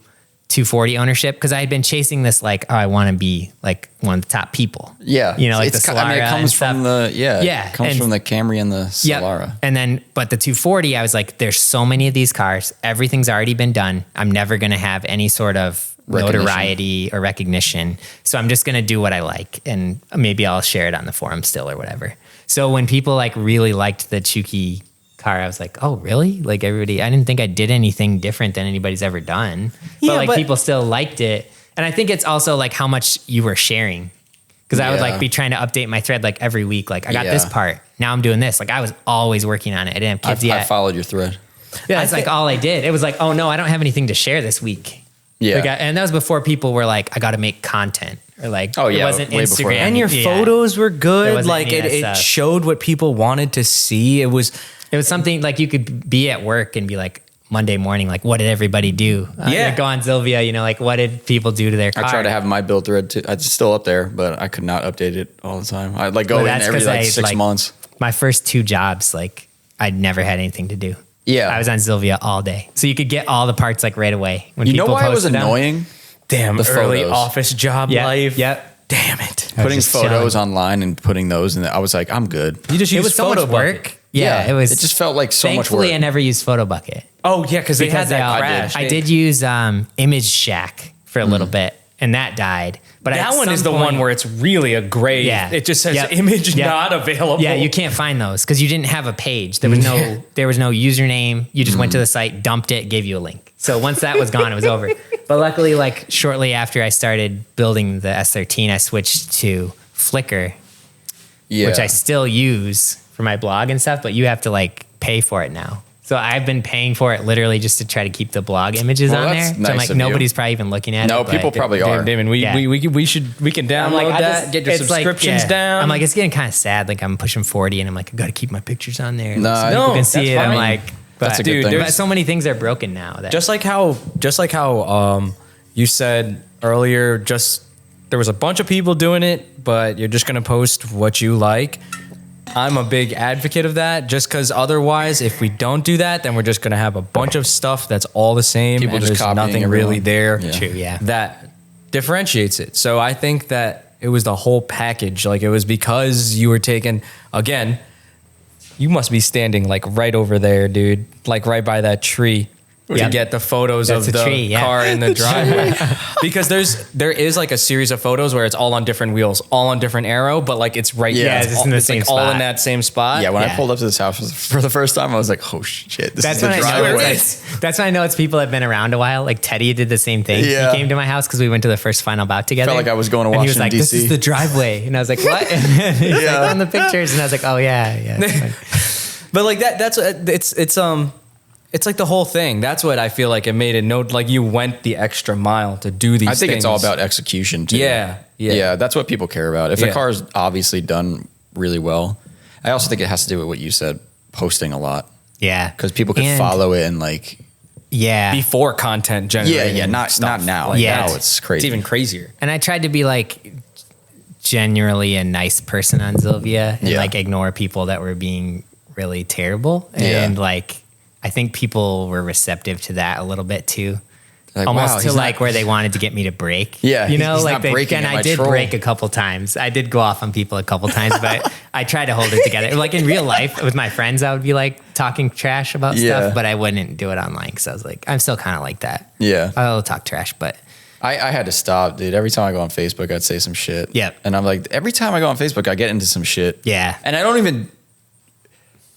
240 ownership because I had been chasing this like, oh, I want to be like one of the top people. Yeah. You know, like it's, the Solara. I mean, it comes from the, it comes from the Camry and the Solara. Yep. And then, but the 240, I was like, there's so many of these cars. Everything's already been done. I'm never going to have any sort of notoriety or recognition. So I'm just going to do what I like. And maybe I'll share it on the forum still or whatever. So when people like really liked the Chuki car, I was like, oh, really? Like everybody, I didn't think I did anything different than anybody's ever done. But people still liked it. And I think it's also like how much you were sharing. Because I would like be trying to update my thread like every week. Like I got this part. Now I'm doing this. Like I was always working on it. I didn't have kids yet. I followed your thread. Yeah, that's like all I did. It was like, oh no, I don't have anything to share this week. Yeah. Like and that was before people were like, I got to make content. Or like, oh, yeah, it wasn't way before Instagram. that. And your photos were good. Like it it showed what people wanted to see. It was something like you could be at work and be like, Monday morning, like what did everybody do? Go on Sylvia, you know, like what did people do to their car? I try to have my build thread too. It's still up there, but I could not update it all the time. I'd like go in every like 6 months. My first 2 jobs, like I'd never had anything to do. Yeah. I was on Sylvia all day. So you could get all the parts like right away. When you know people why it was posted them. annoying? damn the early photos. office job life. Yep. Damn it. Putting just photos chilling. online and putting those, and I was like, I'm good. You just It use was so much photo work. bucket. Yeah, it was. It just felt like so much Thankfully, work. I never used Photo Bucket. Oh yeah, because they had Because that all- crash. I did use Image Shack for a little bit, and that died. But at That one some is the point- one where it's really a gray. Yeah. It just says Yep. image Yep. not available. Yeah, you can't find those because you didn't have a page. There was no username. You just went to the site, dumped it, gave you a link. So once that was gone, it was over. But luckily, like shortly after I started building the S13, I switched to Flickr, Yeah. which I still use for my blog and stuff, but you have to like pay for it now. So I've been paying for it literally just to try to keep the blog images Well, on there. that's So I'm nice like, of you. nobody's probably even looking at it. No, but- people probably are. Damon, we can download I'm like, that, get your it's like, subscriptions yeah. down. I'm like, it's getting kind of sad. Like I'm pushing 40 and I'm like, I got to keep my pictures on there. No, so no, people can see that's it. I'm fine. like, That's but, a good dude, thing. but so many things are broken now. That just like how you said earlier, just there was a bunch of people doing it, but you're just gonna post what you like. I'm a big advocate of that, just because otherwise, if we don't do that, then we're just gonna have a bunch of stuff that's all the same. People and just there's copying nothing everyone. really there. Yeah. True, yeah. That differentiates it. So I think that it was the whole package. Like it was because you were taking, again, you must be standing like right over there, dude, like right by that tree. To Yep. get the photos That's of a the tree, yeah. car in the driveway, because there is like a series of photos where it's all on different wheels, all on different arrow, but like it's right Yeah, there. it's in the It's same like all spot. in that same spot. Yeah, when I Yeah. pulled up to this house for the first time, I was like, oh shit, this that's is the when I know driveway. that's when I know it's people that have been around a while. Like Teddy did the same thing. Yeah. He came to my house because we went to the first Final Bout together. Felt like I was going to and he was Washington, like, "This DC. is the driveway," and I was like, "What?" And he's like, on the pictures, and I was like, "Oh yeah, yeah." It's fine. But like that's it's like the whole thing. That's what I feel like it made it. Like you went the extra mile to do these. I think things. it's all about execution too. Yeah. Yeah, that's what people care about. If Yeah. the car's obviously done really well, I also think it has to do with what you said, posting a lot. Yeah, Because people can And- follow it and like, Yeah, before content generating. not stuff. now. Like, Yeah. Now it's crazy. It's even crazier. and I tried to be like genuinely a nice person on Sylvia and Yeah. like ignore people that were being really terrible. Yeah. And like, I think people were receptive to that a little bit too. Like, Almost wow, to he's like not- where they wanted to get me to break. Yeah, You know, he's like not breaking and at I my did troll. break a couple times. I did go off on people a couple times, but I tried to hold it together. Like in real life with my friends, I would be like talking trash about Yeah. stuff, but I wouldn't do it online because I was like, I'm still kind of like that. Yeah. I'll talk trash, but I had to stop, dude. Every time I go on Facebook, I'd say some shit. Yep. And I'm like, every time I go on Facebook, I get into some shit. Yeah. And I don't even,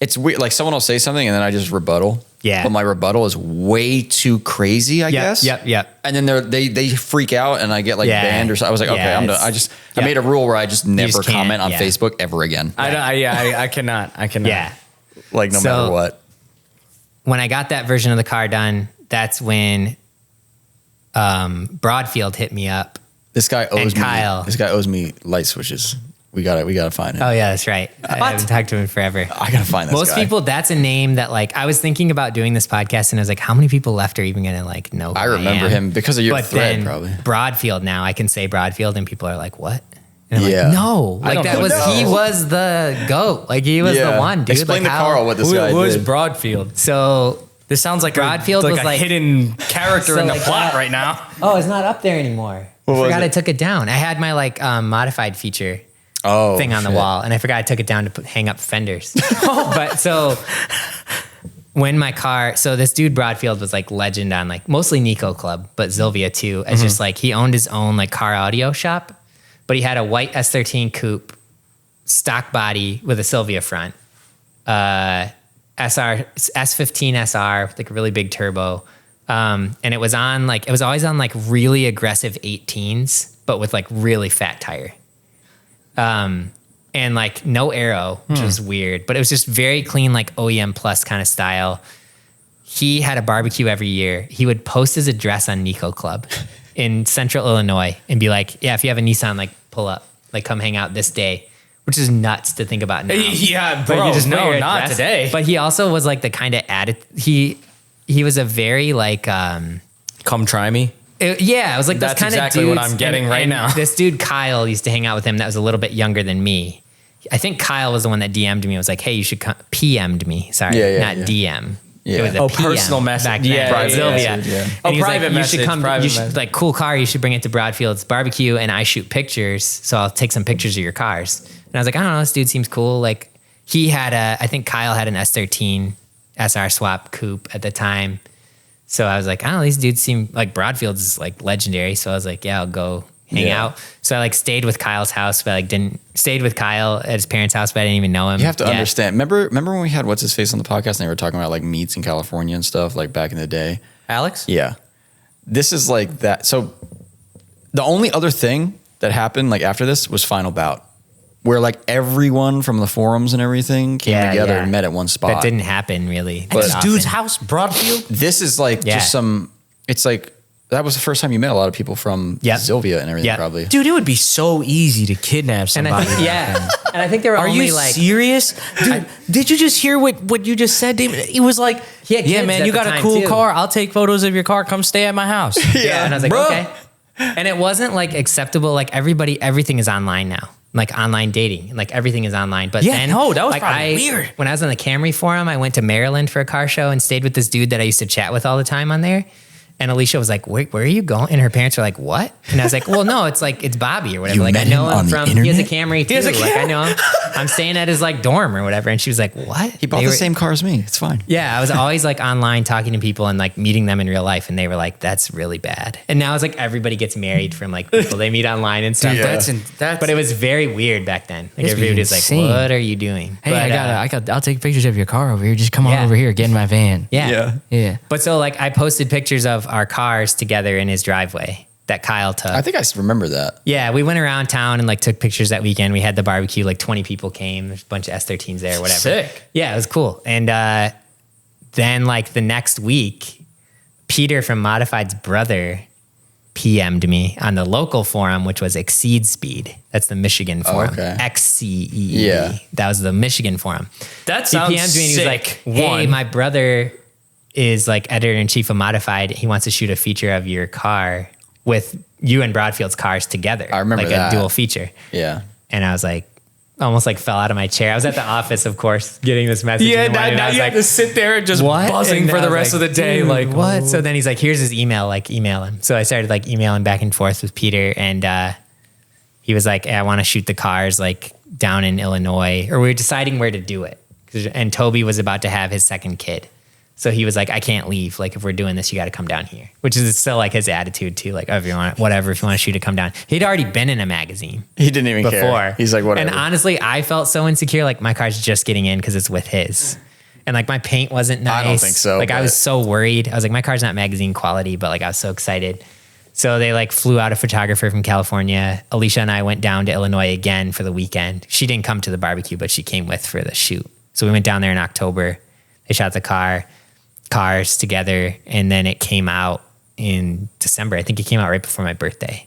it's weird. Like someone will say something and then I just rebuttal. Yeah. But my rebuttal is way too crazy, I guess. Yep. And then they freak out and I get like Yeah. banned or something. I was like, okay, Yeah, I'm done. it's- I made a rule where I just never just can't, comment on yeah. Facebook ever again. I cannot. Yeah. Like no So- matter what. When I got that version of the car done, that's when Broadfield hit me up. This guy owes me. Kyle. This guy owes me light switches. We gotta find him. Oh yeah, that's right. I haven't talked to him forever. I gotta find this Most guy. people, that's a name that like I was thinking about doing this podcast, and I was like, how many people left are even gonna like know? Who I remember am? him because of your But thread, then probably. Broadfield. Now I can say Broadfield, and people are like, what? And I'm Yeah. like, no, I like don't that know. was he No. was the goat. Like he was Yeah. the one, dude. Explain like to Carl what this guy Who is did. Broadfield? So This sounds like Broadfield like was a like- hidden character So in the like plot that- right now. Oh, it's not up there anymore. I was forgot it? I took it down. I had my like modified feature thing on the shit. wall, and I forgot I took it down to hang up fenders. But so when my car, so this dude Broadfield was like legend on like mostly Nico Club, but Zilvia too. As just like he owned his own like car audio shop, but he had a white S13 coupe, stock body with a Sylvia front, S15 SR with like a really big turbo. And it was always on like really aggressive 18s, but with like really fat tire. And like no aero, which was weird, but it was just very clean, like OEM plus kind of style. He had a barbecue every year. He would post his address on Nico Club in central Illinois and be like, yeah, if you have a Nissan, like pull up, like come hang out this day, which is nuts to think about now. Yeah, But bro. you just put your not address. today. But he also was like the kind of he was a very like, Come try me. yeah, it was like That's this kind exactly of what I'm getting right now. This dude Kyle used to hang out with him that was a little bit younger than me. I think Kyle was the one that DM'd me. It was like, hey, you should come. PM'd me. Sorry, not DM. Yeah. It was a Oh, PM personal message. back then. Yeah, Private yeah, Zilvia. yeah. And Oh, he was private like, message, you should come. private You should message. like cool car. You should bring it to Broadfield's barbecue, and I shoot pictures. So I'll take some pictures of your cars. And I was like, I don't know, this dude seems cool. Like he had I think Kyle had an S13 SR swap coupe at the time. So I was like, I don't know, these dudes seem like Broadfield's is like legendary. So I was like, yeah, I'll go hang out. So I like stayed with Kyle's house, but like stayed with Kyle at his parents' house, but I didn't even know him. You have to yet. understand. Remember when we had what's his face on the podcast and they were talking about like meats in California and stuff like back in the day? Alex? Yeah. This is like that. So the only other thing that happened like after this was Final Bout, where like everyone from the forums and everything came together and met at one spot. That didn't happen really. At this often. dude's house, Broadfield? This is like just it's like, that was the first time you met a lot of people from Zilvia and everything probably. Dude, it would be so easy to kidnap And somebody. I think, and I think there were Are only you like serious? Dude, did you just hear what you just said, Damon? He was like, He had yeah, kids man, at you the got a time, cool too. car. I'll take photos of your car. Come stay at my house. Yeah, and I was like, Bro. okay. And it wasn't like acceptable. Like everything is online now. Like online dating, like everything is online. But Yeah, then, no, that was like probably weird. When I was on the Camry forum, I went to Maryland for a car show and stayed with this dude that I used to chat with all the time on there. And Alicia was like, where are you going? And her parents were like, what? And I was like, well, no, it's Bobby or whatever. You Like I met know him him on the from, he has a internet? Camry too. has a Like I know him. I'm staying at his like dorm or whatever. And she was like, what? He bought They the were- same car as me. It's fine. Yeah, I was always like online talking to people and like meeting them in real life, and they were like, "That's really bad." And now it's like everybody gets married from like people they meet online and stuff. Dude, But- that's But it was very weird back then. Like It's everybody was like, insane. "What are you doing?" Hey, But, I'll take pictures of your car over here. Just come on Yeah. over here, get in my van. yeah. Yeah. But so like I posted pictures of our cars together in his driveway that Kyle took. I think I remember that. Yeah, we went around town and like took pictures that weekend. We had the barbecue, like 20 people came. There's a bunch of S13s there, whatever. Sick. Yeah, it was cool. And then like the next week, Peter from Modified's brother PM'd me on the local forum, which was Exceed Speed. That's the Michigan forum. okay. XCEED. Yeah. That was the Michigan forum. That He sounds PM'd me and he was like, sick. hey, One. my brother is like editor-in-chief of Modified. He wants to shoot a feature of your car with you and Broadfield's cars together. I remember like that. a dual feature. Yeah. And I was like, almost like fell out of my chair. I was at the office, of course, getting this message. in the morning, and I was you like, have to sit there and just what? buzzing And for I the was rest like, of the day. dude, Like, what? So then he's like, here's his email, like email him. So I started like emailing back and forth with Peter, and he was like, hey, I want to shoot the cars like down in Illinois, or we were deciding where to do it. And Toby was about to have his second kid. So he was like, I can't leave. Like, if we're doing this, you got to come down here, which is still like his attitude too. Like, oh, if you want, whatever, if you want to shoot it, come down. He'd already been in a magazine He didn't even before. care. He's like, whatever. And honestly, I felt so insecure. Like my car's just getting in because it's with his. And like my paint wasn't nice. I don't think so, Like I but- was so worried. I was like, my car's not magazine quality, but like I was so excited. So they like flew out a photographer from California. Alicia and I went down to Illinois again for the weekend. She didn't come to the barbecue, but she came with for the shoot. So we went down there in October. They shot the cars together, and then it came out in December. I think it came out right before my birthday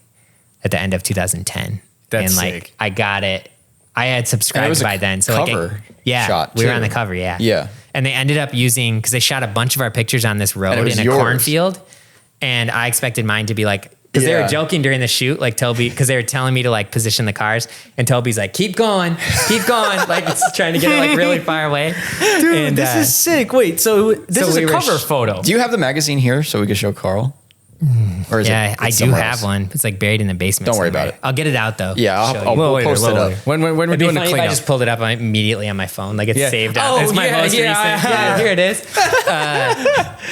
at the end of 2010. That's and like sick. I got it. I had And it subscribed was a by then. So cover like yeah, shot, we were too. on the cover. Yeah. Yeah. And they ended up using, because they shot a bunch of our pictures on this road And it was in a yours. cornfield. And I expected mine to be like Because they were joking during the shoot, like Toby, because they were telling me to like position the cars, and Toby's like, keep going, like it's trying to get it like really far away. Dude, and, this is sick. Wait, so this is we a were cover photo. Do you have the magazine here so we can show Carl? Or is yeah, it I do somewhere have else? one. It's like buried in the basement. Don't worry somewhere. about it. I'll get it out though. Yeah, Show I'll you. we'll post it up. When we're It'd be doing the funny if I cleanup. just pulled it up immediately on my phone. Like it's saved up. Oh, It's my most recent. yeah. Yeah, here it is.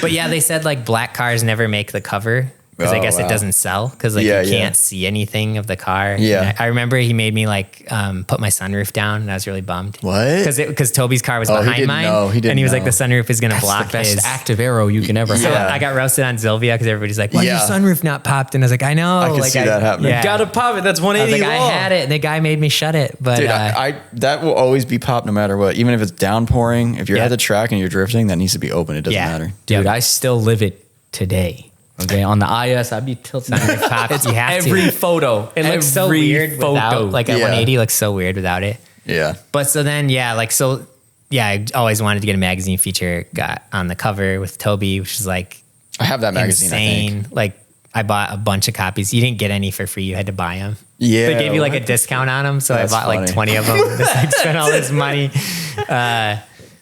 But yeah, they said like black cars never make the cover. Because I Oh, guess wow. it doesn't sell because like Yeah, you yeah. can't see anything of the car. Yeah. And I remember he made me like put my sunroof down, and I was really bummed. What? Because Toby's car was Oh, he behind didn't mine, know. He didn't and he was like know. the sunroof is gonna That's block the best his. active arrow you can ever So have. I got roasted on Sylvia because everybody's like, "Why Yeah. your sunroof not popped?" And I was like, "I know." I can like, see that happening. Yeah. Gotta pop it. That's I was 180 like, I law. had it, and the guy made me shut it. But Dude, I that will always be pop no matter what. Even if it's downpouring, if you're Yeah. at the track and you're drifting, that needs to be open. It doesn't matter. Dude, I still live it today. Okay, on the IS, I'd be tilting. sunroof pops. You have Every to. photo. It looks so weird without. Like at Yeah. 180, looks so weird without it. Yeah. But so then, I always wanted to get a magazine feature. Got on the cover with Toby, which is like I have that magazine, I insane. think. Like I bought a bunch of copies. You didn't get any for free. You had to buy them. Yeah. They gave you like a discount on them. So That's I bought like funny. 20 of them. I spent all this money.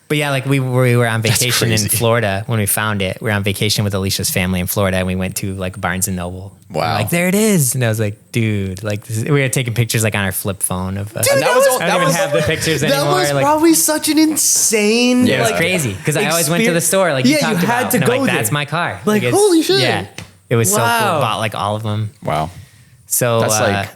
But yeah, like we were on vacation in crazy. Florida when we found it. We were on vacation with Alicia's family in Florida, and we went to like Barnes and Noble. Wow. We're like, there it is. And I was like, dude, like we were taking pictures like on our flip phone of. And that was all- I that don't even was- have the pictures anymore. That was like, probably such an insane. it was like, crazy because I always went to the store. Like you Yeah, you talked had about, to and I'm go like, there. that's my car. Like, it's- holy shit. Yeah, it was so Wow. cool. Bought like all of them. Wow. So That's like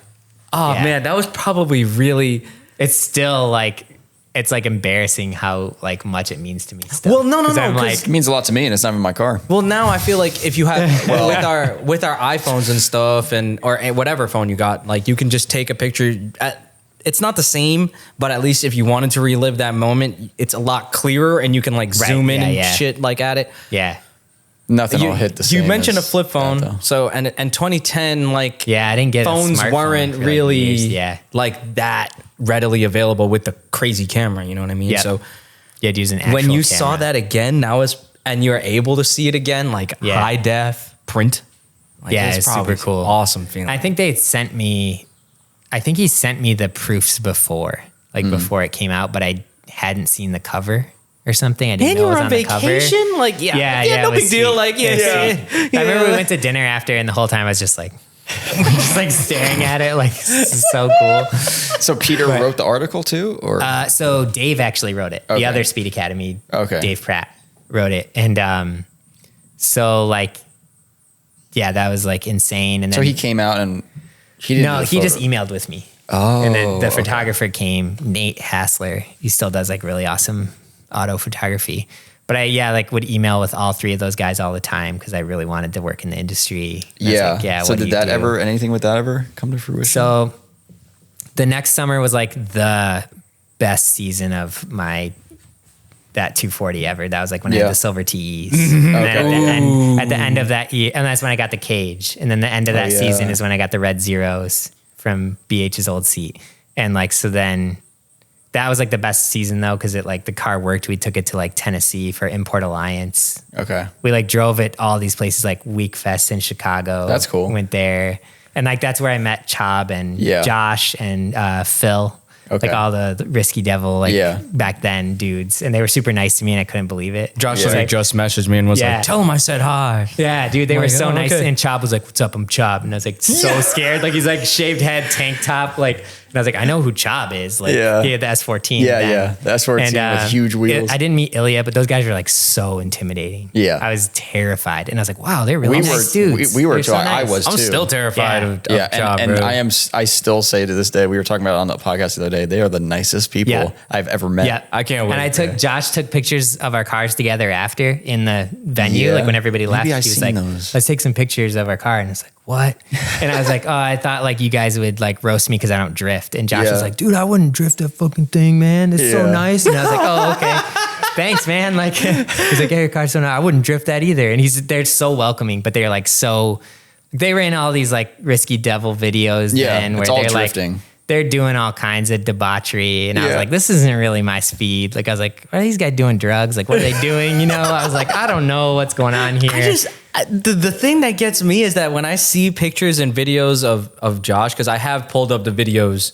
Oh Yeah. man, that was probably really. it's still like it's like embarrassing how like much it means to me. Still. Well, no, 'Cause I'm 'cause- like, it means a lot to me, and it's not even my car. Well, now I feel like if you have with our iPhones and stuff, or whatever phone you got, like you can just take a picture. It's not the same, but at least if you wanted to relive that moment, it's a lot clearer, and you can like Right, zoom in yeah, and yeah. shit like at it. yeah, Nothing will hit the same. You mentioned a as flip that, phone, though. so and 2010 like yeah. I didn't get phones a smartphone weren't for, like, really years. Yeah, like that readily available with the crazy camera. You know what I mean? Yeah. So you had to use an actual when you camera. saw that again, now is and you're able to see it again, like Yeah. high def print. Like, Yeah, it's probably super cool. Awesome feeling. I think they sent me. I think he sent me the proofs before, like before it came out, but I hadn't seen the cover or something. I didn't and know you it were was on on the cover. vacation, like yeah, no it was big deal. sweet. Like It was yeah, sweet. I remember we went to dinner after, and the whole time I was just like, just like staring at it, like this is so cool. So Peter wrote the article too, or So Dave actually wrote it. Okay. The other Speed Academy, Okay. Dave Pratt wrote it, and so like, yeah, that was like insane. And so then he came out and he didn't. no, do the he just photo. emailed with me. Oh, And then the okay. photographer came, Nate Hassler. He still does like really awesome auto photography. But I like would email with all three of those guys all the time because I really wanted to work in the industry. And I was Yeah. like, yeah. So what do did you that do? ever anything with that ever come to fruition? So the next summer was like the best season of that 240 ever. That was like when I Yeah. had the silver TEs. And then at the end of that year, and that's when I got the cage. And then the end of that yeah. season is when I got the red zeros from BH's old seat. And like, so then that was like the best season though, because it like the car worked. We took it to like Tennessee for Import Alliance. Okay. We like drove it all these places like Week Fest in Chicago. That's cool. Went there. And like that's where I met Chob and Yeah. Josh and Phil. Okay. Like all the Risky Devil, like Yeah. back then dudes. And they were super nice to me and I couldn't believe it. Josh It's like, just messaged me and was Yeah. like, "Tell him I said hi." yeah, dude, they were like, so oh, nice. okay. And Chob was like, "What's up? I'm Chob." And I was like, so scared. Like he's like shaved head, tank top. Like, and I was like, I know who Chob is. Like, Yeah. he had the S14. Yeah, then. yeah. The S14 with huge wheels. I didn't meet Ilya, but those guys were like so intimidating. Yeah. I was terrified. And I was like, wow, they're really nice dudes. we were They're so too. I nice. was I'm too. still terrified Yeah. of Yeah, Job, and bro. I still say to this day, we were talking about it on the podcast the other day, they are the nicest people Yeah. I've ever met. Yeah, I can't wait. And Josh took pictures of our cars together after in the venue, Yeah. like when everybody left. Maybe He I've was seen like, those. "Let's take some pictures of our car," and I was like, "What?" And I was like, "Oh, I thought like you guys would like roast me because I don't drift." And Josh Yeah. was like, "Dude, I wouldn't drift that fucking thing, man. It's so Yeah. nice." And I was like, "Oh, okay." Thanks, man. Like, he's like, "Hey, your car's so nice. I wouldn't drift that either." And they're so welcoming, but they're like so. They were in all these like Risky Devil videos. Yeah, then, where it's all they're drifting. like, they're doing all kinds of debauchery. And I was Yeah. like, this isn't really my speed. Like, I was like, are these guys doing drugs? Like, what are they doing? You know, I was like, I don't know what's going on here. The thing that gets me is that when I see pictures and videos of Josh, because I have pulled up the videos,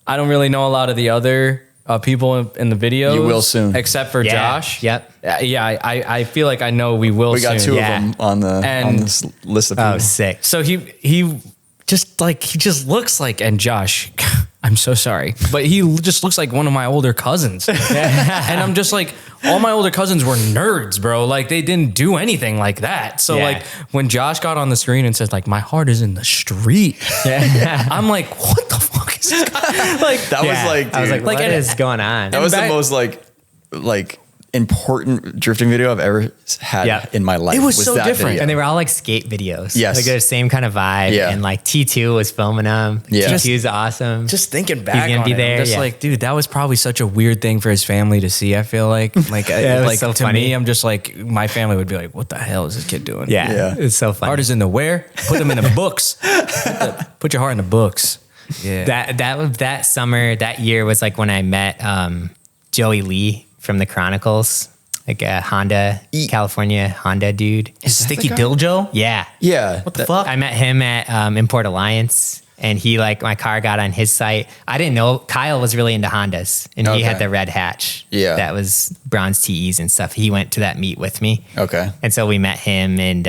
I don't really know a lot of the other people in the videos. You will soon. Except for Josh. Yep. Yeah, I feel like I know we will We got soon. two Yeah. of them on this list of people. Oh, sick. So he just looks like, and Josh, I'm so sorry, but he just looks like one of my older cousins. And I'm just like, all my older cousins were nerds, bro. Like they didn't do anything like that. So Yeah. like when Josh got on the screen and says like, my heart is in the street. I'm like, what the fuck is this guy? Like That was like, dude, I was like, what and- is going on? that was back- the most like important drifting video I've ever had Yeah. in my life. It was so that different. video. And they were all like skate videos. Yes. Like they're the same kind of vibe. Yeah. And like T2 was filming them. Yeah. T2's awesome. just thinking back gonna on be it, there, I'm just yeah. like, dude, that was probably such a weird thing for his family to see. I feel like it was like so to funny. me, I'm just like, my family would be like, what the hell is this kid doing? yeah. Yeah. It's so funny. Heart is in the where? Put them in the books. Put your heart in the books. Yeah. that summer, that year was like when I met Joey Lee from the Chronicles, like a California Honda dude. Sticky Dill Joe? Yeah. Yeah. What the fuck? I met him at Import Alliance, and he like my car got on his site. I didn't know Kyle was really into Hondas, and he Okay. had the red hatch. Yeah. That was bronze TEs and stuff. He went to that meet with me. Okay. And so we met him and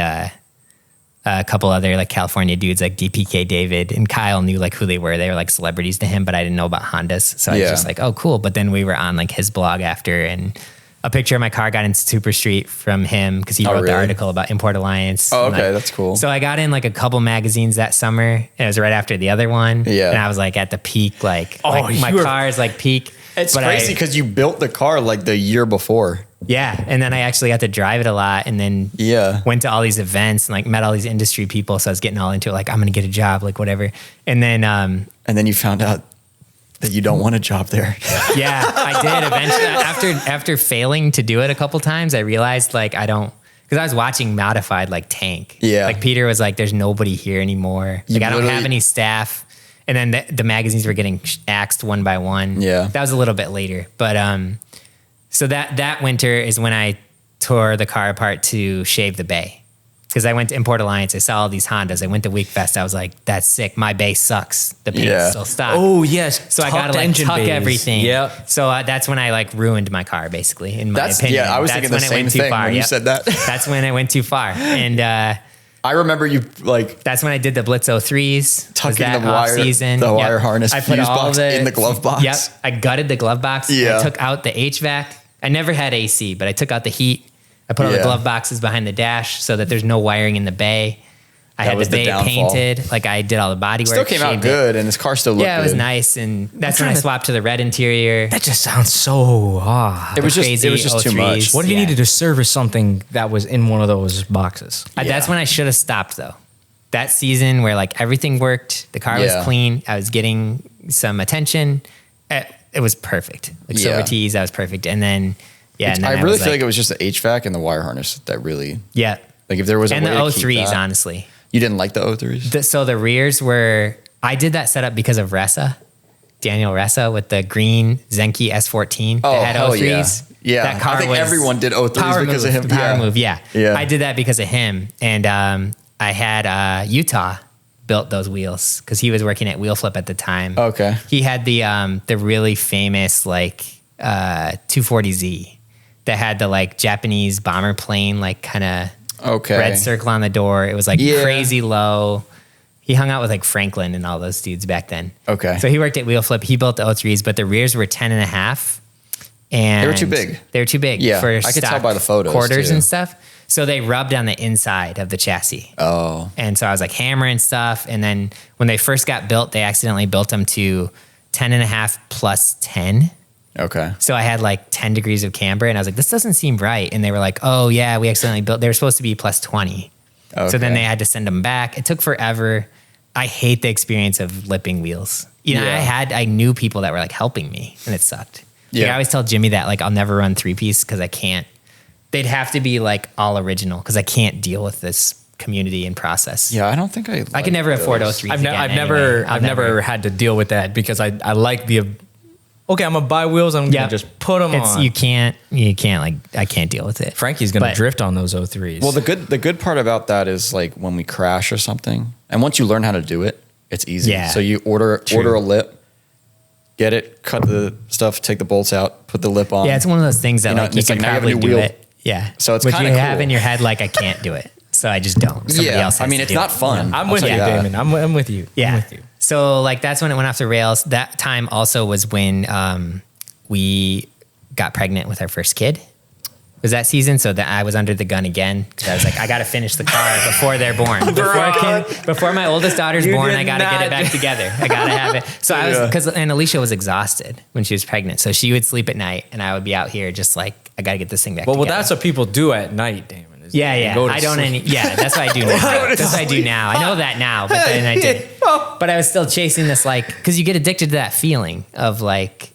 a couple other like California dudes like DPK David, and Kyle knew like who they were. They were like celebrities to him, but I didn't know about Hondas. So I was Yeah. just like, oh, cool. But then we were on like his blog after, and a picture of my car got into Super Street from him because he wrote the really? article about Import Alliance. Oh, And, okay, like, that's cool. So I got in like a couple magazines that summer, and it was right after the other one. Yeah. And I was like at the peak, like my you were- car is like peak. It's But crazy because you built the car like the year before. Yeah. And then I actually got to drive it a lot, and then Yeah. went to all these events and like met all these industry people. So I was getting all into it, like I'm going to get a job, like whatever. And then, And then you found out that you don't want a job there. yeah, I did eventually. After failing to do it a couple times, I realized like I don't, because I was watching Modified like tank. Yeah. Like Peter was like, there's nobody here anymore. You Like I don't have literally- any staff. And then the magazines were getting axed one by one. Yeah. That was a little bit later. But so that winter is when I tore the car apart to shave the bay. Because I went to Import Alliance, I saw all these Hondas. I went to Week Fest. I was like, "That's sick. My bay sucks. The paint's Yeah. still stock." Oh, yes. So I got to Tucked like engine tuck bays. everything. Yep. So that's when I like ruined my car, basically. In my opinion, I was that's thinking the when it same went too thing far. when you Yep. said that. That's when it went too far, and I remember you like that's when I did the Blitz 03s. Tucking that the wire- off-season. the wire harness I put fuse all box the, in the glove box. Yep. I gutted the glove box. Yeah. I took out the HVAC. I never had AC, but I took out the heat. I put all the Yeah. glove boxes behind the dash so that there's no wiring in the bay. I That had was the the bay downfall. painted. Like I did all the body work. still came out shaved it. good, and this car still looked Yeah, it was good. nice, and that's when I trying to- swapped to the red interior. That just sounds so It was just crazy too 03s. much. What if you Yeah. needed to service something that was in one of those boxes? That's when I should have stopped though. That season where like everything worked, the car Yeah. was clean, I was getting some attention. It was perfect. Like silver Yeah. tees, that was perfect. And then and then I really was feel like it was just the HVAC and the wire harness that really yeah. like if there was a And way the to keep 03s, that- honestly. You didn't like the O3s? So the rears were, I did that setup because of Ressa, Daniel Ressa with the green Zenki S14 Oh, that had hell O3s. yeah. That car I think was everyone did O3s power because move, of him. the Power Yeah. move, yeah. Yeah. I did that because of him. And I had Utah built those wheels because he was working at Wheel Flip at the time. Okay. He had the really famous like 240Z that had the like Japanese bomber plane like kind of Okay. red circle on the door. It was like Yeah. crazy low. He hung out with like Franklin and all those dudes back then. Okay. So he worked at Wheel Flip. He built the O3s, but the rears were 10 and a half. And They were too big. They were too big Yeah, for I could tell stock by the photos, quarters too. and stuff. So they rubbed on the inside of the chassis. Oh. And so I was like hammering stuff. And then when they first got built, they accidentally built them to 10 and a half plus 10. Okay. So I had like 10 degrees of camber, and I was like, this doesn't seem right. And they were like, oh yeah, we accidentally built, they were supposed to be plus 20. So then Okay. they had to send them back. It took forever. I hate the experience of lipping wheels. You know, Yeah. I knew people that were like helping me, and it sucked. Like, Yeah. I always tell Jimmy that like I'll never run 3-piece because I can't. They'd have to be like all original because I can't deal with this community and process. Yeah, I don't think I I could never afford those. 03s I've again never anyway. had to deal with that because I like the. Okay, I'm gonna buy wheels. I'm gonna just put them on. You can't like, I can't deal with it. Frankie's gonna But- drift on those 03s. Well, the good part about that is like when we crash or something, and once you learn how to do it, it's easy. Yeah. So you order a lip, get it, cut the stuff, take the bolts out, put the lip on. Yeah, it's one of those things that You know, like you it's can like now you have a probably new do wheel. it. Yeah. So it's But you kinda have cool. in your head like I can't do it, so I just don't. Somebody else. I has mean, to it's do not it. fun. I'm I'll with tell you, that. Damon. I'm with you. Yeah. I'm with you. So like that's when it went off the rails. That time also was when we got pregnant with our first kid. Was that season? So that I was under the gun again because I was like, I got to finish the car before they're born. Before my oldest daughter's born, did I got to get not- it back together. I got to have it. So I was and Alicia was exhausted when she was pregnant, so she would sleep at night, and I would be out here just like I got to get this thing back. Well, together. that's what people do at night, Damon. is Yeah, they yeah. go to I don't sleep. that's what I do now. That's what I do now. I know that now, but then I did. But I was still chasing this like because you get addicted to that feeling of like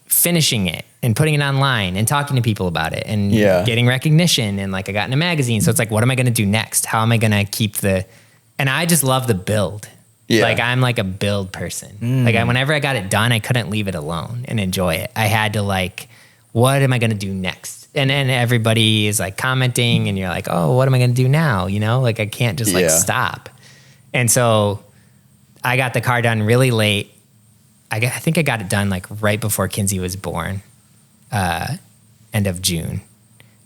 finishing it and putting it online and talking to people about it and getting recognition and like I got in a magazine. So it's like, what am I going to do next? How am I going to keep and I just love the build. Yeah. Like I'm like a build person. Like whenever I got it done, I couldn't leave it alone and enjoy it. I had to like, what am I going to do next? And then everybody is like commenting and you're like, oh, what am I going to do now? You know, like I can't just like stop. And so I got the car done really late. I think I got it done like right before Kinsey was born, end of June.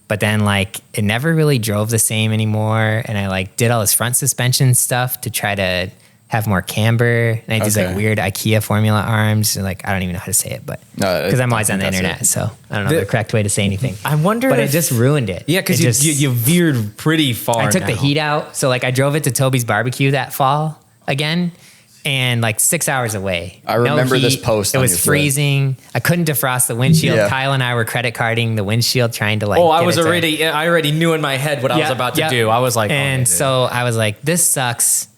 But then like it never really drove the same anymore. And I like did all this front suspension stuff to try to have more camber. And I did these like weird IKEA formula arms. And like, I don't even know how to say it, but because I'm always on the internet. So I don't know the correct way to say anything. I wonder But if- it just ruined it. Yeah, because you veered pretty far. I took the now. heat out. So like I drove it to Toby's barbecue that fall again. And like 6 hours away. I remember No this heat. post It on was your thread. freezing. I couldn't defrost the windshield. Yeah. Kyle and I were credit carding the windshield trying to like. Oh, I get it to- I already knew in my head what I was about to do. I was like, and okay, so I was like, this sucks.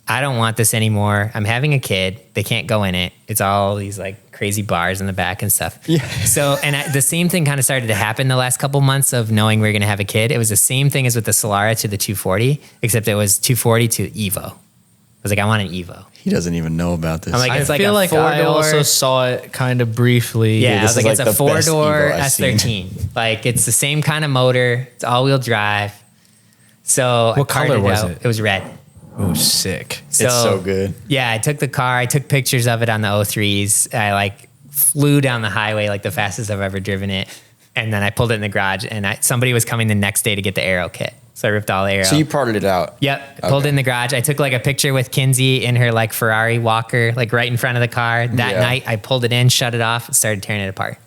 I don't want this anymore. I'm having a kid. They can't go in it. It's all these like crazy bars in the back and stuff. Yeah. So, the same thing kind of started to happen the last couple months of knowing we were going to have a kid. It was the same thing as with the Solara to the 240, except it was 240 to Evo. I was like, I want an Evo. He doesn't even know about this. I'm like, I it's like feel a like I four-door- also saw it kind of briefly. Yeah, I this was like, is it's like a the best 4-door Evo I've seen. S13. Like, it's the same kind of motor. It's all-wheel drive. So What color was it? It was red. Oh, sick. it's so good. Yeah, I took the car. I took pictures of it on the 03s. I like flew down the highway like the fastest I've ever driven it. And then I pulled it in the garage and somebody was coming the next day to get the aero kit. So I ripped all the aero. So you parted it out. Yep. Pulled it in the garage. I took like a picture with Kinsey in her like Ferrari walker, like right in front of the car. That Yeah. night I pulled it in, shut it off, and started tearing it apart.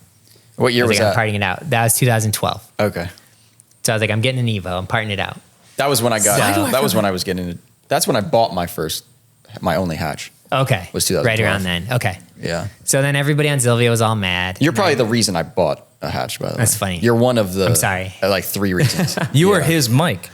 What year I was was like, that? I'm parting it out. That was 2012. Okay. So I was like, I'm getting an Evo. I'm parting it out. That was when I got. So- that was when I was getting it. That's when I bought my only hatch. Okay. Was 2012. Right around then. Okay. Yeah. So then everybody on Zilvia was all mad. You're probably the reason I bought a hatch, by the way. That's funny. You're one of the. I'm sorry. Like 3 reasons. You were Yeah. his mic.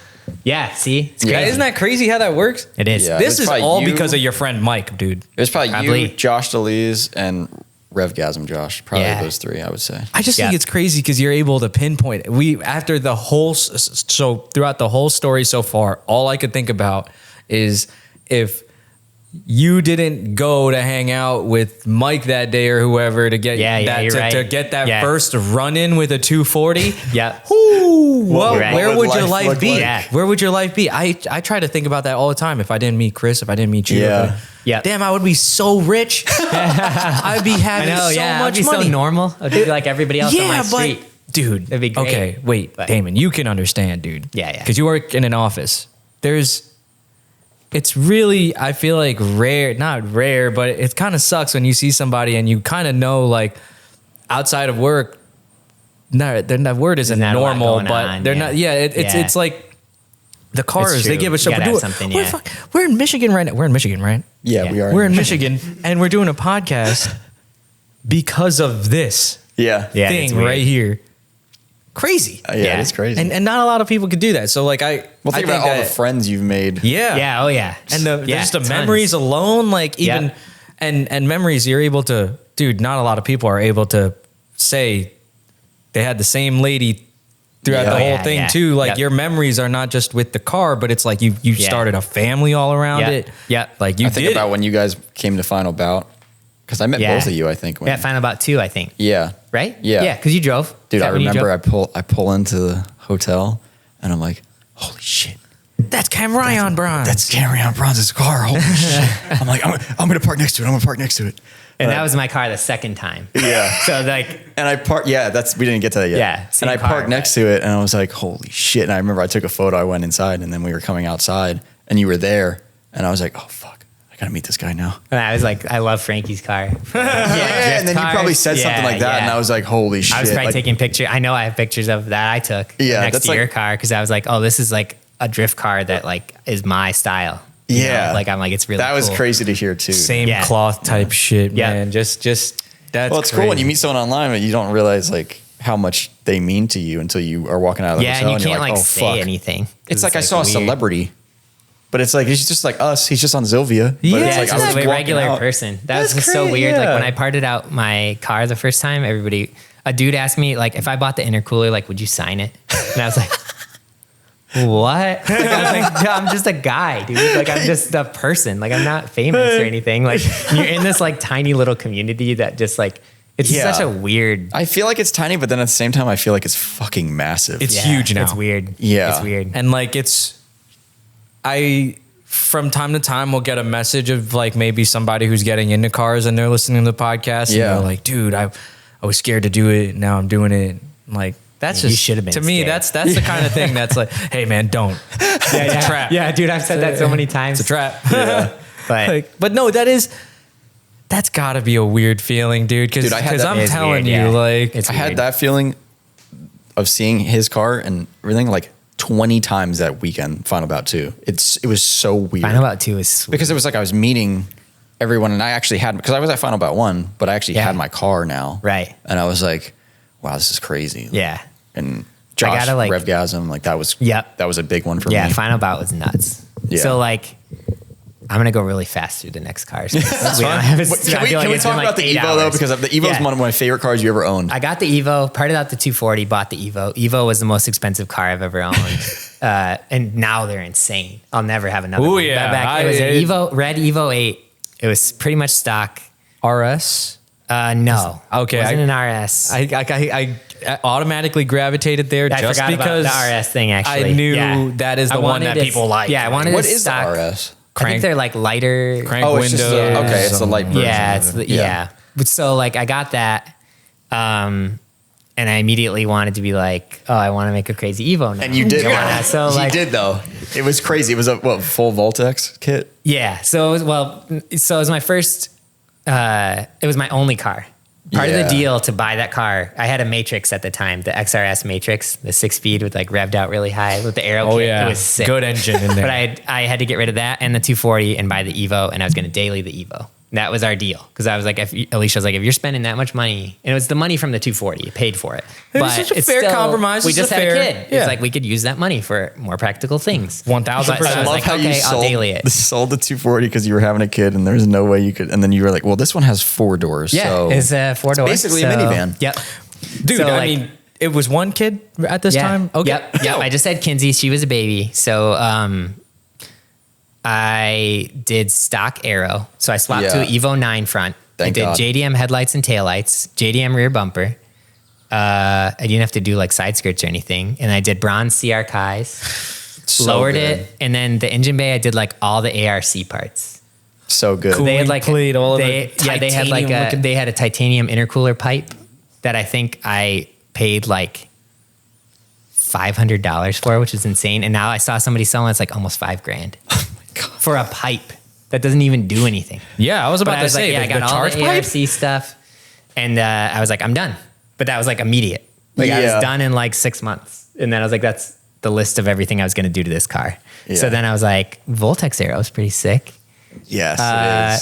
Yeah. See? It's Yeah. crazy. Isn't that crazy how that works? It is. Yeah. This It's is probably all you- because of your friend Mike, dude. It was probably Probably. you, Josh DeLees, and Revgasm Josh. Probably Yeah. those 3, I would say. I just Yeah. think it's crazy because you're able to pinpoint it. After the whole, so throughout the whole story so far, all I could think about is if you didn't go to hang out with Mike that day or whoever to get Yeah, you're right. to get that Yeah. first run in with a 240. Yep. Well, Right. where What would would your life life look be? like? Yeah. Where would your life be? I try to think about that all the time. If I didn't meet Chris, if I didn't meet you, Yeah. Yeah. damn, I would be so rich. I'd be I having know. so Yeah. much I'd be money. so normal. I'd be like everybody else on my street. dude, That'd be great. Okay, wait, But- Damon, you can understand, dude. Yeah, yeah. Because you work in an office. It's really, I feel like not rare, but it kind of sucks when you see somebody and you kind of know, like, outside of work, that word isn't not a lot normal, going but on, they're yeah. not. Yeah, it's like the cars. They true. give a show. You gotta We're, have something, we're, yeah. we're in Michigan right now. We're in Michigan, right? Yeah, Yeah. we are. We're in Michigan, and we're doing a podcast because of this Yeah. Yeah, it's thing weird. right here. Crazy. Yeah, Yeah. it's crazy. And not a lot of people could do that. So like well, I think about all the friends you've made. yeah. Yeah. Oh, yeah. And just the tons. memories alone, like even Yeah. and memories you're able to, dude, not a lot of people are able to say they had the same lady throughout Yeah. the Oh, whole yeah, thing yeah. too. Like Yep. your memories are not just with the car, but it's like you Yeah. started a family all around Yep. it. Yep. Like you I think did about it. when you guys came to Final Bout, because I met Yeah. both of you. I think. When, Yeah, Final Bout 2, I think. yeah. Right? Yeah. Yeah, because you drove. Dude, Is I that when you remember drove? I pull into the hotel and I'm like, holy shit. That's CamryOnBronze. That's CamryOnBronze's car. Holy shit. I'm like, I'm going to park next to it. I'm going to park next to it. And that was my car the second time. Yeah. So like, And I parked, we didn't get to that yet. Yeah, same And I car, parked next to it and I was like, holy shit. And I remember I took a photo, I went inside and then we were coming outside and you were there. And I was like, oh, fuck, I got to meet this guy now. and I was like, I love Frankie's car. Yeah. And then you probably said something like that. And I was like, holy shit. I was probably Like, taking pictures. I know I have pictures of that I took Yeah, next that's to your like- car because I was like, oh, this is like a drift car that like is my style. You Yeah. know? Like I'm like, it's really that was cool. crazy to hear too. Same Yeah. cloth type shit, Yeah. man. Just that's Well, it's cool when you meet someone online, but you don't realize like how much they mean to you until you are walking out of the Yeah, hotel and you you're can't like oh, say fuck. anything. It's like I saw a weird. celebrity, but it's like he's just like us. He's just on Zilvia. But Yeah, it's Yeah, like it's I was just a walking regular out. person. That That's was so crazy, weird. yeah. Like when I parted out my car the first time, a dude asked me like if I bought the intercooler, like would you sign it? And I was like, what? Like, I was like, "No, I'm just a guy, dude. Like I'm just a person. Like I'm not famous or anything. Like you're in this like tiny little community that just like it's Yeah. such a weird. I feel like it's tiny, but then at the same time, I feel like it's fucking massive. It's huge now. It's weird. Yeah. it's weird. And like I from time to time will get a message of like maybe somebody who's getting into cars and they're listening to the podcast. Yeah. And they're like, dude, I was scared to do it. Now I'm doing it. I'm like, that's Yeah, you just should have been to me. scared. That's the kind of thing that's like, hey man, don't. It's a trap. Yeah, dude, I've said that so many times. It's a trap. But Like, but no, that's gotta be a weird feeling, dude. Dude, I had that- I'm It is telling weird, you, yeah. like, It's I had weird. that feeling of seeing his car and everything like 20 times that weekend. Final Bout 2. It was so weird. Final Bout 2 is sweet. Because it was like I was meeting everyone and I actually had, because I was at Final Bout 1, but I actually Yeah. had my car now. Right. And I was like, wow, this is crazy. Yeah. And Josh, gotta, like- Revgasm, like that was, Yep. that was a big one for Yeah, me. Final Bout was nuts. Yeah. So like, I'm gonna go really fast through the next cars. But can we talk about the Evo though? Because the Evo is one of my favorite cars you ever owned. I got the Evo, parted out the 240, bought the Evo. Evo was the most expensive car I've ever owned. And now they're insane. I'll never have another Ooh, one. yeah. It was an Evo, red Evo 8. It was pretty much stock. RS. No. Okay, It wasn't an RS. I automatically gravitated there I just forgot because about the RS thing, actually. I knew Yeah. that is I the one wanted that it- people like. Yeah, I wanted What it is the stock. RS? I think they're like lighter. crank Oh, it's just windows. okay, it's the light version. Yeah, it's Yeah. yeah. But so like I got that, and I immediately wanted to be like, oh, I want to make a crazy Evo now. And you did. Yeah, so like, you did though. It was crazy. It was a full Voltex kit. yeah. So it was my first. It was my only car. Part of Yeah. the deal to buy that car, I had a Matrix at the time, the XRS Matrix, the 6-speed with like revved out really high with the aero Oh kit. yeah, It was sick. good engine in there. But I had to get rid of that and the 240 and buy the Evo, and I was going to daily the Evo. That was our deal because I was like, Alicia was like, if you're spending that much money, and it was the money from the 240, you paid for it. It was such a it's fair compromise. We It's just a had fair- a kid. yeah. It's like we could use that money for more practical things. 1000%. So I was like, okay, I'll daily it. sold the 240 because you were having a kid and there's no way you could. And then you were like, well, this one has 4 doors. Yeah, so it's a 4-door. basically a minivan. Yep. Dude, So, I like- mean, it was one kid at this Yeah. time. Okay. Yep. I just had Kinsey. She was a baby. So I did stock aero. So I swapped to an Yeah. Evo 9 front. Thank I did God. JDM headlights and taillights, JDM rear bumper. I didn't have to do like side skirts or anything. And I did bronze CR Kais, So lowered good. it. And then the engine bay, I did like all the ARC parts. So good. Cool. They had Cooling like plate, all of they, the yeah, they had like titanium looking- they had a titanium intercooler pipe that I think I paid like $500 for, which is insane. And now I saw somebody selling it's like almost $5,000 for a pipe that doesn't even do anything. Yeah, I was But about I to was say, like, yeah, I got all charge the pipe? ARC stuff, and I was like, I'm done. But that was like immediate. Like I Yeah. was done in like 6 months, and then I was like, that's the list of everything I was going to do to this car. Yeah. So then I was like, Voltex Aero is pretty sick. Yes,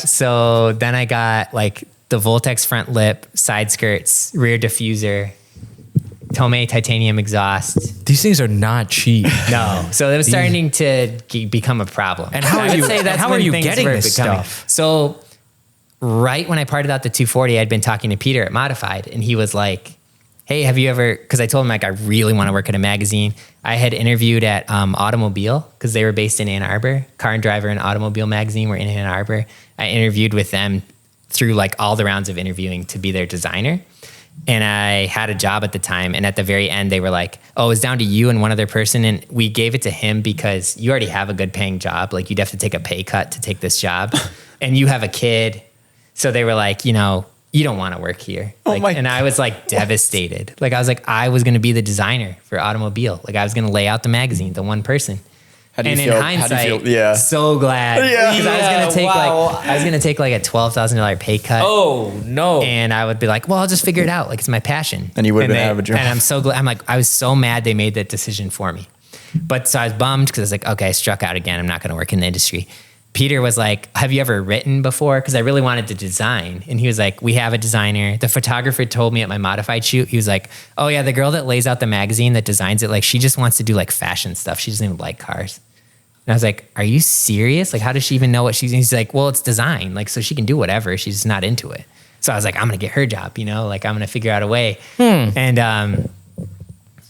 it is. So then I got like the Voltex front lip, side skirts, rear diffuser, Tomei titanium exhaust. These things are not cheap. No, so it was starting to become a problem. And how I are would you- say that's how when are you things getting were this becoming- stuff? So right when I parted out the 240, I'd been talking to Peter at Modified, and he was like, hey, have you ever, because I told him like, I really want to work at a magazine. I had interviewed at Automobile because they were based in Ann Arbor. Car and Driver and Automobile magazine were in Ann Arbor. I interviewed with them through like all the rounds of interviewing to be their designer. And I had a job at the time. And at the very end, they were like, oh, it's down to you and one other person. And we gave it to him because you already have a good paying job. Like you'd have to take a pay cut to take this job and you have a kid. So they were like, you know, you don't want to work here. Like, and I was like devastated. Like I was like, I was going to be the designer for Automobile. Like I was going to lay out the magazine, the one person. How do you and feel? in hindsight, How do you feel? so glad. Yeah. Because I was gonna take like a $12,000 pay cut. Oh no! And I would be like, well, I'll just figure it out. Like it's my passion. And you would have been out of a job. And I'm so glad. I'm like, I was so mad they made that decision for me. But so I was bummed because I was like, okay, I struck out again. I'm not gonna work in the industry. Peter was like, have you ever written before? Because I really wanted to design. And he was like, we have a designer. The photographer told me at my modified shoot, he was like, oh yeah, the girl that lays out the magazine that designs it, like she just wants to do like fashion stuff. She doesn't even like cars. And I was like, are you serious? Like, how does she even know what she's, he's like, well, it's design. Like, so she can do whatever. She's just not into it. So I was like, I'm going to get her job, you know, like I'm going to figure out a way. And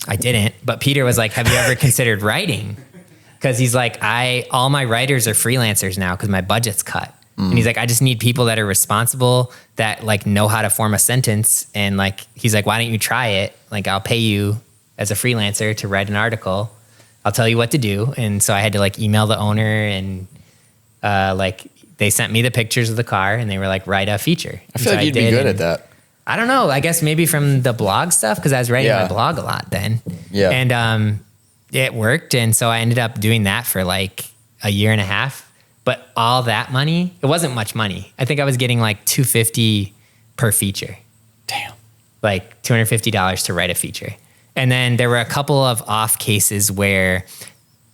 I didn't, but Peter was like, have you ever considered writing? Cause he's like, all my writers are freelancers now cause my budget's cut. And he's like, I just need people that are responsible, that like know how to form a sentence. And like, he's like, why don't you try it? Like, I'll pay you as a freelancer to write an article. I'll tell you what to do. And so I had to like email the owner and like they sent me the pictures of the car and they were like, write a feature. I feel like you'd be good at that. I don't know. I guess maybe from the blog stuff because I was writing my blog a lot then. Yeah. And it worked. And so I ended up doing that for like a year and a half. But all that money, it wasn't much money. I think I was getting like $250 per feature. Damn. Like $250 to write a feature. And then there were a couple of off cases where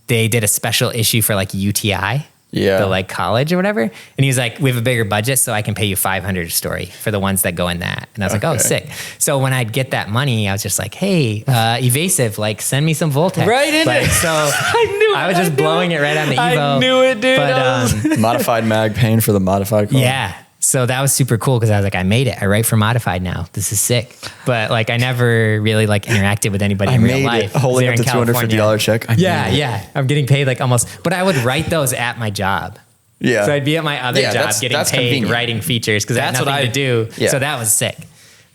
they did a special issue for like UTI, the like college or whatever. And he was like, we have a bigger budget, so I can pay you $500 a story for the ones that go in that. And I was like, oh, sick. So when I'd get that money, I was just like, hey, Evasive, like send me some Voltex. Right in it. So I knew it. I was just blowing it right on the Evo. I knew it, dude. But, Modified mag paying for the modified car. yeah. So that was super cool because I was like, I made it. I write for Modified now. This is sick. But like, I never really like interacted with anybody in real life. Holding up the $250 check. Yeah. I'm getting paid like almost, but I would write those at my job. Yeah. So I'd be at my other job that's getting paid convenient. writing features because I had That's what nothing to do. Yeah. So that was sick.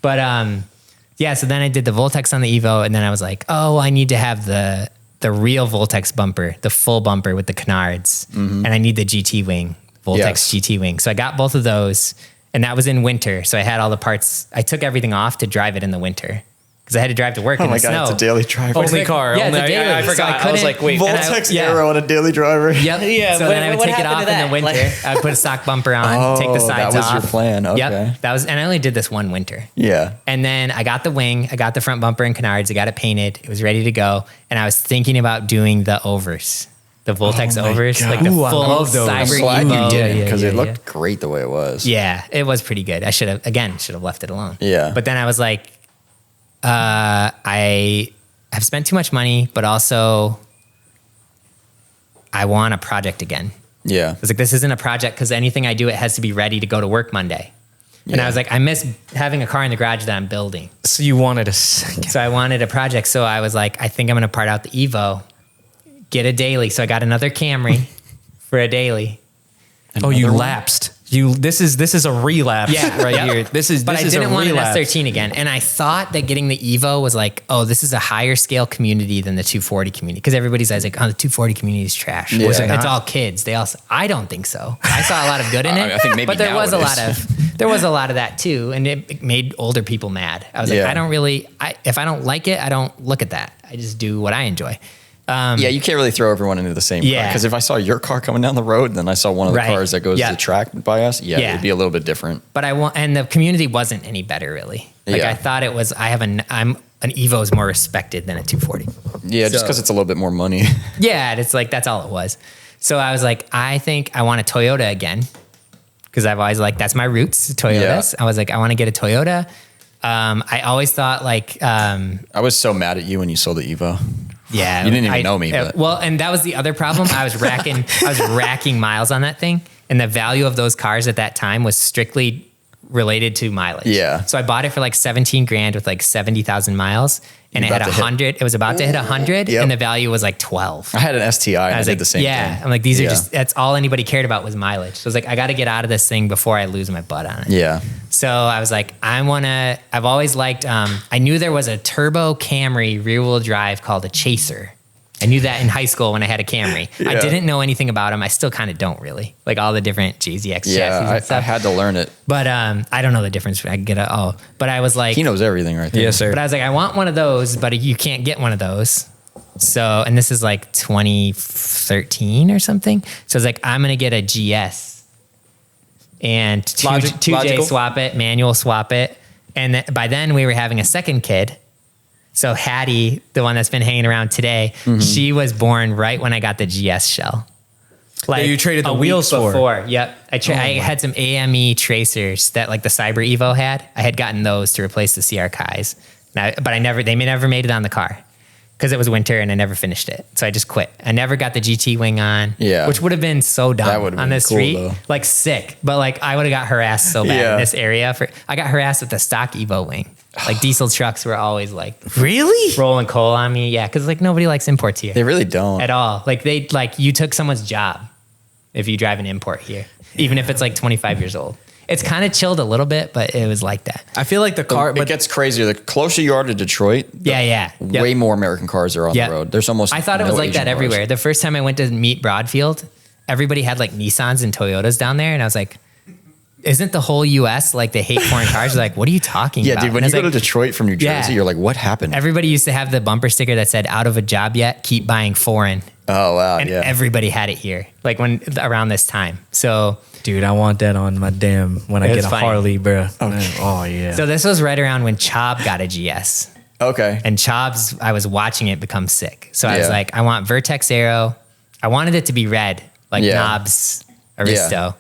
But yeah, so then I did the Voltex on the Evo and then I was like, oh, I need to have the real Voltex bumper, the full bumper with the canards. And I need the GT wing, Voltex GT wing. So I got both of those. And that was in winter. So I had all the parts. I took everything off to drive it in the winter because I had to drive to work in the snow. It's a daily driver. Only car. Yeah, only, it's a daily. I forgot. So I was like, wait. Voltex Aero on a daily driver. Yep. Yeah, So then I would what take it happened off to in that? the winter. I would put a stock bumper on, take the sides off. That was your plan. Okay. Yep. That was, and I only did this one winter. Yeah. And then I got the wing, I got the front bumper and canards, I got it painted, it was ready to go. And I was thinking about doing the overs, the Voltex overs, like the full Cyber I'm glad Evo. you did because Yeah, it yeah. looked great the way it was. Yeah, it was pretty good. I should have left it alone. Yeah. But then I was like, I have spent too much money, but also I want a project again. Yeah. I was like, this isn't a project because anything I do, it has to be ready to go to work Monday. And I was like, I miss having a car in the garage that I'm building. So you wanted a second. So I wanted a project. So I was like, I think I'm going to part out the Evo, get a daily. So I got another Camry for a daily. Oh, you lapsed. This is a relapse right here. This is But I a didn't want an relapse. S13 again. And I thought that getting the Evo was like, oh, this is a higher scale community than the 240 community. Because everybody's always like, oh, the 240 community is trash. Yeah. Was it It's not? all kids. I don't think so. I saw a lot of good in it. I think maybe but there now was it a lot is. there was a lot of that too. And it made older people mad. I was like, Yeah. I don't really, if I don't like it, I don't look at that. I just do what I enjoy. Yeah, you can't really throw everyone into the same car. Yeah. Because if I saw your car coming down the road and then I saw one of the Right. cars that goes Yeah. to the track by us, Yeah. it'd be a little bit different. But and the community wasn't any better really. Like Yeah. I thought it was, an Evo is more respected than a 240. Yeah, just So- because it's a little bit more money. Yeah, and it's like that's all it was. So I was like, I think I want a Toyota again because I've always like that's my roots, Toyotas. Yeah. I was like, I want to get a Toyota. I always thought like, I was so mad at you when you sold the Evo. yeah, You didn't even know me, but- well, and that was the other problem. I was racking miles on that thing, and the value of those cars at that time was strictly related to mileage. Yeah. So I bought it for like 17 grand with like 70,000 miles, and it had 100. It was about to hit 100, Yep. and the value was like 12. I had an STI and I was did like, the same thing. I'm like, these are just, that's all anybody cared about was mileage. So I was like, I got to get out of this thing before I lose my butt on it. Yeah. So I was like, I've always liked, I knew there was a turbo Camry rear wheel drive called a Chaser. I knew that in high school when I had a Camry. I Yeah. didn't know anything about them. I still kind of don't really, like all the different JZX chassis and I stuff. had to learn it. But I don't know the difference. I get it all. But I was like, He knows everything right there. Yes, sir. but I was like, I want one of those, but you can't get one of those. So, and this is like 2013 or something. So I was like, I'm going to get a GS and 2J Logical. swap it, manual swap it. And by then we were having a second kid. So Hattie, the one that's been hanging around today, she was born right when I got the GS shell. Like you traded the a week wheels for. before. Yep. I had some AME tracers that like the Cyber Evo had. I had gotten those to replace the CR Kais. But they never made it on the car because it was winter and I never finished it. So I just quit. I never got the GT wing on, Yeah. which would have been so That dumb would've on been the cool, street. though. Like sick. But like I would have got harassed so bad Yeah. in this area. I got harassed with the stock Evo wing. Like diesel trucks were always like Really? rolling coal on me. Yeah. Cause like nobody likes imports here They really don't. at all. Like you took someone's job if you drive an import here, even if it's like 25 years old. It's kind of chilled a little bit, but it was like that. I feel like the car, It but gets crazier. The closer you are to Detroit, Yeah. Yep. way more American cars are on Yep. the road. There's almost I thought it no was like Asian that cars. everywhere. The first time I went to meet Broadfield, everybody had like Nissans and Toyotas down there. And I was like, isn't the whole US like they hate foreign cars? They're like, what are you talking Yeah, about? dude, when And you I go to was like, Detroit from New Jersey, Yeah. you're like, what happened? everybody used to have the bumper sticker that said out of a job yet, keep buying foreign. Oh, wow. And yeah. everybody had it here, like around this time. So dude, I want that on my when I It get was a funny. Harley, bro. Oh yeah. So this was right around when Chob got a GS. Okay. And Chob's, I was watching it become sick. So I was Yeah. like, I want Vertex Aero. I wanted it to be red, like Yeah. Knobs Aristo.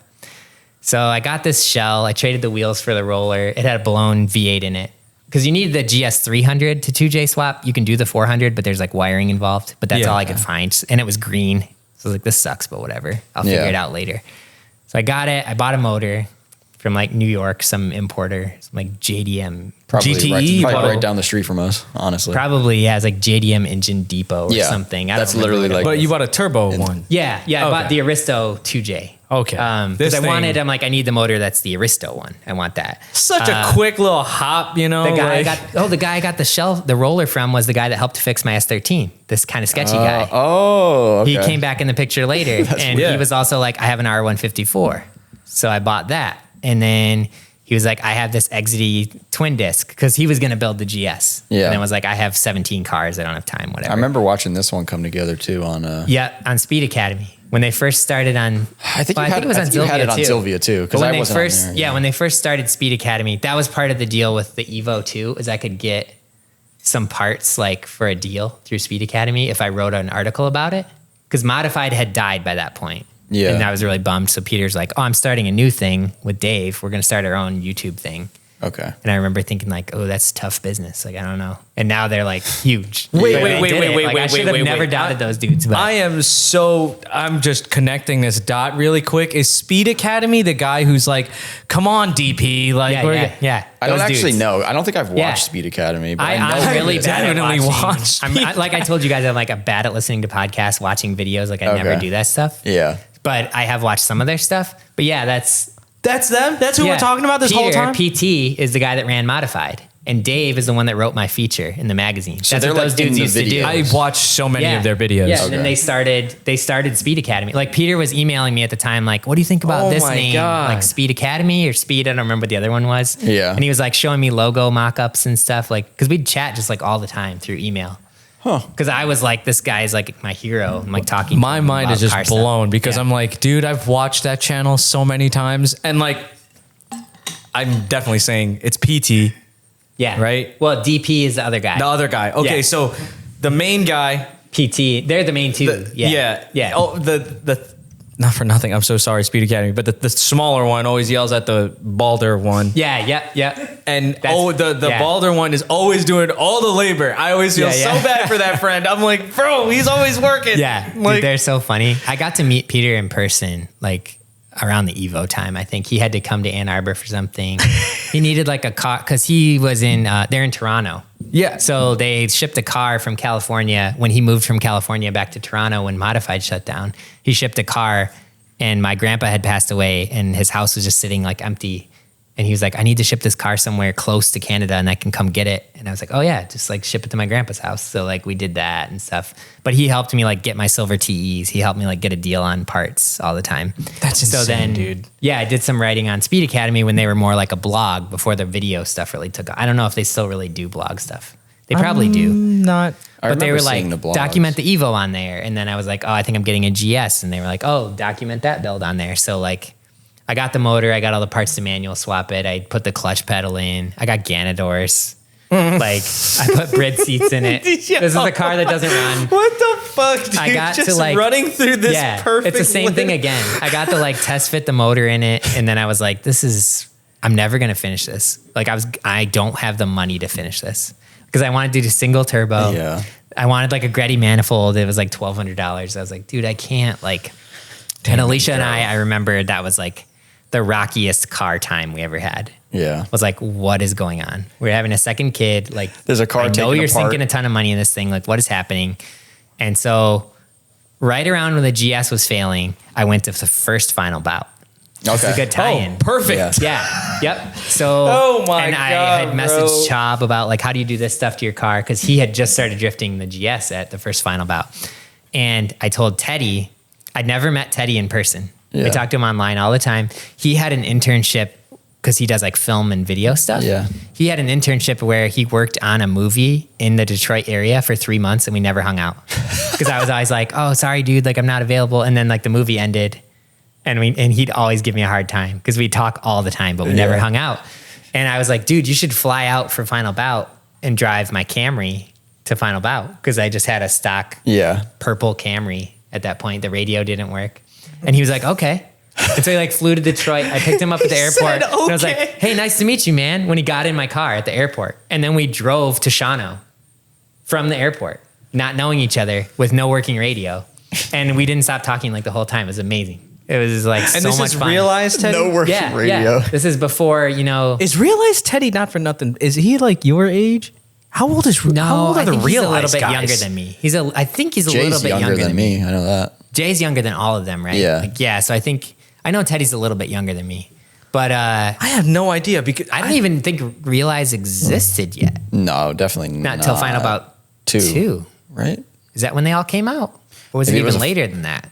So I got this shell. I traded the wheels for the roller. It had a blown V8 in it. Because you need the GS 300 to 2J swap. You can do the 400, but there's like wiring involved. But that's Yeah. all I could find. And it was green. So I was like, this sucks, but whatever. I'll figure Yeah. it out later. So I got it. I bought a motor from like New York, some importer, some like JDM. Probably, GTE, right, bro. right down the street from us, honestly. Probably, yeah. It's like JDM Engine Depot or Yeah. something. I That's don't remember literally what it like- but you bought a turbo one. Yeah, I Okay. bought the Aristo 2J. Okay. Because This I thing- wanted, I'm like, I need the motor that's the Aristo one. I want that. Such a quick little hop, you know. The guy like- the guy I got the roller from was the guy that helped fix my S13. This kind of sketchy guy. Oh, okay. He came back in the picture later, and weird. he was also like, I have an R154, so I bought that. And then he was like, I have this Exity twin disc because he was going to build the GS. Yeah. And then was like, I have 17 cars, I don't have time, whatever. I remember watching this one come together too on. Yeah, on Speed Academy when they first started on. I think well, you had, it was I on think you had it on too. Sylvia too, because But I when wasn't they first, on there. when they first started Speed Academy, that was part of the deal with the Evo 2, is I could get some parts like for a deal through Speed Academy if I wrote an article about it. Because Modified had died by that point. Yeah. And I was really bummed. So Peter's like, oh, I'm starting a new thing with Dave. We're going to start our own YouTube thing. Okay. And I remember thinking like, oh, that's tough business. Like, I don't know. And now they're like huge. Wait, But wait, they wait, did wait, it. wait, Like, I wait, should have wait, never wait. doubted those dudes. But I'm just connecting this dot really quick. Is Speed Academy the guy who's like, come on, DP? Like, yeah. I don't Those actually dudes. know. I don't think I've watched Yeah. Speed Academy, but I know I'm it really is. bad at Definitely watching. watch Like I told you guys, I'm like bad at listening to podcasts, watching videos. Like I never Okay. do that stuff. Yeah. But I have watched some of their stuff. But yeah, that's them. That's who yeah. we're talking about this Peter, whole time. PT is the guy that ran Modified, and Dave is the one that wrote my feature in the magazine. So That's they're what those like in dudes the used to do. videos. I watched so many of their videos. Yeah, and Okay. then they started Speed Academy. Like Peter was emailing me at the time, like, what do you think about Oh this my name? God. Like Speed Academy or Speed? I don't remember what the other one was. Yeah. And he was like showing me logo mock-ups and stuff. Like, because we'd chat just like all the time through email. Because I was like, this guy's like my hero. I'm like talking. My to him mind about is just car stuff. blown because Yeah. I'm like, dude, I've watched that channel so many times. And like, I'm definitely saying it's PT, Yeah. right? Well, DP is the other guy. the other guy. Okay, Yeah. so the main guy. PT. They're the main two. Yeah. Oh, the not for nothing. I'm so sorry, Speed Academy, but the smaller one always yells at the balder one. Yeah. And That's- the yeah. balder one is always doing all the labor. I always feel Yeah, so yeah. bad for that friend. I'm like, bro, he's always working. Yeah. Like, Dude, they're so funny. I got to meet Peter in person like around the Evo time. I think he had to come to Ann Arbor for something. He needed like a car because he was they're in Toronto. Yeah. So they shipped a car from California when he moved from California back to Toronto when Modified shut down. He shipped a car, and my grandpa had passed away, and his house was just sitting like empty. And he was like, I need to ship this car somewhere close to Canada and I can come get it. And I was like, oh yeah, just like ship it to my grandpa's house. So like we did that and stuff. But he helped me like get my silver TEs. He helped me like get a deal on parts all the time. That's insane, so then, dude. Yeah, I did some writing on Speed Academy when they were more like a blog before the video stuff really took off. I don't know if they still really do blog stuff. They probably do. Not. But they were like, the blogs. document the Evo on there. And then I was like, oh, I think I'm getting a GS. And they were like, oh, document that build on there. So like, I got the motor. I got all the parts to manual swap it. I put the clutch pedal in. I got Ganadors. Like, I put bread seats in it. This is a car that doesn't run. What the fuck, dude? I got just to like running through this perfect. It's the same thing again. I got to like test fit the motor in it. And then I was like, I'm never going to finish this. Like I don't have the money to finish this because I wanted to do the single turbo. Yeah. I wanted like a Gretty manifold. It was like $1,200. I was like, dude, I can't like, and Alicia and I remember that was like the rockiest car time we ever had. Yeah. Was like, what is going on? We're having a second kid. Like, there's a car. I know taken you're apart. sinking a ton of money in this thing. Like, what is happening? And so, right around when the GS was failing, I went to the first Final Bout. It's a good tie-in. Oh, perfect. Yeah. Yep. So, Oh my and God, I had messaged bro. Chob about like, how do you do this stuff to your car? Because he had just started drifting the GS at the first Final Bout. And I told Teddy, I'd never met Teddy in person. Yeah. I talked to him online all the time. He had an internship because he does like film and video stuff. Yeah. He had an internship where he worked on a movie in the Detroit area for 3 months and we never hung out. Because I was always like, oh, sorry, dude, like I'm not available. And then like the movie ended and he'd always give me a hard time because we talk all the time, but we never hung out. And I was like, dude, you should fly out for Final Bout and drive my Camry to Final Bout because I just had a stock purple Camry at that point. The radio didn't work. And he was like, okay. And so he like flew to Detroit. I picked him up at the airport. said, And I was like, okay. hey, nice to meet you, man. When he got in my car at the airport. And then we drove to Shawano from the airport, not knowing each other with no working radio. And we didn't stop talking like the whole time. It was amazing. It was like And so this much is fun. Realized Teddy? No working Yeah, radio. yeah. This is before, Is Realized Teddy not for nothing? Is he like your age? How old is no, how old are I the think he's a little Realized bit guys? younger than me. I think he's a Jay's little bit younger than me. I know that. Jay's younger than all of them, right? Yeah. Like, yeah. So I know Teddy's a little bit younger than me, but I have no idea because I don't even think Realize existed yet. No, definitely Not until Final Bout two. Right? Is that when they all came out? Or was it Maybe it even was later than that?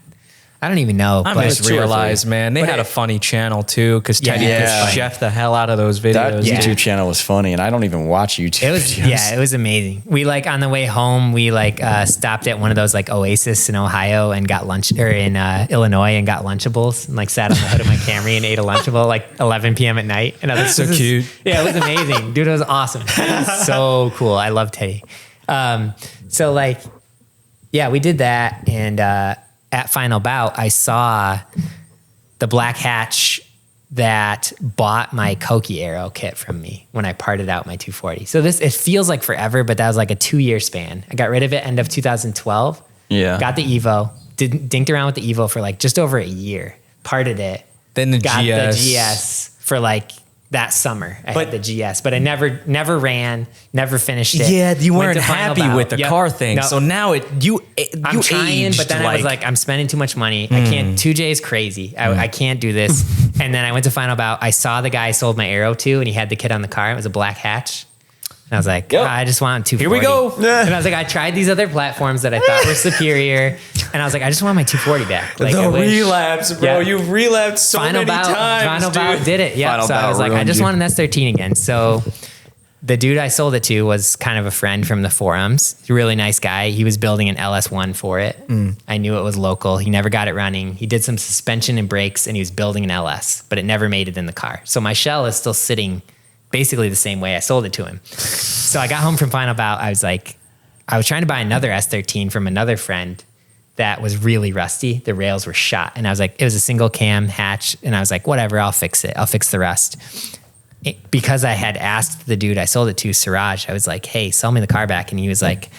I don't even know. I but miss Realize, man. They But had a funny channel too because Teddy Yeah. could chef the hell out of those That videos. YouTube channel was funny, and I don't even watch YouTube It was videos. it was amazing. We like on the way home, we like stopped at one of those like Oasis in Ohio and got lunch, or in Illinois and got Lunchables, and like sat on the hood of my Camry and ate a Lunchable like 11 p.m. at night. And I was like, So cute. Yeah, it was amazing, dude. It was awesome. It was so cool. I love Teddy. So like, yeah, we did that, and at Final Bout, I saw the black hatch that bought my Koki Aero kit from me when I parted out my 240. So it feels like forever, but that was like a 2-year span. I got rid of it end of 2012. Yeah. Got the Evo, dinked around with the Evo for like just over a year, parted it. Then the got GS. the GS for like that summer. I But- had the GS, but I never ran, never finished it. Yeah, you Went weren't to Final happy Bout. with the Yep. car thing. No. So now you I'm trying, aged but then I was like, I'm spending too much money. I can't. 2J is crazy. I can't do this. And then I went to Final Bout. I saw the guy I sold my Aero to, and he had the kit on the car. It was a black hatch. And I was like, Yep. I just want 240. Here we go. And I was like, I tried these other platforms that I thought were superior, and I was like, I just want my 240 back. Like, I the wish- relapse, bro. Yeah. You've relapsed so Final many Bout, times, Final dude. Bout did it. Yeah. Final So I Bout was like, I ruined just you. want an S13 again. So the dude I sold it to was kind of a friend from the forums. He's a really nice guy. He was building an LS1 for it. I knew it was local. He never got it running. He did some suspension and brakes, and he was building an LS, but it never made it in the car. So my shell is still sitting basically the same way I sold it to him. So I got home from Final Bout. I was trying to buy another S13 from another friend that was really rusty. The rails were shot. And I was like, it was a single cam hatch. And I was like, whatever, I'll fix it. I'll fix the rust. Because I had asked the dude I sold it to, Siraj, I was like, hey, sell me the car back. And he was like,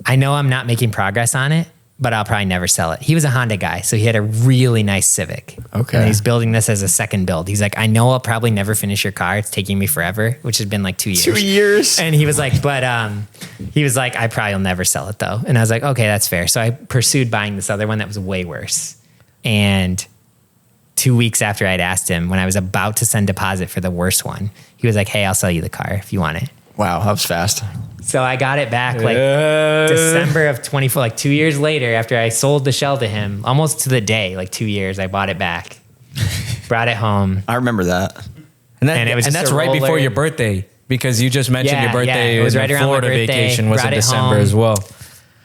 I know I'm not making progress on it, but I'll probably never sell it. He was a Honda guy, so he had a really nice Civic. Okay. And he's building this as a second build. He's like, I know I'll probably never finish your car. It's taking me forever, which has been like 2 years. 2 years. And he was like, he was like, I probably will never sell it though. And I was like, okay, that's fair. So I pursued buying this other one that was way worse. And 2 weeks after I'd asked him, when I was about to send deposit for the worst one, he was like, hey, I'll sell you the car if you want it. Wow, that was fast. So I got it back like December of 24, like 2 years later after I sold the shell to him, almost to the day, like 2 years, I bought it back, brought it home. I remember that. And it was that's right before your birthday, because you just mentioned your birthday. It was right the around my Florida birthday, vacation was in brought it December home. as well.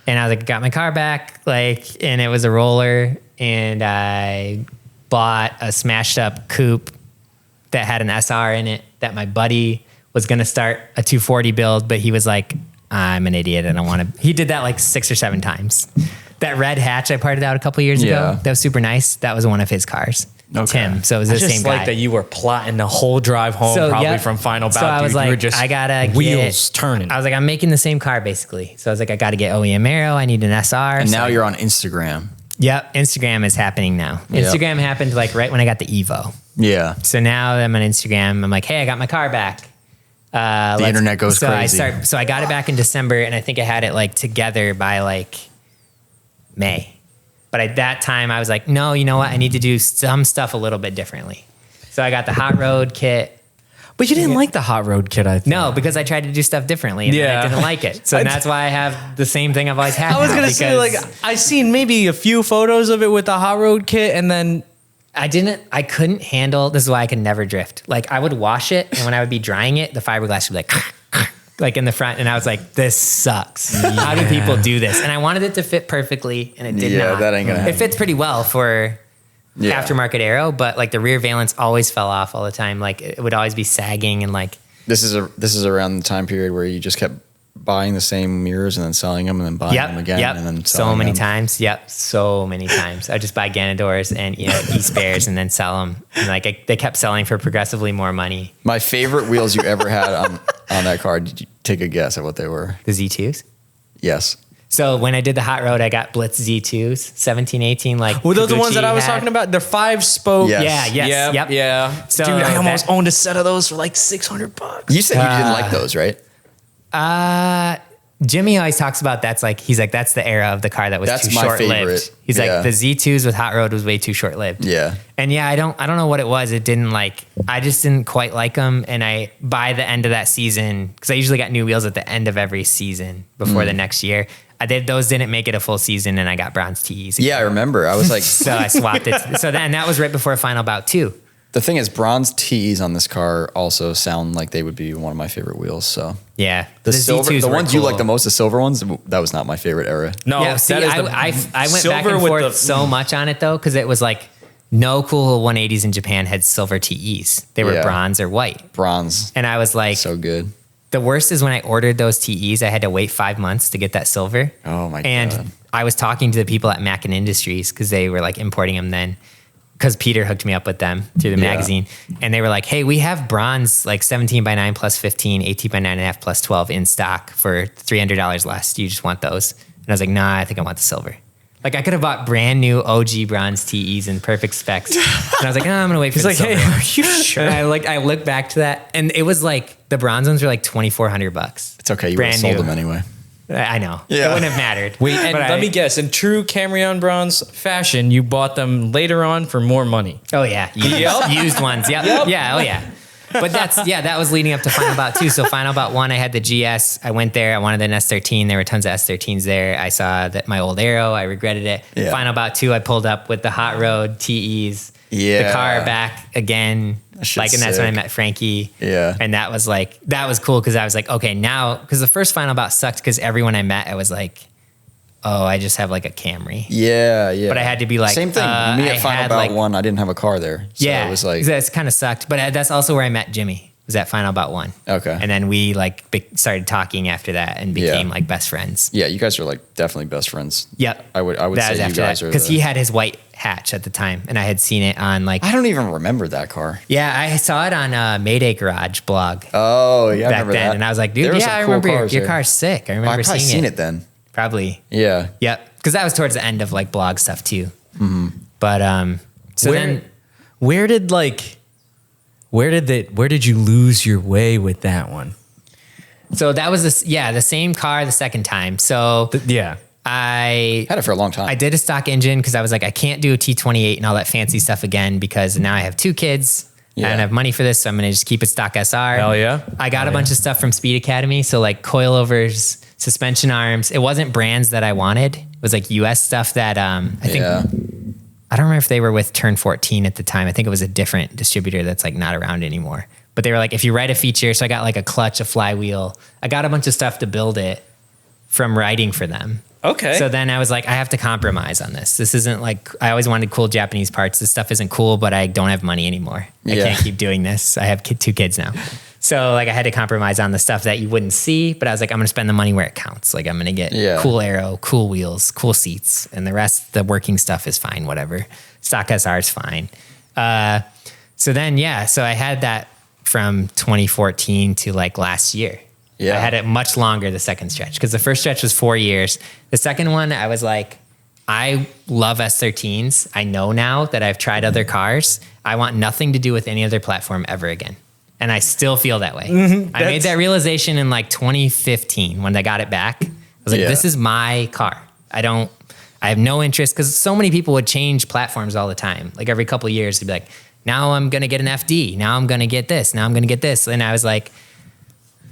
And I was like, got my car back, like, and it was a roller, and I bought a smashed up coupe that had an SR in it that my buddy was going to start a 240 build, but he was like, I'm an idiot. I don't want to. He did that like 6 or 7 times. That red hatch I parted out a couple years ago, that was super nice. That was one of his cars. Okay. Tim. So it was the I same just guy. like that you were plotting the whole drive home, probably from Final Bout. So I was dude. You were like, just I gotta wheels turning. I was like, I'm making the same car basically. So I was like, I got to get OEM Aero. I need an SR. And now you're on Instagram. Yep. Instagram is happening now. Yep. Instagram happened like right when I got the Evo. Yeah. So now I'm on Instagram. I'm like, hey, I got my car back. The internet goes crazy. So I got it back in December, and I think I had it like together by like May. But at that time, I was like, no, you know what? I need to do some stuff a little bit differently. So I got the hot road kit. But you didn't like the hot road kit, I think. No, because I tried to do stuff differently, and then I didn't like it. So that's why I have the same thing I've always had. I was now, going to say, like, I seen maybe a few photos of it with the hot road kit, and then I couldn't handle, this is why I could never drift. Like I would wash it, and when I would be drying it, the fiberglass would be like in the front. And I was like, this sucks. How do people do this? And I wanted it to fit perfectly, and it did not. that ain't gonna happen. It fits pretty well for aftermarket aero, but like the rear valence always fell off all the time. Like it would always be sagging, and like, This is around the time period where you just kept buying the same mirrors and then selling them and then buying them again and then selling so many them. times. Yep, so many times. I just buy Ganadors and e-spares and then sell them. And like they kept selling for progressively more money. My favorite wheels you ever had on that car, did you take a guess at what they were? The Z2s. Yes. So when I did the hot road, I got Blitz Z2s, 17, 18. Like, were those the ones Kikuchi that I was had. talking about? They're 5-spoke. Yes. Yep. Yeah. So dude, I almost that- owned a set of those for like $600. You said you didn't like those, right? Jimmy always talks about that's the era of the car that was That's too my short-lived. favorite. He's Yeah. like, the Z2s with hot road was way too short-lived. Yeah. And yeah, I don't know what it was. It didn't I just didn't quite like them. And by the end of that season, because I usually got new wheels at the end of every season before the next year, those didn't make it a full season, and I got bronze TEs. Yeah, I remember. I was like, So I swapped it. So then that was right before Final Bout 2. the thing is, bronze T's on this car also sound like they would be one of my favorite wheels. So Yeah. the silver, Z2s the were ones you cool. like the most, the silver ones, that was not my favorite era. No, Yeah, see, that is I went back silver and with forth the- so much on it though, because it was like no cool 180s in Japan had silver TEs. They were Yeah. bronze or white. Bronze, And I was like, so good. the worst is when I ordered those TEs, I had to wait 5 months to get that silver. Oh my And God. I was talking to the people at Mackin Industries because they were like importing them then. Because Peter hooked me up with them through the Yeah. magazine. And they were like, hey, we have bronze, like 17x9 plus 15, 18x9.5 plus 12 in stock for $300 less. Do you just want those? And I was like, nah, I think I want the silver. Like I could have bought brand new OG bronze TEs in perfect specs. And I was like, no, I'm going to wait for He's the like, silver. hey, are you sure? And I looked back to that, and it was like the bronze ones were like $2,400. It's okay. You would have sold them anyway. I know. Yeah. It wouldn't have mattered. Wait, and But let me guess. In true CamryOnBronze fashion, you bought them later on for more money. Oh yeah, used ones. Yep. Yeah. Oh yeah. But that was leading up to Final Bout 2. So Final Bout 1, I had the GS. I went there. I wanted an S13. There were tons of S13s there. I saw that my old Aero. I regretted it. Yeah. Final Bout 2, I pulled up with the hot road TEs. Yeah. The car back again. shit's And that's when I sick. met Frankie. Yeah. And that was cool because I was like, okay, now, because the first Final Bout sucked because everyone I met, I was like, oh, I just have like a Camry. Yeah, yeah. But I had to be like, same thing. Me I at Final had, Bout like- 1, I didn't have a car there. So Yeah, it was like, that's kind of sucked. But that's also where I met Jimmy. Was at Final Bout 1. Okay. And then we started talking after that and became like best friends. yeah, you guys are like definitely best friends. Yep. I would That was say you after guys that are because he had his white hatch at the time, and I had seen it on like I don't even remember that car. yeah, I saw it on Mayday Garage blog Oh, yeah, I back remember then, that. and I was like, dude, There was yeah, some I cool remember cars your there. car's sick. I Oh, I remember probably seeing seen it then. Probably. Yeah. Yep. because that was towards the end of like blog stuff too. But so then where did you lose your way with that one? so that was the same car the second time. So I Had it for a long time. I did a stock engine because I was like, I can't do a T28 and all that fancy stuff again because now I have 2 kids. I don't have money for this, so I'm gonna just keep it stock SR. Hell yeah. I got a bunch of stuff from Speed Academy, so like coilovers, suspension arms. It wasn't brands that I wanted. It was like US stuff that I think I don't remember if they were with Turn 14 at the time. I think it was a different distributor that's like not around anymore. But they were like, if you write a feature, so I got like a clutch, a flywheel. I got a bunch of stuff to build it from writing for them. Okay. So then I was like, I have to compromise on this. This isn't like, I always wanted cool Japanese parts. This stuff isn't cool, but I don't have money anymore. I can't keep doing this. I have 2 kids now. So like I had to compromise on the stuff that you wouldn't see, but I was like, I'm going to spend the money where it counts. Like I'm going to get cool aero, cool wheels, cool seats, and the rest, the working stuff is fine, whatever. Stock SR is fine. So then, so I had that from 2014 to like last year. I had it much longer, the second stretch, because the first stretch was 4 years. The second one, I was like, I love S13s. I know now that I've tried other cars. I want nothing to do with any other platform ever again. And I still feel that way. I made that realization in like 2015 when I got it back. I was like, this is my car. I have no interest, because so many people would change platforms all the time. Like every couple of years, they'd be like, now I'm going to get an FD. Now I'm going to get this. Now I'm going to get this. And I was like,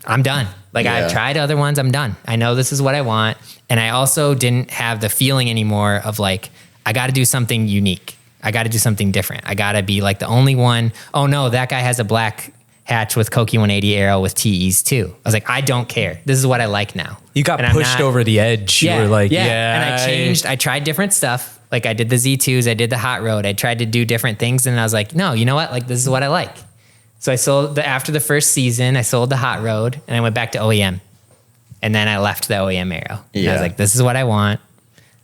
I'm done. Like I've tried other ones. I'm done. I know this is what I want. And I also didn't have the feeling anymore of like, I got to do something unique. I got to do something different. I got to be like the only one. Oh no, that guy has a black hatch with Koki 180 aero with TEs too. I was like, I don't care. This is what I like now. You got pushed over the edge. You were like, And I changed. I tried different stuff. Like I did the Z2s. I did the hot road. I tried to do different things. And I was like, no, you know what? Like this is what I like. So I sold after the first season, I sold the hot road and I went back to OEM. And then I left the OEM aero. And I was like, this is what I want.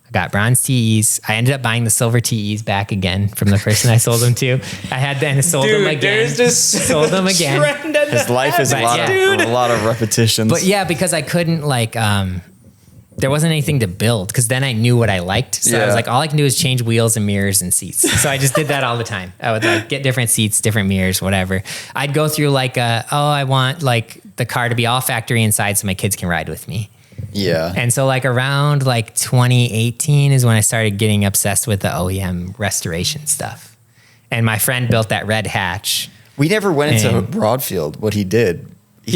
I got bronze TEs. I ended up buying the silver TEs back again from the person I sold them to. I had then sold them again. There's just sold them again. His life is a lot of repetitions. But yeah, because I couldn't like, there wasn't anything to build, because then I knew what I liked. So I was like, all I can do is change wheels and mirrors and seats. So I just did that all the time. I would like get different seats, different mirrors, whatever. I'd go through like, I want like the car to be all factory inside so my kids can ride with me. Yeah. And so like around like 2018 is when I started getting obsessed with the OEM restoration stuff. And my friend built that red hatch. We never went into Broadfield, what he did. We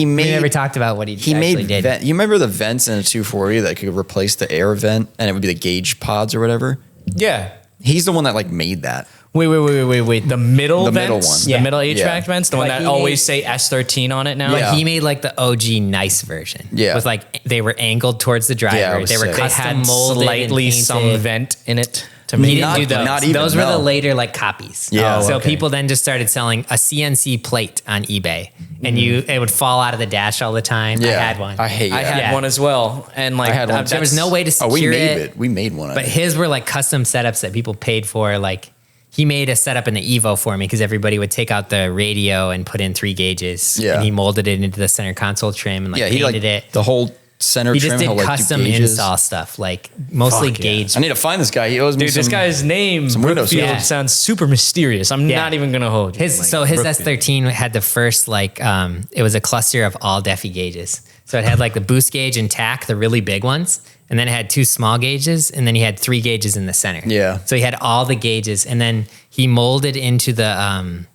never talked about what he actually did. You remember the vents in a 240 that could replace the air vent and it would be the gauge pods or whatever? Yeah. He's the one that like made that. Wait. The middle The vents? middle one. The middle HVAC vents? The one Like that always say S13 on it now? Like he made like the OG nice version. Yeah. With like, they were angled towards the driver. Yeah, it was they were sick. They custom had molded slightly and some painted. vent in it to He make didn't do those. not even, those were the no. later like copies. Yeah. So okay. people then just started selling a CNC plate on eBay, and it would fall out of the dash all the time. Yeah. I had one. I had one as well. And like, I had one. There was no way to secure we made it. We made one. But his were like custom setups that people paid for. Like he made a setup in the Evo for me because everybody would take out the radio and put in 3 gauges. Yeah. And he molded it into the center console trim and like painted it. The whole center He trim. just did how, like, custom gauges. install stuff, like mostly Fuck yeah. gauge. I need to find this guy. He owes me dude, this guy's name, windows. Brookfield, Yeah. sounds super mysterious. I'm not even going to hold you. His S13 had the first like it was a cluster of all Defi gauges. So it had like the boost gauge and tack, the really big ones, and then it had 2 small gauges, and then he had 3 gauges in the center. Yeah. So he had all the gauges, and then he molded into the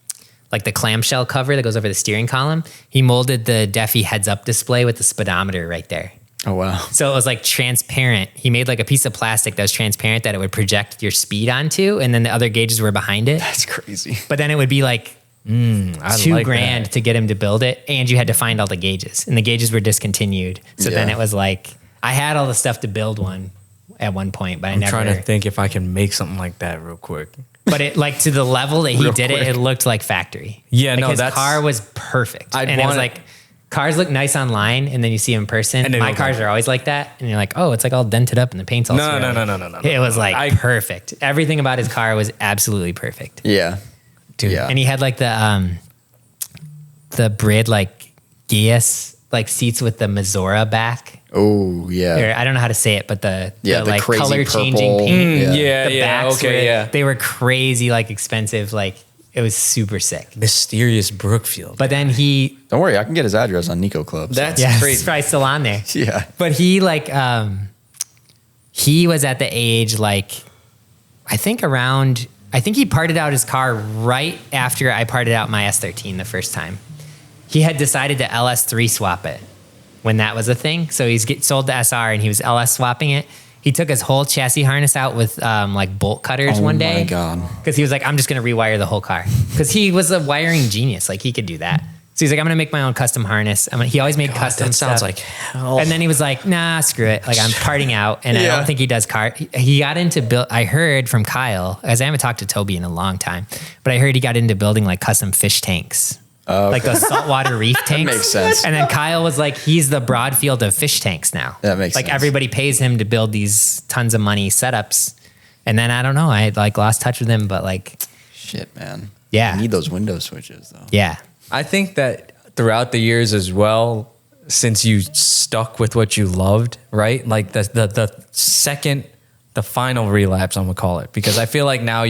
like the clamshell cover that goes over the steering column. He molded the Defi heads-up display with the speedometer right there. Oh wow. So it was like transparent. He made like a piece of plastic that was transparent that it would project your speed onto, and then the other gauges were behind it. That's crazy. But then it would be like $2,000 to get him to build it, and you had to find all the gauges, and the gauges were discontinued. So then it was like I had all the stuff to build one at one point, but I'm trying to think if I can make something like that real quick. But it like to the level that he did quick. it looked like factory. Yeah, like no, his that's- car was perfect, I'd and it was want- like cars look nice online, and then you see them in person. And they My look cars like- are always like that, and you're like, oh, it's like all dented up and the paint's all No. It was like perfect. Everything about his car was absolutely perfect. Yeah. Dude. Yeah. And he had like the Brid like Gias like seats with the Mazora back. Oh yeah. Or, I don't know how to say it, but the like crazy color purple. changing paint. The backs they were crazy, like expensive. Like it was super sick. Mysterious Brookfield. But then don't worry, I can get his address on Nico Club. That's it's crazy. probably still on there. Yeah. But he like he was at the age like I think he parted out his car right after I parted out my S13 the first time. He had decided to LS3 swap it when that was a thing. So he's sold the SR and he was LS swapping it. He took his whole chassis harness out with like bolt cutters one day. Oh my God. Because he was like, I'm just going to rewire the whole car. Because he was a wiring genius. Like he could do that. So he's like, I'm going to make my own custom harness. He always made custom that sounds stuff. like hell. And then he was like, nah, screw it. Like I'm parting out. And I don't think he does car. He got into build. I heard from Kyle, as I haven't talked to Toby in a long time, but I heard he got into building like custom fish tanks. Like those saltwater reef tanks. Makes sense. And then Kyle was like, he's the Broadfield of fish tanks now. That makes sense. Like everybody pays him to build these tons of money setups. And then I don't know, I like lost touch with him, but like. Shit, man. Yeah. You need those window switches though. Yeah. I think that throughout the years as well, since you stuck with what you loved, right? Like the final relapse, I'm gonna call it, because I feel like now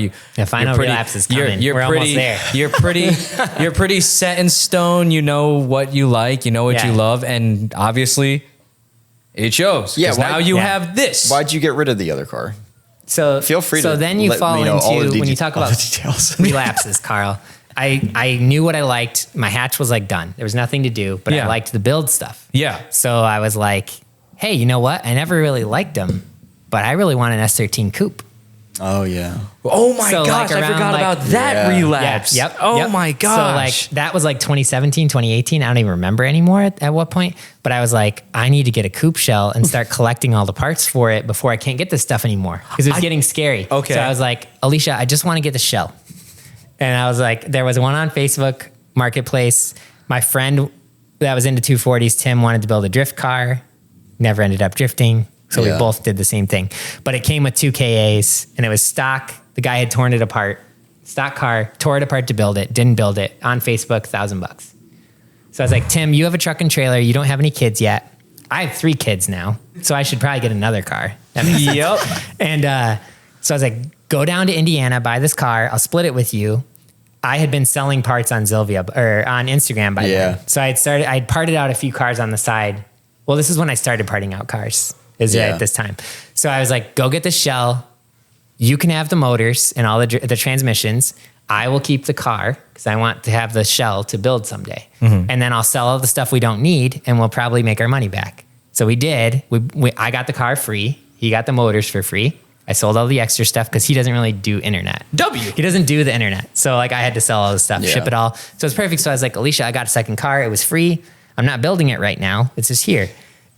final relapse is coming. We're almost there. You're pretty set in stone. You know what you like. You know what you love, and obviously, it shows. Yeah. Now you have this. Why'd you get rid of the other car? So feel free. So to then you fall into when you talk about details. relapses, Carl. I knew what I liked. My hatch was like done. There was nothing to do, but I liked the build stuff. Yeah. So I was like, hey, you know what? I never really liked them, but I really want an S13 coupe. Oh yeah. Oh my So, gosh, like, I forgot around, about that relapse. Yep. Oh my gosh. So like that was like 2017, 2018. I don't even remember anymore at what point, but I was like, I need to get a coupe shell and start collecting all the parts for it before I can't get this stuff anymore because it was getting scary. Okay. So I was like, Alicia, I just want to get the shell. And I was like, there was one on Facebook Marketplace. My friend that was into 240s, Tim, wanted to build a drift car. Never ended up drifting. So we both did the same thing. But it came with 2 KAs and it was stock. The guy had torn it apart. Stock car, tore it apart to build it, didn't build it. On Facebook, $1,000. So I was like, Tim, you have a truck and trailer. You don't have any kids yet. I have 3 kids now. So I should probably get another car. That makes sense. Yep. And so I was like, go down to Indiana, buy this car. I'll split it with you. I had been selling parts on Zilvia or on Instagram by then. So I'd parted out a few cars on the side. Well, this is when I started parting out cars. At this time. So I was like, go get the shell. You can have the motors and all the transmissions. I will keep the car because I want to have the shell to build someday. Mm-hmm. And then I'll sell all the stuff we don't need and we'll probably make our money back. So we did. I got the car free. He got the motors for free. I sold all the extra stuff because he doesn't really do internet. He doesn't do the internet. So like I had to sell all the stuff, ship it all. So it's perfect. So I was like, Alicia, I got a second car. It was free. I'm not building it right now. It's just here.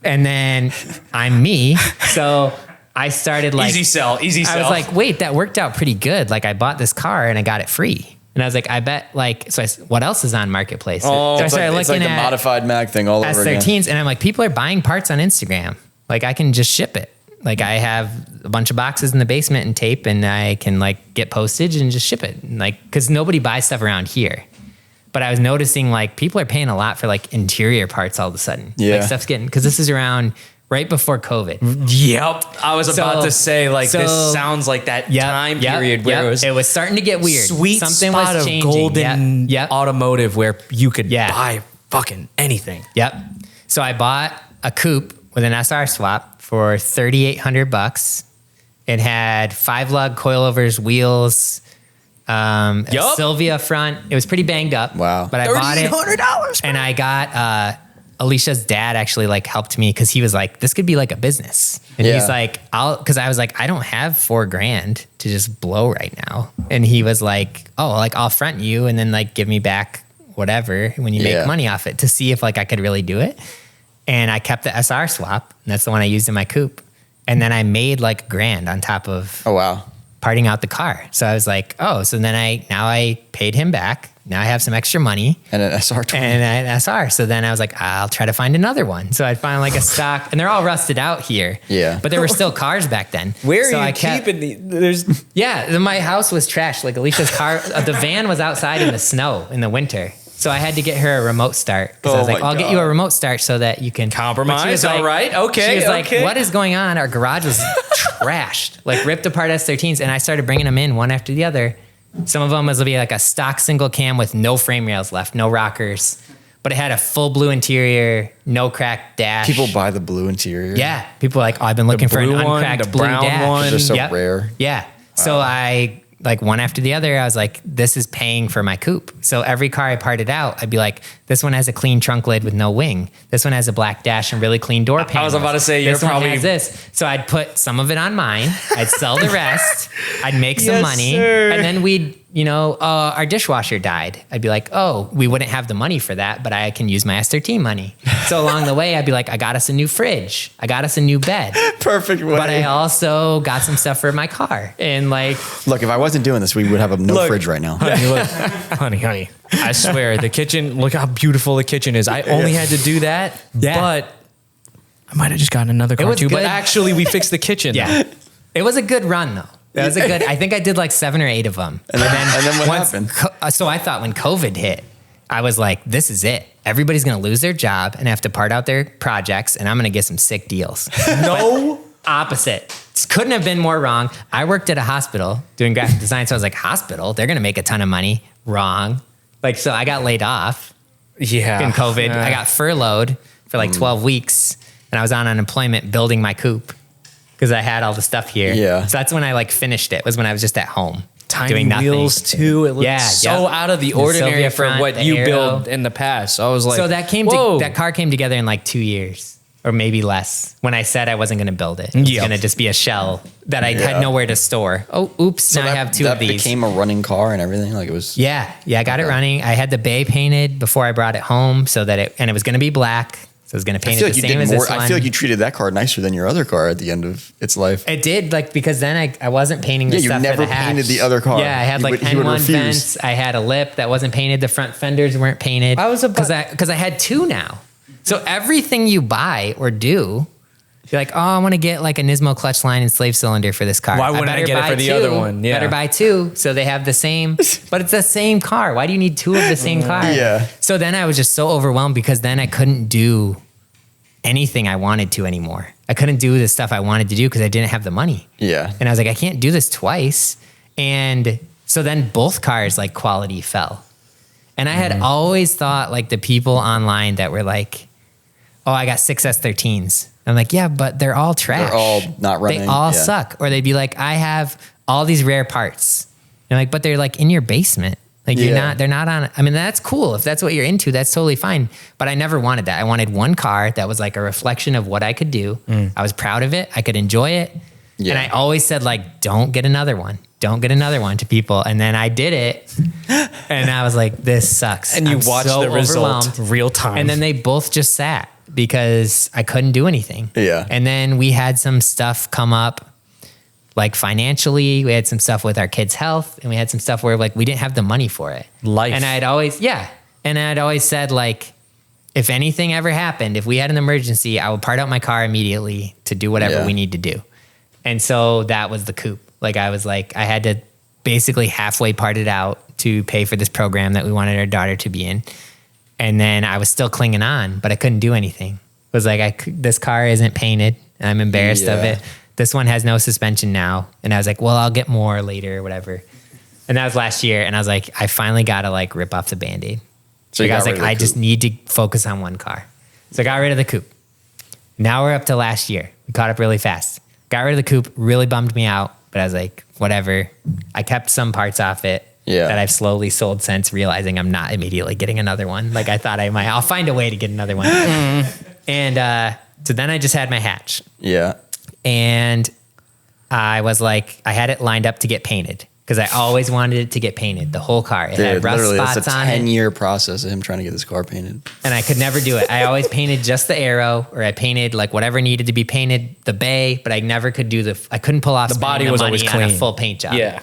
And then I'm me. So I started like... Easy sell. I was like, wait, that worked out pretty good. Like I bought this car and I got it free. And I was like, I bet like... So what else is on Marketplace? Oh, so I started it's like the modified Mac thing all over again. S13s. And I'm like, people are buying parts on Instagram. Like I can just ship it. Like I have a bunch of boxes in the basement and tape and I can like get postage and just ship it. And, like, because nobody buys stuff around here. But I was noticing like people are paying a lot for like interior parts all of a sudden. Yeah. Like stuff's getting, because this is around right before COVID. Yep. I was about to say like this sounds like that time period where it was starting to get weird. Sweet Something spot was of changing. golden automotive where you could buy fucking anything. Yep. So I bought a coupe with an SR swap for $3,800. It had 5-lug coilovers, wheels, a Sylvia front. It was pretty banged up. Wow. But I bought it. $3,800. And I got Alicia's dad actually like helped me because he was like, this could be like a business. And he's like, because I was like, I don't have $4,000 to just blow right now. And he was like, oh, like I'll front you and then like give me back whatever when you make money off it to see if like I could really do it. And I kept the SR swap. And that's the one I used in my coupe. And then I made like $1,000 on top of parting out the car. So I was like, oh, so then I paid him back. Now I have some extra money. And an SR20. And an SR. So then I was like, I'll try to find another one. So I'd find like a stock, and they're all rusted out here. Yeah. But there were still cars back then. Where are you keeping these? My house was trashed. Like Alicia's car, the van was outside in the snow in the winter. So I had to get her a remote start because I was like, I'll get you a remote start so that you can Compromise. But she was like, all right. Okay. She was like, okay. what is going on? Our garage was trashed, like ripped apart S13s. And I started bringing them in one after the other. Some of them was be like a stock single cam with no frame rails left, no rockers, but it had a full blue interior, no cracked dash. People buy the blue interior. Yeah. People are like, oh, I've been looking for an blue one, uncracked the blue brown dash. one. They're so rare. Yeah. So I, like one after the other, I was like, this is paying for my coupe. So every car I parted out, I'd be like, this one has a clean trunk lid with no wing. This one has a black dash and really clean door panels. I was about to say, this you're one probably... has this. So I'd put some of it on mine. I'd sell the rest. I'd make some Yes, money. sir. And then we'd, our dishwasher died. I'd be like, oh, we wouldn't have the money for that, but I can use my S13 money. So along the way, I'd be like, I got us a new fridge. I got us a new bed. Perfect way. But I also got some stuff for my car. And like, Look, if I wasn't doing this, we would have no fridge right now. Honey, look, honey, I swear the kitchen, look how beautiful the kitchen is. I only had to do that, but I might have just gotten another car was too. But good. actually, we fixed the kitchen. yeah, it was a good run though. That was a good, I think I did like 7 or 8 of them. And then what happened? So I thought when COVID hit, I was like, this is it. Everybody's going to lose their job and have to part out their projects, and I'm going to get some sick deals. No. Opposite. Couldn't have been more wrong. I worked at a hospital doing graphic design, so I was like, hospital? They're going to make a ton of money. Wrong. Like, so I got laid off Yeah. in COVID. I got furloughed for like 12 weeks, and I was on unemployment building my coupe because I had all the stuff here. Yeah. So that's when I like finished it, was when I was just at home. Tiny doing nothing. wheels too. It looked so out of the ordinary Sylvia for front, what the you Aero. built in the past. So I was like, So that whoa. that car came together in like 2 years or maybe less when I said I wasn't going to build it. It was Yep. going to just be a shell that I had nowhere to store. Oh, oops. Now I have 2 of these. That became a running car and everything. Like it was. Yeah. I got it running. I had the bay painted before I brought it home so that it was going to be black. So I was going to paint it the same as this one. I feel like you treated that car nicer than your other car at the end of its life. It did, like, because then I wasn't painting the Yeah, you stuff never for the hatch. painted the other car. Yeah, I had He like would- he would N1 refuse. vents. I had a lip that wasn't painted. The front fenders weren't painted. I was about- because I had 2 now. So everything you buy or do, you're like, oh, I want to get like a Nismo clutch line and slave cylinder for this car. Why wouldn't I better get it buy for the 2. other one? Yeah. Better buy 2 so they have the same, but it's the same car. Why do you need 2 of the same car? Yeah. So then I was just so overwhelmed because then I couldn't do anything I wanted to anymore. I couldn't do the stuff I wanted to do because I didn't have the money. Yeah. And I was like, I can't do this twice. And so then both cars, like, quality fell. And I had always thought, like, the people online that were like, oh, I got 6 S13s. I'm like, yeah, but they're all trash. They're all not running. They all Yeah. suck. Or they'd be like, I have all these rare parts. And I'm like, but they're like in your basement. Like they're not on, I mean, that's cool. If that's what you're into, that's totally fine. But I never wanted that. I wanted one car that was like a reflection of what I could do. I was proud of it. I could enjoy it. Yeah. And I always said, like, don't get another one. Don't get another one to people. And then I did it. And I was like, this sucks. And you I'm watched so the result overwhelmed. real time. And then they both just sat because I couldn't do anything. Yeah. And then we had some stuff come up, like financially. We had some stuff with our kids' health, and we had some stuff where like we didn't have the money for it. Life. And I'd always said, like, if anything ever happened, if we had an emergency, I would part out my car immediately to do whatever we need to do. And so that was the coupe. Like, I was like, I had to basically halfway part it out to pay for this program that we wanted our daughter to be in. And then I was still clinging on, but I couldn't do anything. It was like, this car isn't painted, and I'm embarrassed of it. This one has no suspension now. And I was like, well, I'll get more later or whatever. And that was last year. And I was like, I finally got to like rip off the Band-Aid. So Like, you I was got like, rid of the I just coupe. need to focus on one car. So I got rid of the coupe. Now we're up to last year. We caught up really fast. Got rid of the coupe, really bummed me out. But I was like, whatever. I kept some parts off it that I've slowly sold since, realizing I'm not immediately getting another one. Like I thought I might. I'll find a way to get another one. And so then I just had my hatch. Yeah. And I was like, I had it lined up to get painted because I always wanted it to get painted, the whole car. It had rust literally, spots it's a on it. 10-year process of him trying to get this car painted. And I could never do it. I always painted just the Aero, or I painted like whatever needed to be painted, the bay, but I never could do I couldn't pull off The body spending was money always on a clean. full paint job. Yeah.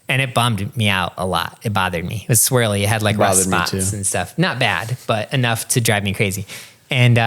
And it bummed me out a lot. It bothered me. It was swirly. It had like rust Bothered me spots too. and stuff. Not bad, but enough to drive me crazy. And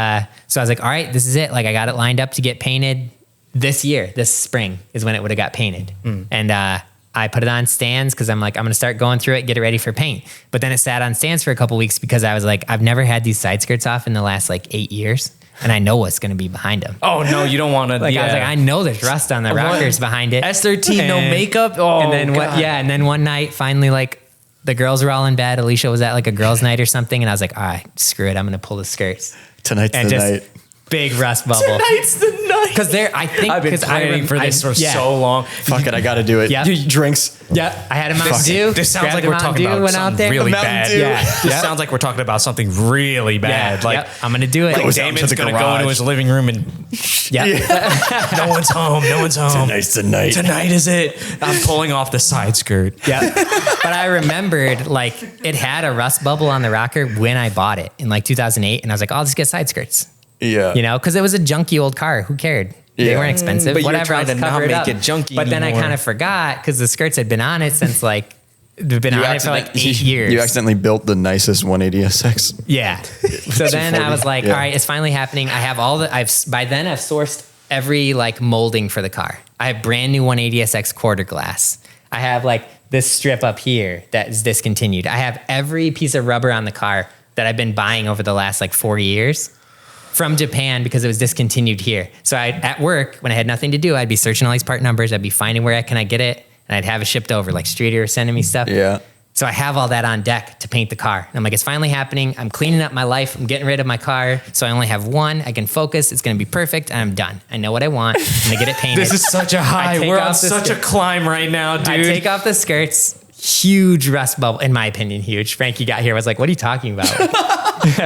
so I was like, all right, this is it. Like I got it lined up to get painted this year. This spring is when it would have got painted. And I I put it on stands because I'm like, I'm going to start going through it, get it ready for paint. But then it sat on stands for a couple weeks because I was like, I've never had these side skirts off in the last like 8 years. And I know what's going to be behind them. Oh no, you don't want to. Like I was like, I know there's rust on the rockers behind it. S13, no makeup. Oh, and then and then one night, finally, like the girls were all in bed. Alicia was at like a girls' night or something, and I was like, all right, screw it, I'm going to pull the skirts. Tonight's the night. Big rust bubble. Tonight's the night. Because I think I've been planning for this for so long. Fuck it, I got to do it. Yeah. Drinks. Yeah, I had a Mountain Dew. This sounds like grabbed a we're Mountain talking Dew, about went out something there. really Mountain bad. Dew. Yeah. This sounds like we're talking about something really bad. Like I'm going to do it. like Goes out Damon's to the going to go garage. into his living room and no one's home. No one's home. Tonight's the night. Tonight is it. I'm pulling off the side skirt. Yeah. But I remembered like it had a rust bubble on the rocker when I bought it in like 2008. And I was like, I'll just get side skirts. Yeah. You know, because it was a junky old car. Who cared? They Yeah. weren't expensive. But you're Whatever. trying I'll to cover not it make up. it junky But then I anymore. kind of forgot because the skirts had been on it since like they've been on it for like 8 years. You accidentally built the nicest 180SX. Yeah. So then I was like, Yeah. all right, it's finally happening. I have by then I've sourced every like molding for the car. I have brand new 180SX quarter glass. I have like this strip up here that is discontinued. I have every piece of rubber on the car that I've been buying over the last like 4 years from Japan because it was discontinued here. So at work, when I had nothing to do, I'd be searching all these part numbers. I'd be finding where can I get it, and I'd have it shipped over. Like Streeter was sending me stuff. Yeah. So I have all that on deck to paint the car. And I'm like, it's finally happening. I'm cleaning up my life. I'm getting rid of my car. So I only have one. I can focus. It's going to be perfect. And I'm done. I know what I want. I'm going to get it painted. This is such a I high. take We're on off the such a skirt. climb right now, dude. I take off the skirts. Huge rust bubble, in my opinion, huge. Frankie got here, was like, what are you talking about?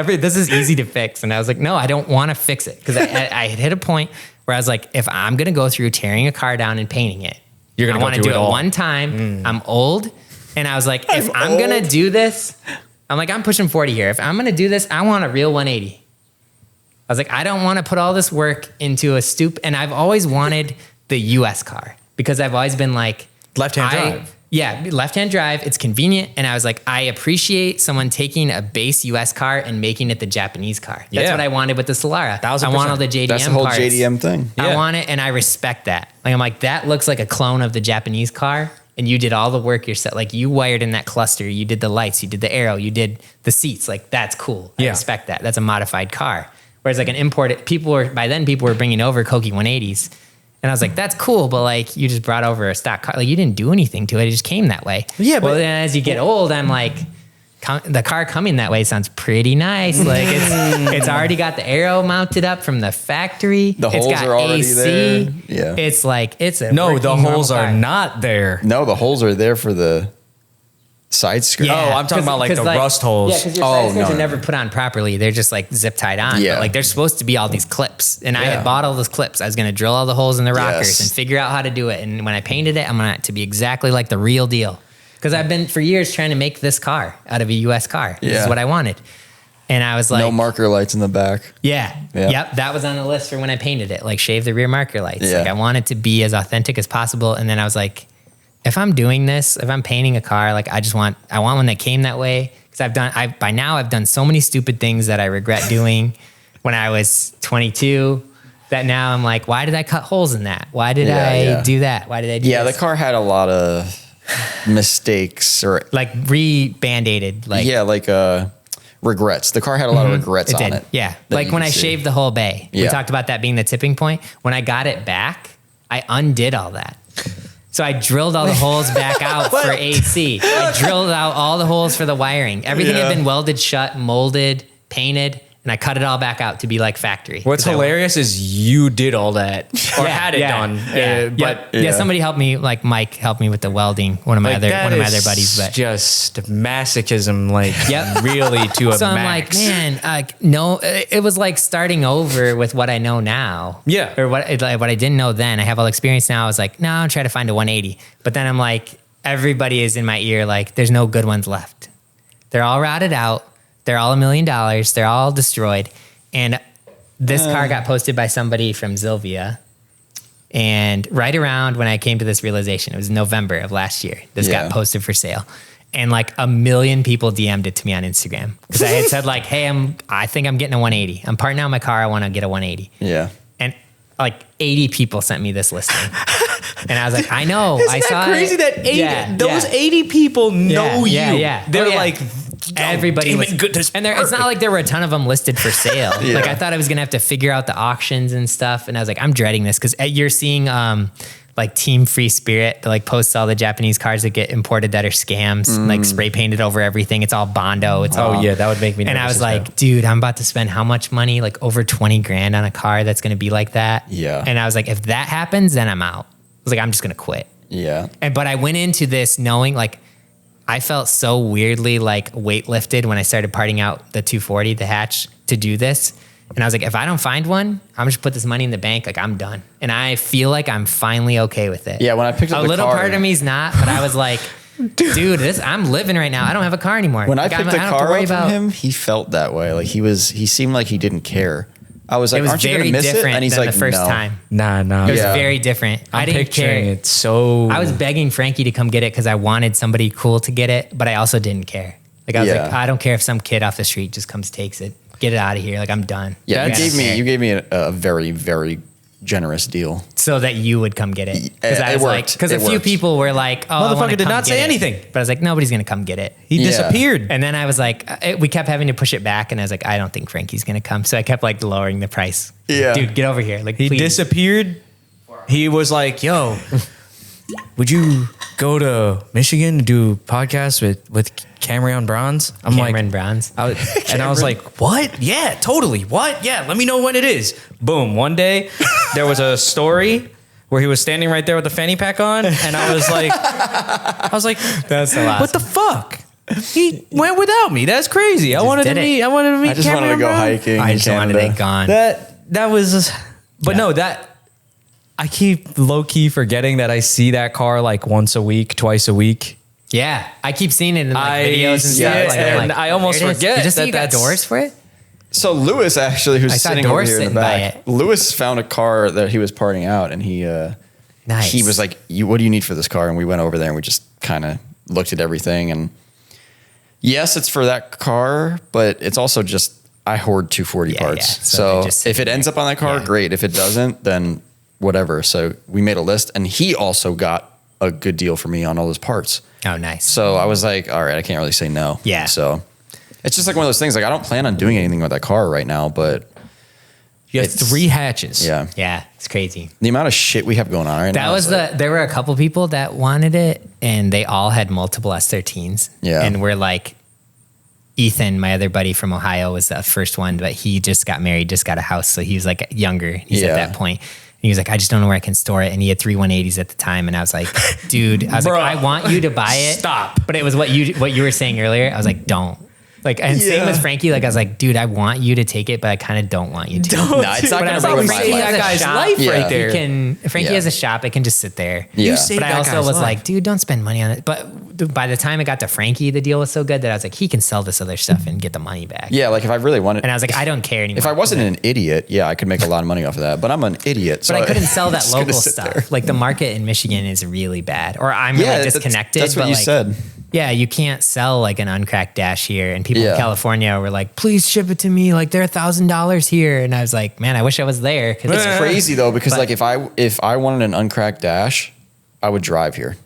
This is easy to fix. And I was like, no, I don't want to fix it. Because I had hit a point where I was like, if I'm going to go through tearing a car down and painting it, You're gonna I go want to through do it it all. one time. I'm old. And I was like, if I'm old. going to do this, I'm like, I'm pushing 40 here. If I'm going to do this, I want a real 180. I was like, I don't want to put all this work into a stoop. And I've always wanted the US car because I've always been like, Left-hand drive. Yeah, left-hand drive. It's convenient. And I was like, I appreciate someone taking a base US car and making it the Japanese car. That's Yeah. what I wanted with the Solara. 1000%. I want all the JDM That's the whole parts. JDM thing. I Yeah. want it, and I respect that. Like, I'm like, that looks like a clone of the Japanese car, and you did all the work yourself. Like, you wired in that cluster, you did the lights, you did the aero, you did the seats. Like, that's cool. I Yeah. respect that. That's a modified car. Whereas like an imported, by then people were bringing over Koki 180s. And I was like, that's cool, but like, you just brought over a stock car. Like, you didn't do anything to it. It just came that way. Yeah, Well, but- then as you get old, I'm like, the car coming that way sounds pretty nice. Like, it's already got the aero mounted up from the factory. The It's holes got are already AC. there. Yeah. It's like, it's a No, the working holes normal are car. not there. No, the holes are there for the side skirt. Oh, I'm talking about, like, the rust holes. Yeah, because your Oh, side skirts no, are no. never put on properly. They're just like zip tied on. Yeah. But like, they're supposed to be all these clips. And I Yeah. had bought all those clips. I was going to drill all the holes in the rockers Yes. and figure out how to do it. And when I painted it, I'm going to be exactly like the real deal. Because I've been for years trying to make this car out of a US car. This Yeah. is what I wanted. And I was like, No marker lights in the back. yeah. Yeah. Yep. That was on the list for when I painted it. Like, shave the rear marker lights. Yeah. Like, I want it to be as authentic as possible. And then I was like, if I'm doing this, if I'm painting a car, like, I want one that came that way. Because by now I've done so many stupid things that I regret doing when I was 22 that now I'm like, why did I cut holes in that? Why did I do that? Why did I do Yeah, this? the car had a lot of mistakes or like re-band-aided. Like, yeah, like regrets. The car had a lot of regrets on it. Yeah. that Like you when can I see. shaved the whole bay. We Yeah. talked about that being the tipping point. When I got it back, I undid all that. So I drilled all the holes back out for AC. I drilled out all the holes for the wiring. Everything Yeah. had been welded shut, molded, painted, and I cut it all back out to be like factory. What's 'Cause I- hilarious is you did all that or had it done. Yeah, But yeah, somebody helped me. Like Mike helped me with the welding. One of my other buddies. But just masochism, like Yep. really to a so I'm max. like, man, no, it was like starting over with what I know now. Yeah. Or what I didn't know then. I have all the experience now. I was like, no, I'm trying to find a 180. But then I'm like, everybody is in my ear. Like, there's no good ones left. They're all rotted out. They're all $1 million. They're all destroyed. And this car got posted by somebody from Zilvia. And right around when I came to this realization, it was November of last year, this Yeah. got posted for sale. And like 1 million people DM'd it to me on Instagram. Because I had said like, hey, I think I'm getting a 180. I'm parting out my car. I want to get a 180. Yeah. And like 80 people sent me this listing. And I was like, I know. Isn't I that saw crazy it. that those 80 people know you? Yeah. They're Oh, yeah. like, everybody was, goodness, and it's not like there were a ton of them listed for sale. Like I thought I was gonna have to figure out the auctions and stuff, and I was like, I'm dreading this because you're seeing like Team Free Spirit that like posts all the Japanese cars that get imported that are scams, like spray painted over everything. It's all Bondo. It's all yeah, that would make me nervous. And I was as like, hell. dude, I'm about to spend how much money? Like over 20 grand on a car that's gonna be like that. Yeah. And I was like, if that happens, then I'm out. I was like, I'm just gonna quit. Yeah. But I went into this knowing like I felt so weirdly like weightlifted when I started parting out the 240, the hatch, to do this. And I was like, if I don't find one, I'm just put this money in the bank. Like I'm done. And I feel like I'm finally okay with it. Yeah, when I picked up a the little car, part of me's not, but I was like, dude, I'm living right now. I don't have a car anymore. when I Like, picked I the don't have to car worry up from about- him, he felt that way. Like he seemed like he didn't care. I was like, It was aren't you very gonna miss it? different And he's than like, the first no. time. Nah. It was Yeah. very different. I I'm didn't picturing care. it so. I was begging Frankie to come get it because I wanted somebody cool to get it, but I also didn't care. Like I was Yeah. like, I don't care if some kid off the street just comes, takes it, get it out of here. Like I'm done. Yeah, Like, I don't care. you gave me a very, very generous deal. So that you would come get it. Because I It was worked. like, because a It few worked. people were like, oh, I wanna Motherfucker did come not get say it. anything. But I was like, nobody's going to come get it. He Yeah. disappeared. And then I was like, we kept having to push it back. And I was like, I don't think Frankie's going to come. So I kept like lowering the price. Yeah. Dude, get over here. Like, He please. disappeared. He was like, yo, would you go to Michigan and do podcasts with CamryOnBronze? I'm CamryOnBronze. and I was like, what? Yeah, totally. What? Yeah, let me know when it is. Boom. One day there was a story where he was standing right there with the fanny pack on, and I was like, That's so awesome. what the fuck? He went without me. That's crazy. I wanted to did it. meet. I wanted to meet. I just wanted to go CamryOnBronze. hiking. I in just wanted Canada. it gone. That was, but no, that I keep low key forgetting that I see that car like once a week, twice a week. Yeah. I keep seeing it in like I videos and see stuff. it, Like, I'm and like, I almost there it is. forget Did you see that you got that's- doors for it? So Lewis actually, I who's saw sitting over Doris here in the sitting by back, it. Lewis found a car that he was parting out, and he Nice. he was like, "What do you need for this car?" And we went over there and we just kind of looked at everything. And yes, it's for that car, but it's also just I hoard 240 Yeah, parts. yeah. So So, they're just if it sitting ends there. up on that car, Yeah. great. If it doesn't, then whatever. So we made a list, and he also got a good deal for me on all those parts. Oh, nice. So I was like, all right, I can't really say no. Yeah. So it's just like one of those things. Like I don't plan on doing anything with that car right now, but You have It's- 3 hatches. yeah, Yeah, it's crazy. the amount of shit we have going on right now. That was is like- there were a couple people that wanted it and they all had multiple S13s. Yeah. And we're like, Ethan, my other buddy from Ohio, was the first one, but he just got married, just got a house. So he was like younger. He's Yeah. at that point. And he was like, I just don't know where I can store it. And he had 3 180s at the time. And I was like, dude, I was Bro, like, I want you to buy it. stop. But it was what you were saying earlier. I was like, don't. Like, and same Yeah. with Frankie. Like, I was like, dude, I want you to take it, but I kind of don't want you to. No, it's not But I going was to like, ruin Frankie my Frankie saved has that a guy's shop. life right there. Frankie Yeah. has a shop. It can just sit there. Yeah. You saved But I that also guy's was life. like, dude, don't spend money on it. But by the time it got to Frankie, the deal was so good that I was like, he can sell this other stuff and get the money back. Yeah, like if I really wanted, And I was like, I don't care anymore. if I wasn't an idiot, yeah, I could make a lot of money off of that. But I'm an idiot, so But I couldn't sell I'm that just gonna local sit stuff. there. Like the market in Michigan is really bad. Or I'm Yeah, really that's- disconnected. that's what but you like, said. Yeah, you can't sell like an uncracked dash here. And people Yeah. in California were like, please ship it to me. Like they're $1,000 here. And I was like, man, I wish I was there. 'Cause It's crazy though, because But- like if I wanted an uncracked dash, I would drive here.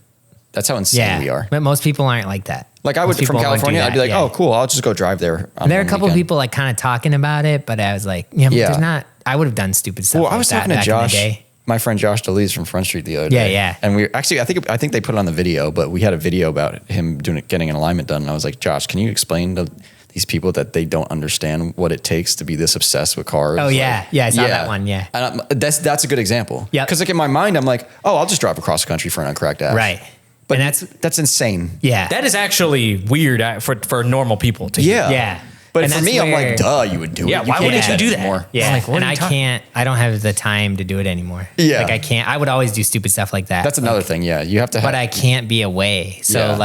That's how insane Yeah, we are. but most people aren't like that. Like I would Most people from won't do California, I'd be that, like, yeah. oh, cool, I'll just go drive there. on There are a one couple weekend. people like kind of talking about it, but I was like, yeah, but Yeah. there's not. I would have done stupid stuff. Well, I like was that talking to back in the Josh, day. my friend Josh DeLees from Front Street the other Yeah, day. yeah. And we actually, I think they put it on the video, but we had a video about him getting an alignment done. And I was like, Josh, can you explain to these people that they don't understand what it takes to be this obsessed with cars? Oh, Like, yeah. Yeah, I saw that one, yeah. And that's a good example. Yep. Because like in my mind, I'm like, oh, I'll just drive across the country for an uncracked dash. Right. But And that's insane. Yeah. That is actually weird for normal people to Yeah. Yeah. But And for that's me, I'm where- like, duh, you would do Yeah, it. why can't wouldn't you do that? anymore. Yeah. I'm like, what and are you I talking- can't, I don't have the time to do it anymore. Yeah. Like I can't, I would always do stupid stuff like that. That's another thing. Yeah. You have to have. But I can't be away. So Yeah.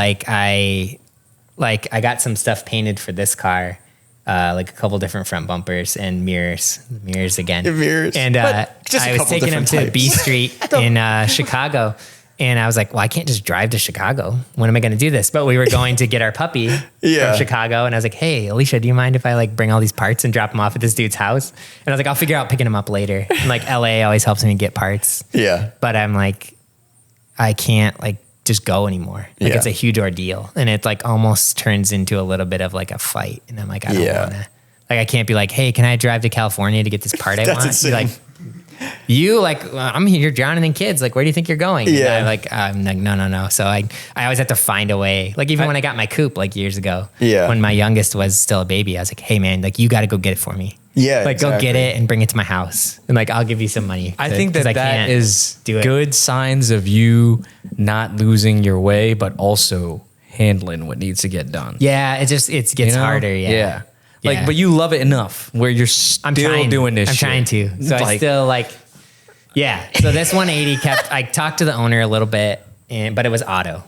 I got some stuff painted for this car. Like a couple different front bumpers and mirrors again. Mirrors. And But just a I was couple taking them to different B types. Street in Chicago. And I was like, well, I can't just drive to Chicago. When am I going to do this? But we were going to get our puppy from Chicago. And I was like, hey, Alicia, do you mind if I like bring all these parts and drop them off at this dude's house? And I was like, I'll figure out picking them up later. And like LA always helps me get parts. Yeah. But I'm like, I can't like just go anymore. Like it's a huge ordeal. And it like almost turns into a little bit of like a fight. And I'm like, I don't want to. Like I can't be like, hey, can I drive to California to get this part I want? Insane. Be like, you like, I'm here, you're drowning in kids. Like, where do you think you're going? Yeah. I'm like, no. So I always have to find a way. Like even when I got my coupe like years ago, when my youngest was still a baby, I was like, hey man, like you got to go get it for me. Yeah. Like go get it and bring it to my house. And like, I'll give you some money. I think that is good signs of you not losing your way, but also handling what needs to get done. Yeah. It gets harder. Yeah. Like, but you love it enough where you're still doing this. I'm trying to. So I still like, So this 180 I talked to the owner a little bit, but it was auto.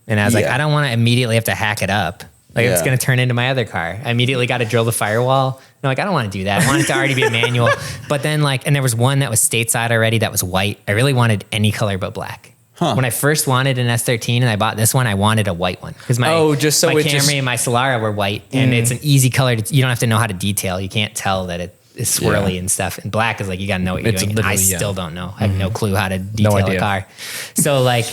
And I was like, I don't want to immediately have to hack it up. Like it's going to turn into my other car. I immediately got to drill the firewall. And I'm like, I don't want to do that. I want it to already be a manual. But then like, and there was one that was stateside already that was white. I really wanted any color but black. When I first wanted an S13 and I bought this one, I wanted a white one because my Camry and my Solara were white, and it's an easy color. You don't have to know how to detail. You can't tell that it is swirly and stuff. And black is like you got to know what you're doing. I still don't know. I have no clue how to detail a car. So like,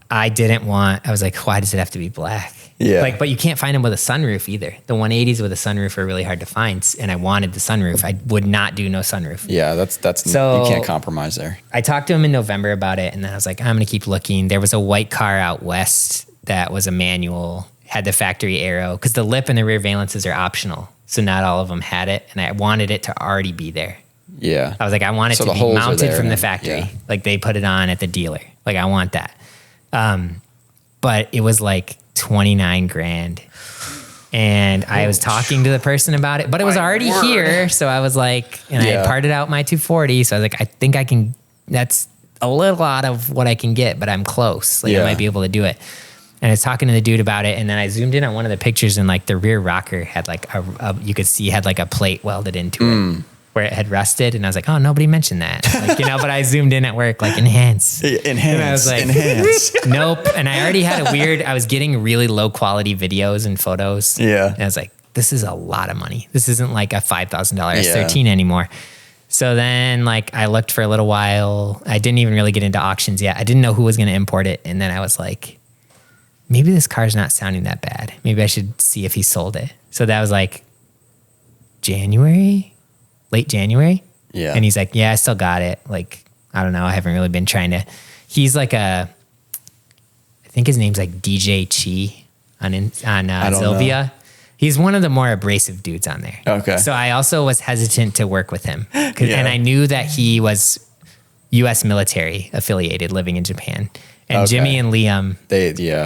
I was like, why does it have to be black? Yeah. Like, but you can't find them with a sunroof either. The 180s with a sunroof are really hard to find, and I wanted the sunroof. I would not do no sunroof. Yeah, that's so you can't compromise there. I talked to him in November about it, and then I was like, I'm going to keep looking. There was a white car out west that was a manual, had the factory arrow, because the lip and the rear valances are optional, so not all of them had it, and I wanted it to already be there. Yeah. I was like, I want it to be mounted from the factory. Like they put it on at the dealer. Like I want that. But it was like 29 grand. And I was talking to the person about it, but it was already here. So I was like, and I parted out my 240. So I was like, I think I can, that's a little out of what I can get, but I'm close. Like I might be able to do it. And I was talking to the dude about it. And then I zoomed in on one of the pictures, and like the rear rocker had like you could see had like a plate welded into it where it had rusted. And I was like, oh, nobody mentioned that. Like, but I zoomed in at work, like enhance. And I was like, enhance. Nope. And I already had I was getting really low quality videos and photos. Yeah. And I was like, this is a lot of money. This isn't like a $5,000 S13 anymore. So then like I looked for a little while. I didn't even really get into auctions yet. I didn't know who was going to import it. And then I was like, maybe this car's not sounding that bad. Maybe I should see if he sold it. So that was like late January. Yeah. And he's like, yeah, I still got it. Like, I don't know. I haven't really been trying to, he's like I think his name's like DJ Chi on Sylvia. Know. He's one of the more abrasive dudes on there. Okay. So I also was hesitant to work with him. And I knew that he was U.S. military affiliated living in Japan. And Jimmy and Liam,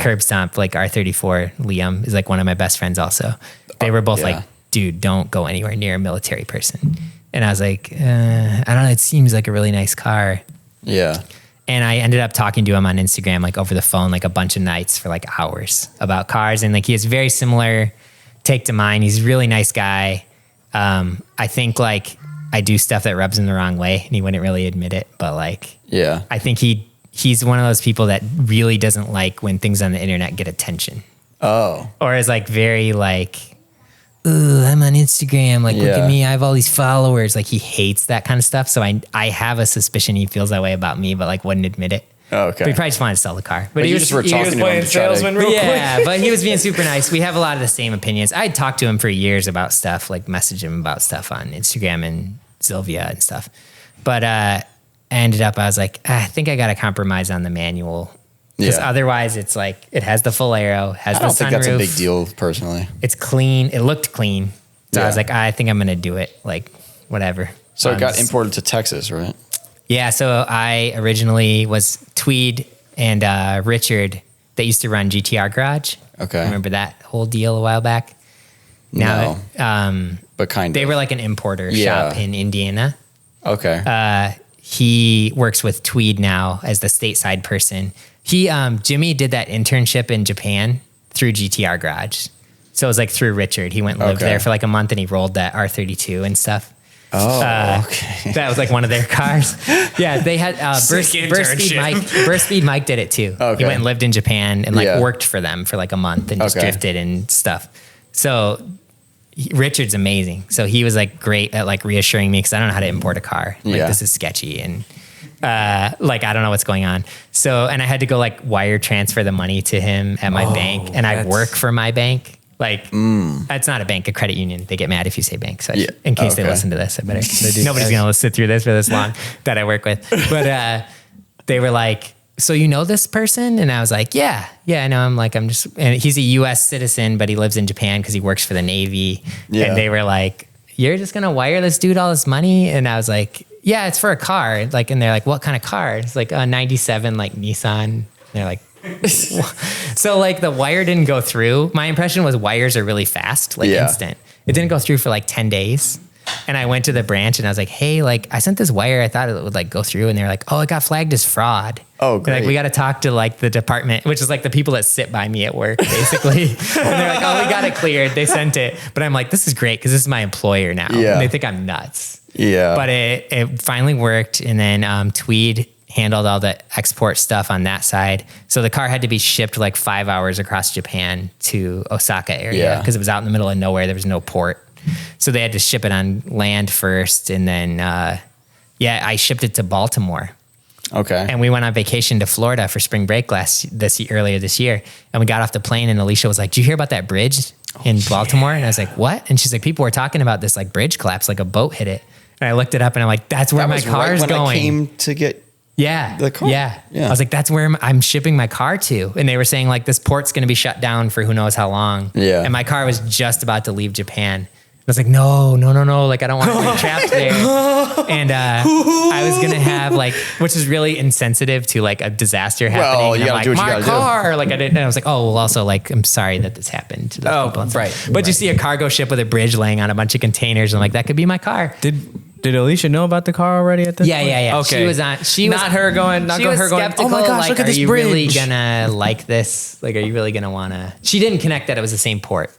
Curb Stomp, like R34, Liam is like one of my best friends also. They were both like, dude, don't go anywhere near a military person. And I was like, I don't know, it seems like a really nice car. Yeah. And I ended up talking to him on Instagram, like over the phone, like a bunch of nights for like hours about cars. And like, he has very similar take to mine. He's a really nice guy. I think like I do stuff that rubs him the wrong way, and he wouldn't really admit it. But like, I think he's one of those people that really doesn't like when things on the internet get attention. Oh. Or is like very like, ooh, I'm on Instagram. Like, look at me. I have all these followers. Like, he hates that kind of stuff. So I have a suspicion he feels that way about me, but like wouldn't admit it. Oh, okay. But he probably just wanted to sell the car. But you just were talking to him to salesman real quick. Yeah, but he was being super nice. We have a lot of the same opinions. I had talked to him for years about stuff, like message him about stuff on Instagram and Sylvia and stuff. But I was like, I think I got to compromise on the manual. Because otherwise it's like, it has the full arrow, has the sunroof. I don't think that's a big deal, personally. It's clean. It looked clean. So I was like, I think I'm going to do it. Like, whatever. So it got imported to Texas, right? Yeah. So I originally was Tweed and Richard that used to run GTR Garage. Okay. Remember that whole deal a while back? Now, no. But kind of. They were like an importer shop in Indiana. Okay. He works with Tweed now as the stateside person. Jimmy did that internship in Japan through GTR Garage. So it was like through Richard. He went and lived there for like a month, and he rolled that R32 and stuff. Okay. That was like one of their cars. Yeah, they had Burst Speed Mike did it too. Okay. He went and lived in Japan and like Yeah. worked for them for like a month and just drifted and stuff. So Richard's amazing. So he was like great at like reassuring me because I don't know how to import a car. Like this is sketchy and like I don't know what's going on. So and I had to go like wire transfer the money to him at my bank, and I work for my bank. Like it's not a bank, a credit union. They get mad if you say bank. So in case they listen to this, I better. Nobody's gonna sit through this for this long that I work with. But they were like, "So you know this person?" And I was like, "Yeah, I know." I'm just, and he's a U.S. citizen, but he lives in Japan because he works for the Navy. Yeah. And they were like, "You're just gonna wire this dude all this money?" And I was like, "Yeah, it's for a car." Like, and they're like, "What kind of car?" It's like a '97 like Nissan. And they're like. So like the wire didn't go through. My impression was wires are really fast, like instant. It didn't go through for like 10 days. And I went to the branch and I was like, "Hey, like I sent this wire. I thought it would like go through." And they're like, "Oh, it got flagged as fraud." Oh, great. Like we got to talk to like the department, which is like the people that sit by me at work, basically. And they're like, "Oh, we got it cleared. They sent it." But I'm like, "This is great because this is my employer now." Yeah. And they think I'm nuts. Yeah. But it finally worked. And then Tweed handled all the export stuff on that side. So the car had to be shipped like 5 hours across Japan to Osaka area because it was out in the middle of nowhere. There was no port. So they had to ship it on land first. And then, I shipped it to Baltimore. Okay. And we went on vacation to Florida for spring break earlier this year. And we got off the plane and Alicia was like, "Do you hear about that bridge in Baltimore?" And I was like, "What?" And she's like, "People were talking about this like bridge collapse, like a boat hit it." And I looked it up and I'm like, "That's where my car's when going." I came to get the car. Yeah. I was like, "That's where I'm shipping my car to." And they were saying like this port's going to be shut down for who knows how long. Yeah. And my car was just about to leave Japan. I was like, no. Like, I don't want to be trapped there. And I was going to have like, which is really insensitive to like a disaster happening. Well, you got to do what you gotta do. Like I didn't, and I was like, "Oh, well, also like, I'm sorry that this happened to those people." Right. But you see a cargo ship with a bridge laying on a bunch of containers. And I'm like, that could be my car. Did Alicia know about the car already at this point? Yeah. Okay. She was on. She was not her going. Not she was her going. skeptical, "Oh my gosh, like, look at this are you bridge." really gonna like this? Like, are you really gonna wanna? She didn't connect that it was the same port.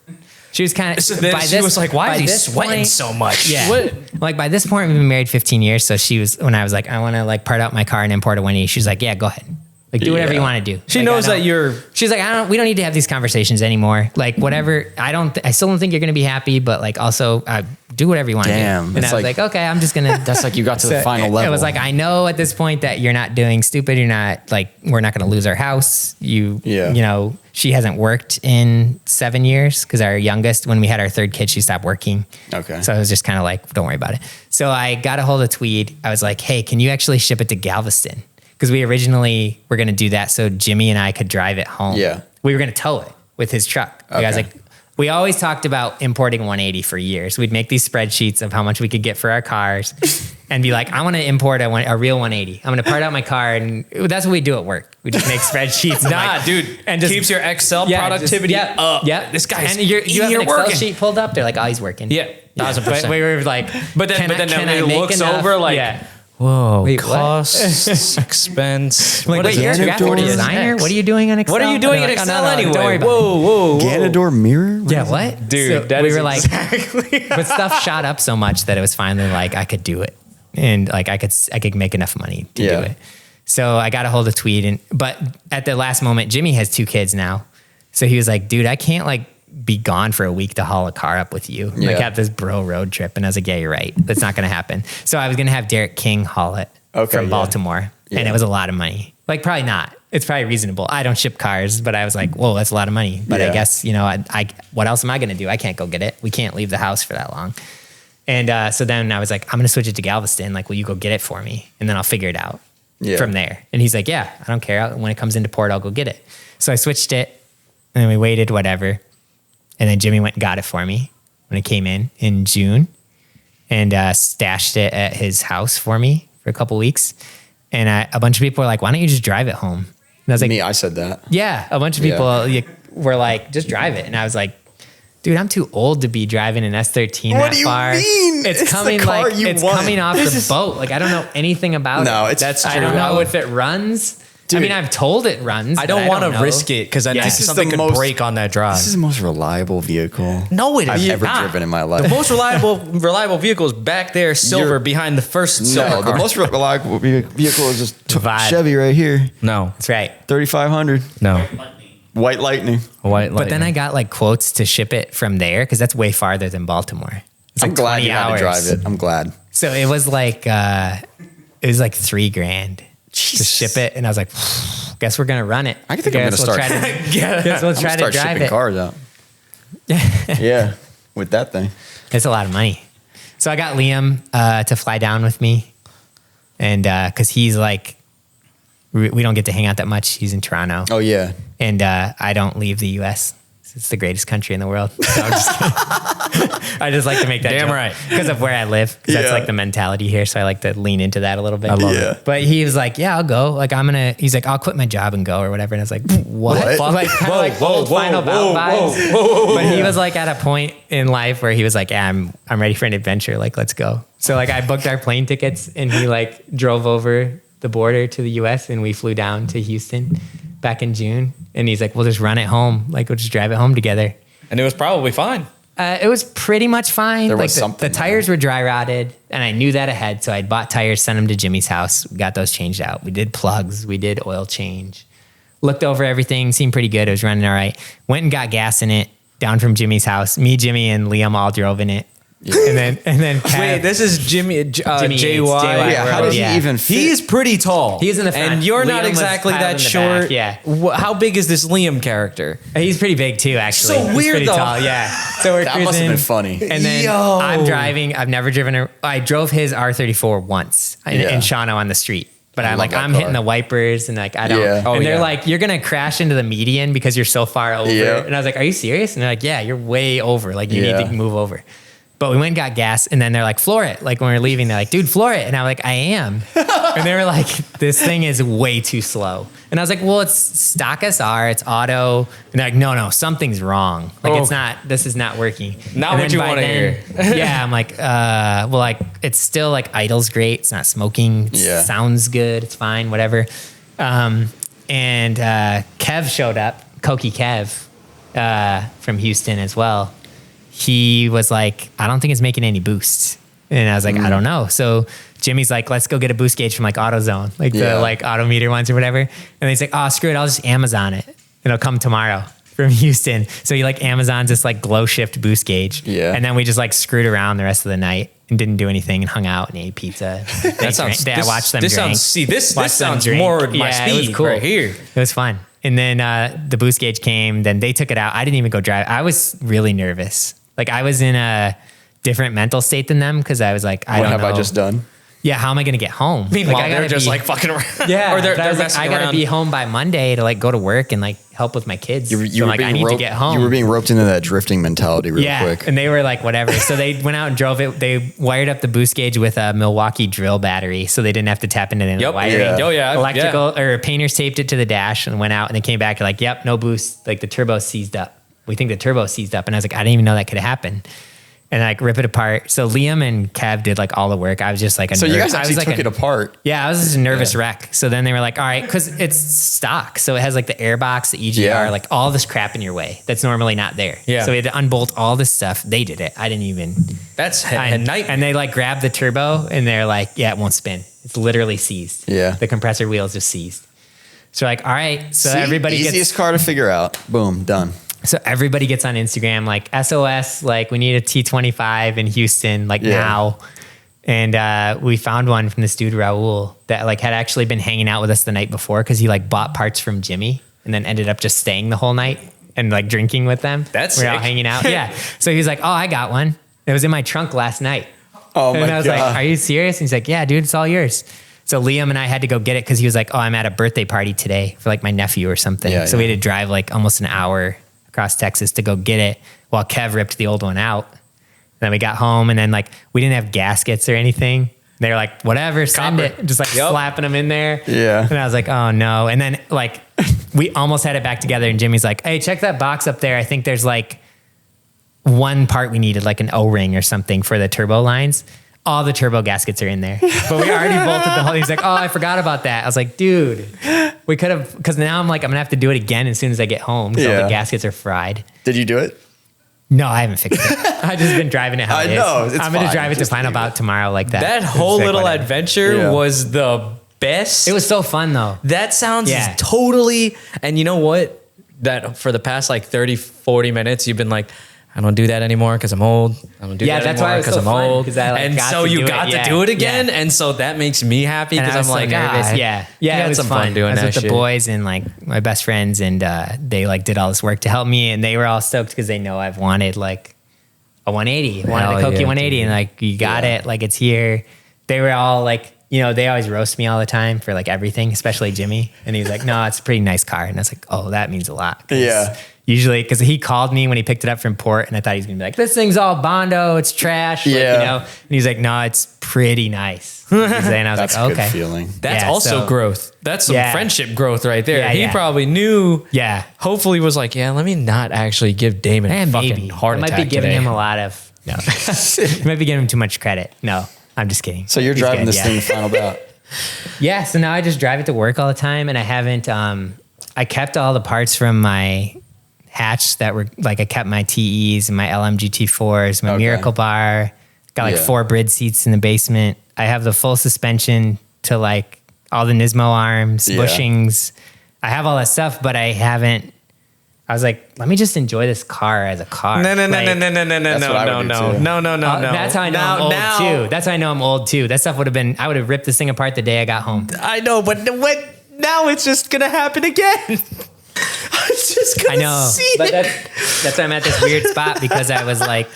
She was kind of. So then she was like, "Why is he sweating so much?" Yeah. What? Like by this point, we've been married 15 years. So she was, when I was like, "I want to like part out my car and import a 180." She's like, "Yeah, go ahead. Like do whatever you want to do." She like, knows that you're. She's like, we don't need to have these conversations anymore. Like whatever. I still don't think you're gonna be happy, but like also do whatever you want to do. And I was like, okay, I'm just gonna. That's like you got to the final level. It was like, I know at this point that you're not doing stupid. You're not like, we're not gonna lose our house. You know, she hasn't worked in 7 years because our youngest, when we had our third kid, she stopped working. Okay. So I was just kind of like, don't worry about it. So I got a hold of Tweed. I was like, "Hey, can you actually ship it to Galveston?" Because we originally were going to do that so Jimmy and I could drive it home. Yeah. We We were going to tow it with his truck. Like, I was like, we always talked about importing 180 for years. We'd make these spreadsheets of how much we could get for our cars and be like, "I want to import a real 180. I'm going to part out my car." And that's what we do at work. We just make spreadsheets. Dude, and just keeps your Excel productivity up. Yeah. This guy's and you have an Excel working. sheet pulled up. They're like, "Oh, he's working." Yeah. 1000%. But we were like, But then it looks over like, whoa, Wait, costs, expense. Like, wait, you're a graphic designer? What are you doing in Excel? What are you doing in Like, Excel no, anyway? Don't worry about it. Whoa. Ganador mirror? Yeah, what? Dude, So that we is were like, exactly. but stuff shot up so much that it was finally like I could do it, and like I could make enough money to do it. So I got a hold of Tweed, but at the last moment, Jimmy has 2 kids now, so he was like, "Dude, I can't like be gone for a week to haul a car up with you, like have this bro road trip." And I was like, "Yeah, you're right. That's not going to happen." So I was going to have Derek King haul it from Baltimore, and it was a lot of money. Like probably not. It's probably reasonable. I don't ship cars, but I was like, "Whoa, that's a lot of money." But I guess, you know, I what else am I going to do? I can't go get it. We can't leave the house for that long. And so then I was like, "I'm going to switch it to Galveston. Like, will you go get it for me? And then I'll figure it out from there." And he's like, "Yeah, I don't care. When it comes into port, I'll go get it." So I switched it, and then we waited, whatever. And then Jimmy went and got it for me when it came in June, and stashed it at his house for me for a couple weeks. And a bunch of people were like, "Why don't you just drive it home?" And I was like, I said that. Yeah, a bunch of people were like, "Just drive it." And I was like, "Dude, I'm too old to be driving an S13 What that do you far. mean? It's coming the car like you it's want. coming off the boat. Like I don't know anything about it. No, it's I true. don't know if it runs. I mean, I've told it runs. I don't want to know. risk it because I know This is something the could most- break on that drive. This is the most reliable vehicle No, it I've is ever not. driven in my life. The most reliable vehicle is back there, silver, You're- behind the first silver No, car. the most reliable vehicle is just Vibe. Chevy right here. No, That's right. 3,500. no. White Lightning. White But then I got like quotes to ship it from there because that's way farther than Baltimore. It's I'm like glad 20 you had to drive hours. it. I'm glad. So it was like $3,000 to ship it, and I was like, guess we're gonna run it. I think I'm gonna start. Guess we'll try to start drive shipping it. cars out. Yeah, with that thing. It's a lot of money. So I got Liam to fly down with me, and because he's like, we don't get to hang out that much. He's in Toronto, Oh yeah. and I don't leave the U.S. It's the greatest country in the world. So I'm just kidding. I just like to make that Damn joke right. because of where I live. 'Cause that's Yeah. like the mentality here. So I like to lean into that a little bit. I love Yeah. it. But he was like, "Yeah, I'll go. Like he's like, I'll quit my job and go or whatever." And I was like, "What?" What? Like, kinda like old Final Bout vibes. But he was like at a point in life where he was like, "Yeah, I'm ready for an adventure. Like, let's go." So like I booked our plane tickets and he like drove over the border to the U.S. and we flew down to Houston back in June. And he's like, "We'll just run it home. Like, we'll just drive it home together." And it was probably fine. It was pretty much fine. There Like was the something tires were dry rotted, and I knew that ahead. So I'd bought tires, sent them to Jimmy's house. We got those changed out. We did plugs. We did oil change. Looked over everything. Seemed pretty good. It was running all right. Went and got gas in it down from Jimmy's house. Me, Jimmy, and Liam all drove in it. And then Kev, Wait, this is Jimmy Jimmy JY. Yates, JY. Yeah. How does Yeah. he even fit? He's pretty tall. He's in the front. And you're Liam not was exactly piled that in the short. back, yeah. How big is this Liam character? He's pretty big too, actually. So He's weird, pretty though. Tall. Yeah. So we're That cruising, must have been funny. And then Yo. I'm driving. I've never driven I drove his R34 once in Yeah. Shawano on the street. But I I'm love like, that I'm car. hitting the wipers and like, I don't. Yeah. Oh, and they're yeah. like, you're going to crash into the median because you're so far over. Yeah. And I was like, are you serious? And they're like, yeah, you're way over. Like, you Yeah. need to move over. But we went and got gas, and then they're like, floor it. Like when we were leaving, they're like, dude, floor it. And I'm like, I am. And they were like, this thing is way too slow. And I was like, well, it's stock SR, it's auto. And they're like, no, something's wrong. Like Oh. it's not, this is not working. Not And what then you by wanna then- hear. Yeah, I'm like, well, like it's still like idle's great. It's not smoking. It Yeah. sounds good. It's fine, whatever. And Kev showed up, Koki Kev from Houston as well. He was like, I don't think it's making any boosts. And I was like, I don't know. So Jimmy's like, let's go get a boost gauge from like AutoZone, like Yeah. the like auto meter ones or whatever. And he's like, oh, screw it. I'll just Amazon it. It'll come tomorrow from Houston. So he like Amazons this like glow shift boost gauge. Yeah. And then we just like screwed around the rest of the night and didn't do anything and hung out and ate pizza. I watched them This drink. sounds. This Watched them sounds drink. more my Yeah, it speed was cool. right here. It was fun. And then the boost gauge came. Then they took it out. I didn't even go drive. I was really nervous. Like I was in a different mental state than them because I was like, I What don't have know. I just done? Yeah, how am I going to get home? Meanwhile, I they're gotta just be- like fucking around. yeah, or they're but I was like, messing I gotta around. be home by Monday to like go to work and like help with my kids. You so were like I being need to roped- get home. You were being roped into that drifting mentality real quick. And they were like, whatever. So they went out and drove it. They wired up the boost gauge with a Milwaukee drill battery, so they didn't have to tap into the Yep. wiring. Yeah. Oh, yeah. Electrical or painters taped it to the dash and went out and they came back like, yep, no boost. Like the turbo seized up. We think the turbo seized up. And I was like, I didn't even know that could happen. And like rip it apart. So Liam and Kev did like all the work. I was just like a So you guys I was actually like took it apart. Yeah, I was just a nervous wreck. So then they were like, all right, because it's stock. So it has like the airbox, the EGR, Yeah. like all this crap in your way that's normally not there. Yeah. So we had to unbolt all this stuff. They did it. I didn't even. That's a night. And they like grabbed the turbo and they're like, yeah, it won't spin. It's literally seized. Yeah. The compressor wheel is just seized. So like, all right. So See? everybody Easiest gets. car to figure out. Boom, done. So everybody gets on Instagram like SOS, like we need a T25 in Houston, like Yeah. now. And we found one from this dude Raul that like had actually been hanging out with us the night before because he like bought parts from Jimmy and then ended up just staying the whole night and like drinking with them. That's we're out sick. hanging out. Yeah. So he was like, oh, I got one. It was in my trunk last night. Oh my And I was God. like, are you serious? And he's like, yeah, dude, it's all yours. So Liam and I had to go get it because he was like, oh, I'm at a birthday party today for like my nephew or something. Yeah, so we yeah. had to drive like almost an hour across Texas to go get it while Kev ripped the old one out. Then we got home and then like we didn't have gaskets or anything. They were like, whatever, send Copper. it. Just like Yep. slapping them in there. Yeah. And I was like, oh no. And then like we almost had it back together and Jimmy's like, hey, check that box up there. I think there's like one part we needed, like an O-ring or something for the turbo lines. All the turbo gaskets are in there. But we already bolted the whole. He's like, oh, I forgot about that. I was like, dude, We could have, because now I'm like, I'm gonna have to do it again as soon as I get home because all the gaskets are fried. Did you do it? No, I haven't fixed it. I've just been driving it how it is. know. It's I'm gonna fine. drive it to Just Final leave Bout tomorrow like that. That whole Like, little whatever. adventure was the best. It was so fun though. That sounds Yeah. totally, and you know what? That for the past like 30, 40 minutes, you've been like, I don't do that anymore because I'm old. I don't do Yeah, that that's why anymore it was because so I'm fun, old. 'cause I, like, and got so to you do it. got to Yeah. do it again. Yeah. And so that makes me happy And because I I'm was like, so nervous. I Yeah, had it was some fun. doing I was that with shit. the boys and like my best friends, and they like did all this work to help me, and they were all stoked because they know I've wanted like a 180, wanted Hell a Koki yeah, 180, dude. and like you got it, like it's here. They were all like, you know, they always roast me all the time for like everything, especially Jimmy, and he's like, no, it's a pretty nice car, and I was like, oh, that means a lot. 'Cause Yeah. Usually, because he called me when he picked it up from port, and I thought he was gonna be like, "This thing's all Bondo, it's trash." Like, Yeah. you know. And he's like, "No, it's pretty nice." And I was That's like, a good "Okay." feeling. That's Yeah, also so- growth. That's some Yeah. friendship growth right there. Yeah, He yeah. probably knew. Yeah. Hopefully, was like, yeah, let me not actually give Damon a fucking Maybe. heart I might attack be giving today. him a lot of no. I might be giving him too much credit. No, I'm just kidding. So you're He's driving good, this yeah. thing to Final Bout. Yeah. So now I just drive it to work all the time, and I haven't. I kept all the parts from my hatch that were like I kept my TEs and my LMG T4s, my Okay. Miracle Bar. Got like Yeah. 4 Brid seats in the basement. I have the full suspension to like all the Nismo arms, Yeah. bushings. I have all that stuff, but I haven't. I was like, let me just enjoy this car as a car. No, no, no, Like, no, no, no, no, no, That's no, what I no, would do no, too. no, no, no, no. That's how I know I'm old too. That's how I know I'm old too. That stuff would have been. I would have ripped this thing apart the day I got home. I know, but what? Now it's just gonna happen again. I'm just gonna I know, see but it. that's why I'm at this weird spot because I was like,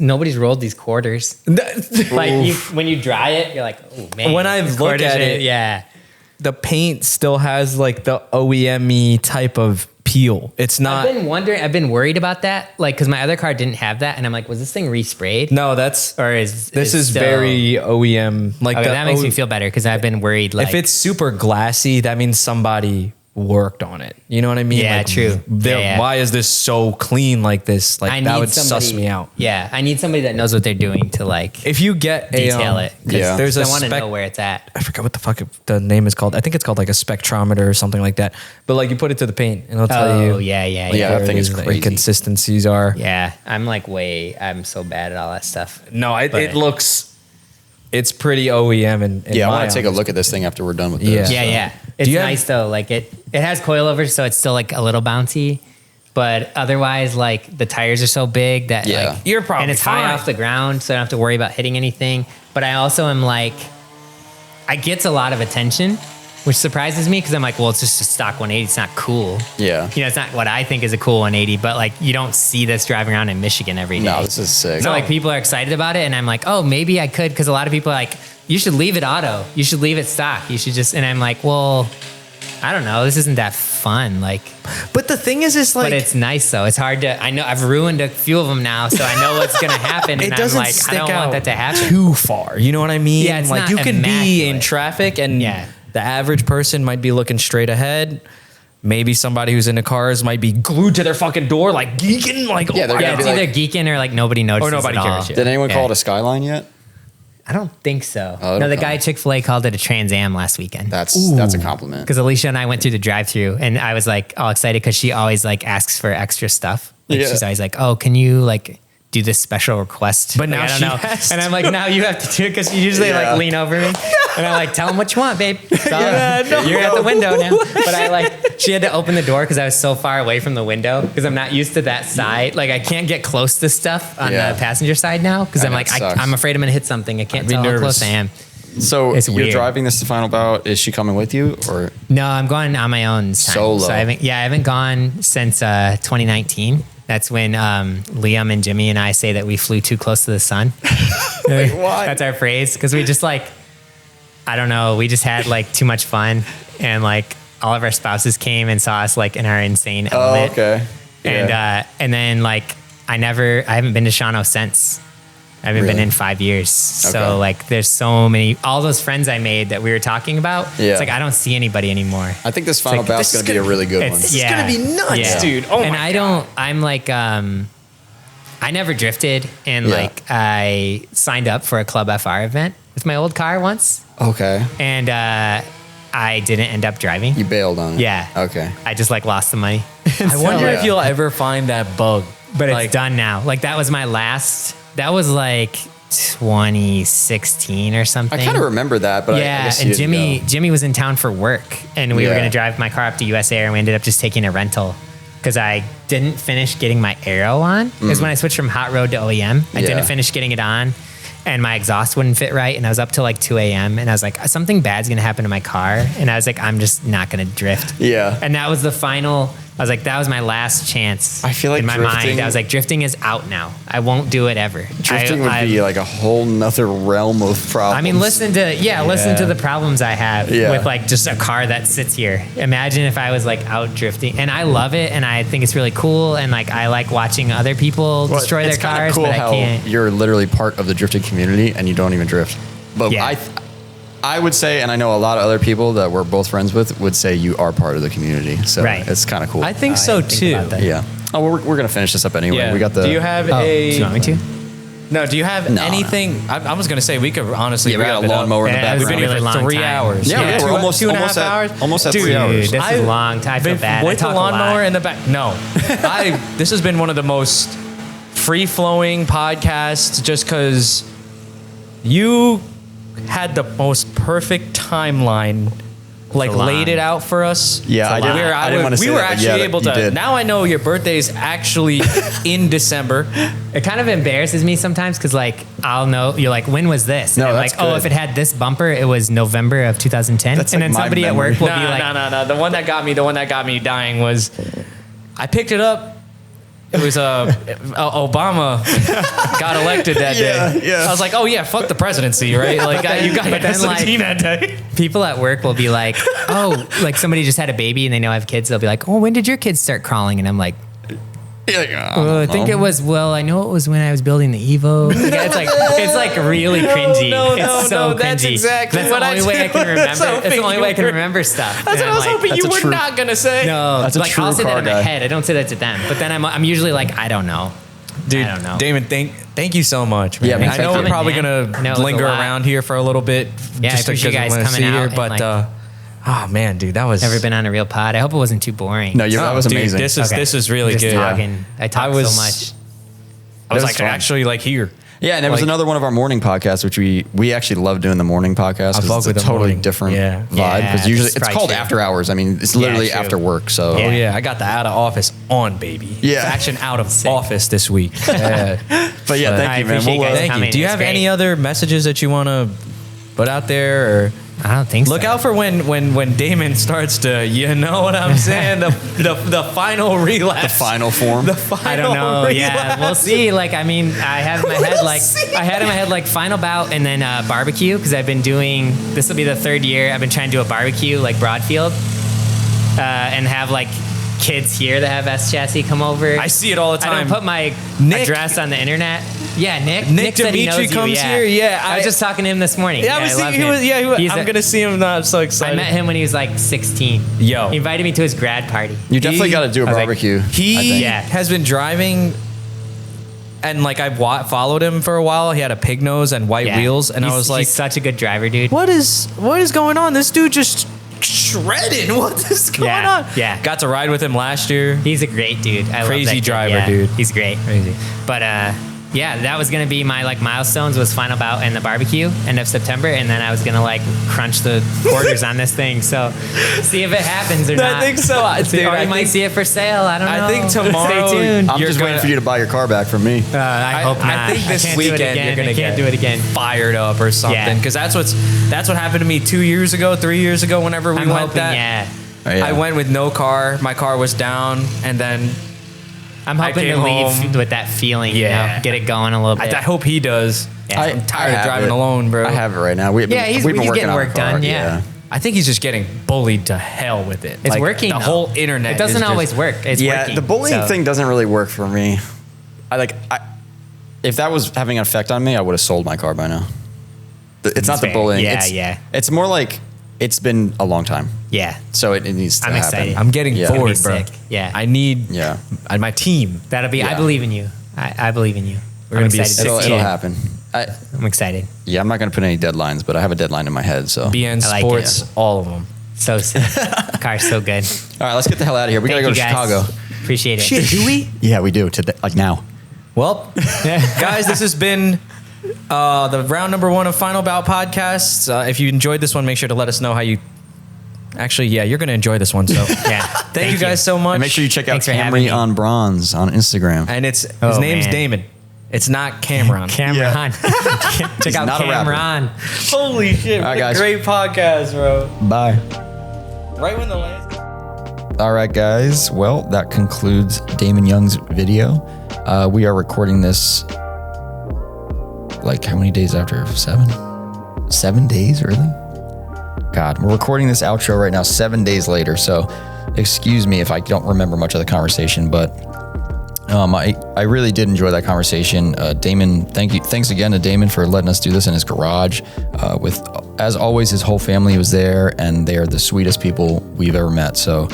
nobody's rolled these quarters. Like when you dry it, you're like, oh man. When I the look quarters at are- it, yeah. The paint still has like the OEM-y type of peel. It's not. I've been worried about that, like because my other car didn't have that, and I'm like, was this thing resprayed? No, that's. Or is This is still- very OEM. Like Okay, the that makes me feel better because I've been worried. Like if it's super glassy, that means somebody worked on it. You know what I mean? Yeah, like, true. Yeah. Why is this so clean like this? Like I that need would somebody, suss me out. Yeah, I need somebody that knows what they're doing to like If you get detail it. 'cause Yeah. there's a I want to spec. know where it's at. I forgot what the fuck the name is called. I think it's called like a spectrometer or something like that. But like you put it to the paint and it'll tell you. Oh yeah, yeah, Yeah, yeah. that where thing is the crazy. inconsistencies are. Yeah, I'm so bad at all that stuff. No, But- it looks. It's pretty OEM and Yeah, I want to take a look at this thing after we're done with this. Yeah. Yeah, yeah. It's you have- nice though. Like it has coilovers, so it's still like a little bouncy. But otherwise, like the tires are so big that Yeah. like You're probably and it's fine. high off the ground, so I don't have to worry about hitting anything. But I also am like, I gets a lot of attention, which surprises me because I'm like, well, it's just a stock 180. It's not cool. Yeah. You know, it's not what I think is a cool 180. But like, you don't see this driving around in Michigan every day. No, this is sick. So like people are excited about it, and I'm like, oh, maybe I could, because a lot of people are like, you should leave it auto, you should leave it stock, you should just. And I'm like, well, I don't know, this isn't that fun. Like, But the thing is like but it's nice though. It's hard to. I know I've ruined a few of them now, so I know what's gonna happen. it And doesn't I'm like, stick I don't out want that to happen. too far. You know what I mean? Yeah, it's like not you can be in immaculate. traffic and Yeah. the average person might be looking straight ahead. Maybe somebody who's into cars might be glued to their fucking door, like geeking, like Yeah, they're oh, gonna Yeah, be it's like- either geeking or like nobody notices. Or nobody at all. cares, yeah. Did anyone call Yeah. it a Skyline yet? I don't think so. Oh, no, the okay. guy at Chick-fil-A called it a Trans Am last weekend. That's a compliment. Because Alicia and I went through the drive-through, and I was like all excited because she always like asks for extra stuff. Like, Yeah. she's always like, "Oh, can you like do this special request?" But Like, now I don't she know. has And I'm like, now you have to do it because you usually Yeah. like lean over me, and I'm like, "Tell them what you want, babe." So, no. you're at the window now. But I like she had to open the door because I was so far away from the window because I'm not used to that side. Like I can't get close to stuff on Yeah. the passenger side now because I'm That like sucks. I'm afraid I'm gonna hit something. I can't be tell how nervous. close I am. So It's you're weird. driving this to Final Bout. Is she coming with you or? No, I'm going on my own this time. Solo. So I haven't gone since 2019. That's when Liam and Jimmy and I say that we flew too close to the sun. why? That's our phrase because we just like, I don't know, we just had like too much fun, and like all of our spouses came and saw us like in our insane Oh, element. okay. Yeah. And then like I haven't been to Shawano since. I haven't been Really? in 5 years. Okay. So like there's so many, all those friends I made that we were talking about. Yeah. It's like I don't see anybody anymore. I think this Final like, Bout's this is going to be a really good one. It's gonna be nuts, dude. Oh and my I don't. I'm like, I never drifted, and Yeah. like I signed up for a Club FR event with my old car once, Okay. and I I didn't end up driving. You bailed on it. Yeah. Okay. I just like lost the money. I wonder if you'll ever find that bug. But Like, it's done now. Like that was my last. That was like 2016 or something. I kind of remember that, but I yeah, guess you and didn't go. Jimmy was in town for work, and we were Yeah. going to drive my car up to US Air, and we ended up just taking a rental because I didn't finish getting my aero on. It was when I switched from hot road to OEM. I Yeah. didn't finish getting it on, and my exhaust wouldn't fit right, and I was up till like 2 a.m. and I was like, something bad's going to happen to my car, and I was like, I'm just not going to drift. Yeah. And that was the final. I was like, that was my last chance. I feel like in my drifting- mind, I was like, drifting is out now. I won't do it ever. Drifting would be like a whole nother realm of problems. I mean, listen to the problems I have Yeah. with like just a car that sits here. Imagine if I was like out drifting, and I love it, and I think it's really cool, and like I like watching other people Well, destroy their it's kinda cars, cool but how I can't. you're literally part of the drifting community and you don't even drift. But Yeah. I would say, and I know a lot of other people that we're both friends with would say you are part of the community. So Right. it's kind of cool. I think I so think too. about that. yeah. Oh, well, we're gonna finish this up anyway. Yeah. We got the. Do you have Oh, a? do you want me to? No. Do you have No, anything? I was gonna say we could honestly. Yeah, we got wrap a it up. lawnmower in the Yeah, background. We've been here Really for long 3 time. hours. Yeah, Yeah. we're almost two and a half almost at, hours. almost at Dude, 3 hours. This is long time. I feel bad. I With the talk a lot. lawnmower in the back. No, this has been one of the most free flowing podcasts, just because you had the most perfect timeline. Like It's a lot. laid it out for us. Yeah, I didn't- I didn't wanna say we were that, but actually yeah, able you to. did. Now I know your birthday's actually in December. It kind of embarrasses me sometimes because like I'll know you're like, when was this? No, and I'm that's like, oh, good. if it had this bumper, it was November of 2010. That's and like then my somebody at work memory. will be like, No. The one that got me dying was I picked it up. It was Obama got elected that day. Yeah. I was like, oh yeah, fuck the presidency, right? Like you got but then, S17 that day. people at work will be like, oh, like somebody just had a baby and they know I have kids. They'll be like, oh, when did your kids start crawling? And I'm like, You're like, I think it was. Well, I know it was when I was building the Evo. It's like really cringy. It's so cringy. That's exactly That's what the I only way I can was remember. It's the hoping only you way I can were- remember stuff. That's what And I was I'm like, hoping that's you a were true- not gonna say. No, That's a like true I'll say that car in my guy. head. I don't say that to them. But then I'm usually like, I don't know. Dude, I don't know. Damon, thank you so much. Man. Yeah, man, I know thank we're you. probably Man. I know gonna it was a linger lot. around here for a little bit. Yeah, I appreciate you guys coming out and, But like- oh man, dude, that was Never been on a real pod. I hope it wasn't too boring. No, that was dude, amazing. This is Okay. this is really Just good. talking. I talk was- so much. I was That was like fun. actually like here. Yeah, and there was Like- another one of our morning podcasts, which we actually love doing the morning podcast I fuck because with it's a the totally morning. different Yeah. vibe. Yeah, Because usually it's it's probably called true. after hours. I mean, it's literally true. after work. So Oh Yeah. yeah, I got the out of office on, baby. Yeah. Faction out of office this week. Yeah. but yeah, I thank you, man. appreciate you guys Thank you. coming. Do you It's have great. any other messages that you want to put out there, or I don't think so. look out for when Damon starts to, you know what I'm saying, the final relapse, the final form. the final. I don't know. relapse. Yeah, we'll see. Like, I mean, I have in my head like I had in my head like Final Bout and then barbecue because I've been doing. This will be the 3rd year I've been trying to do a barbecue like Broadfield, and have like kids here that have S chassis come over. I see it all the I time. don't put my Nick- address on the internet. Yeah, Nick. Nick said he Dimitri knows comes you. here. Yeah, I was just talking to him this morning. Yeah, I was love thinking he him. was. Yeah, He's I'm a- gonna see him. I'm so I excited. met him when he was like 16. Yo. He invited me to his grad party. You definitely He- got to do a I was like, barbecue. I He think. Yeah. has been driving, and like I've followed him for a while. He had a pig nose and white Yeah. wheels, and I He's- was like, he's such a good driver, dude. what is going on? This dude just shredding. What is going Yeah, on? yeah. Got to ride with him last year. He's a great dude. I love Crazy that kid. driver, Yeah, dude. He's great. Crazy. But yeah, that was gonna be my like milestones was Final Bout and the barbecue end of September, and then I was gonna like crunch the orders on this thing. So see if it happens or I not. think so. See, Dude, or I you might think- see it for sale. I don't know. I think tomorrow- Stay tuned. I'm You're just waiting gonna- for you to buy your car back from me. I hope not. I think this can't do it weekend again. you're gonna I can't get do it again. fired up or something, Yeah. because that's what happened to me 2 years ago, 3 years ago. Whenever we I'm went hoping. that, Yeah. Oh, yeah. I went with no car. My car was down, and then I'm I hoping to came leave home. with that feeling. Yeah. You know, get it going a little bit. I hope he does. Yeah. I'm tired of have driving it. alone, bro. I have it right now. We've Yeah, he's been working getting on work a car, done, yeah. I think he's just getting bullied to hell with it. It's Like, working. The though. whole internet. It doesn't is just- always work. It's Yeah, working. the bullying So- thing doesn't really work for me. If that was having an effect on me, I would have sold my car by now. It's not the fair. bullying. Yeah, it's, yeah. It's more like it's been a long time, Yeah. so it needs to I'm happen. excited. I'm getting Yeah. bored, It's bro. gonna be sick. Yeah. I need Yeah, my team. That'll be. I Yeah. believe in you. I believe in you. We're I'm gonna be excited to it'll, see it'll it. happen. I'm excited. Yeah, I'm not going to put any deadlines, but I have a deadline in my head. So BN I like Sports, it. all of them. So sick. The car's so good. All right, let's get the hell out of here. We got to go to Chicago. Appreciate it. Shit, do we? Yeah, we do. Today, like now. Well, guys, this has been the round number 1 of Final Bout podcasts. If you enjoyed this one, make sure to let us know how you. Actually, yeah, you're going to enjoy this one. So, Yeah. thank you guys so much. And make sure you check out Thanks for having me. CamryOnBronze on Instagram. And his Oh, name's man. Damon. It's not Cameron. Cameron. Check out not a rapper. Cameron. Holy shit! All right, guys. Great podcast, bro. Bye. Right when the last. All right, guys. Well, that concludes Damon Young's video. We are recording this like how many days after? 7? 7 days, really? God, we're recording this outro right now 7 days later. So excuse me if I don't remember much of the conversation, but I really did enjoy that conversation. Damon, thanks again to Damon for letting us do this in his garage. With, as always, his whole family was there, and they are the sweetest people we've ever met. So,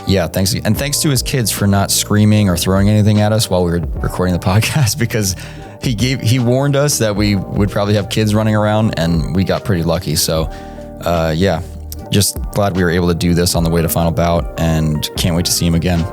yeah, thanks. And thanks to his kids for not screaming or throwing anything at us while we were recording the podcast, because he warned us that we would probably have kids running around, and we got pretty lucky. So, yeah, just glad we were able to do this on the way to Final Bout, and can't wait to see him again.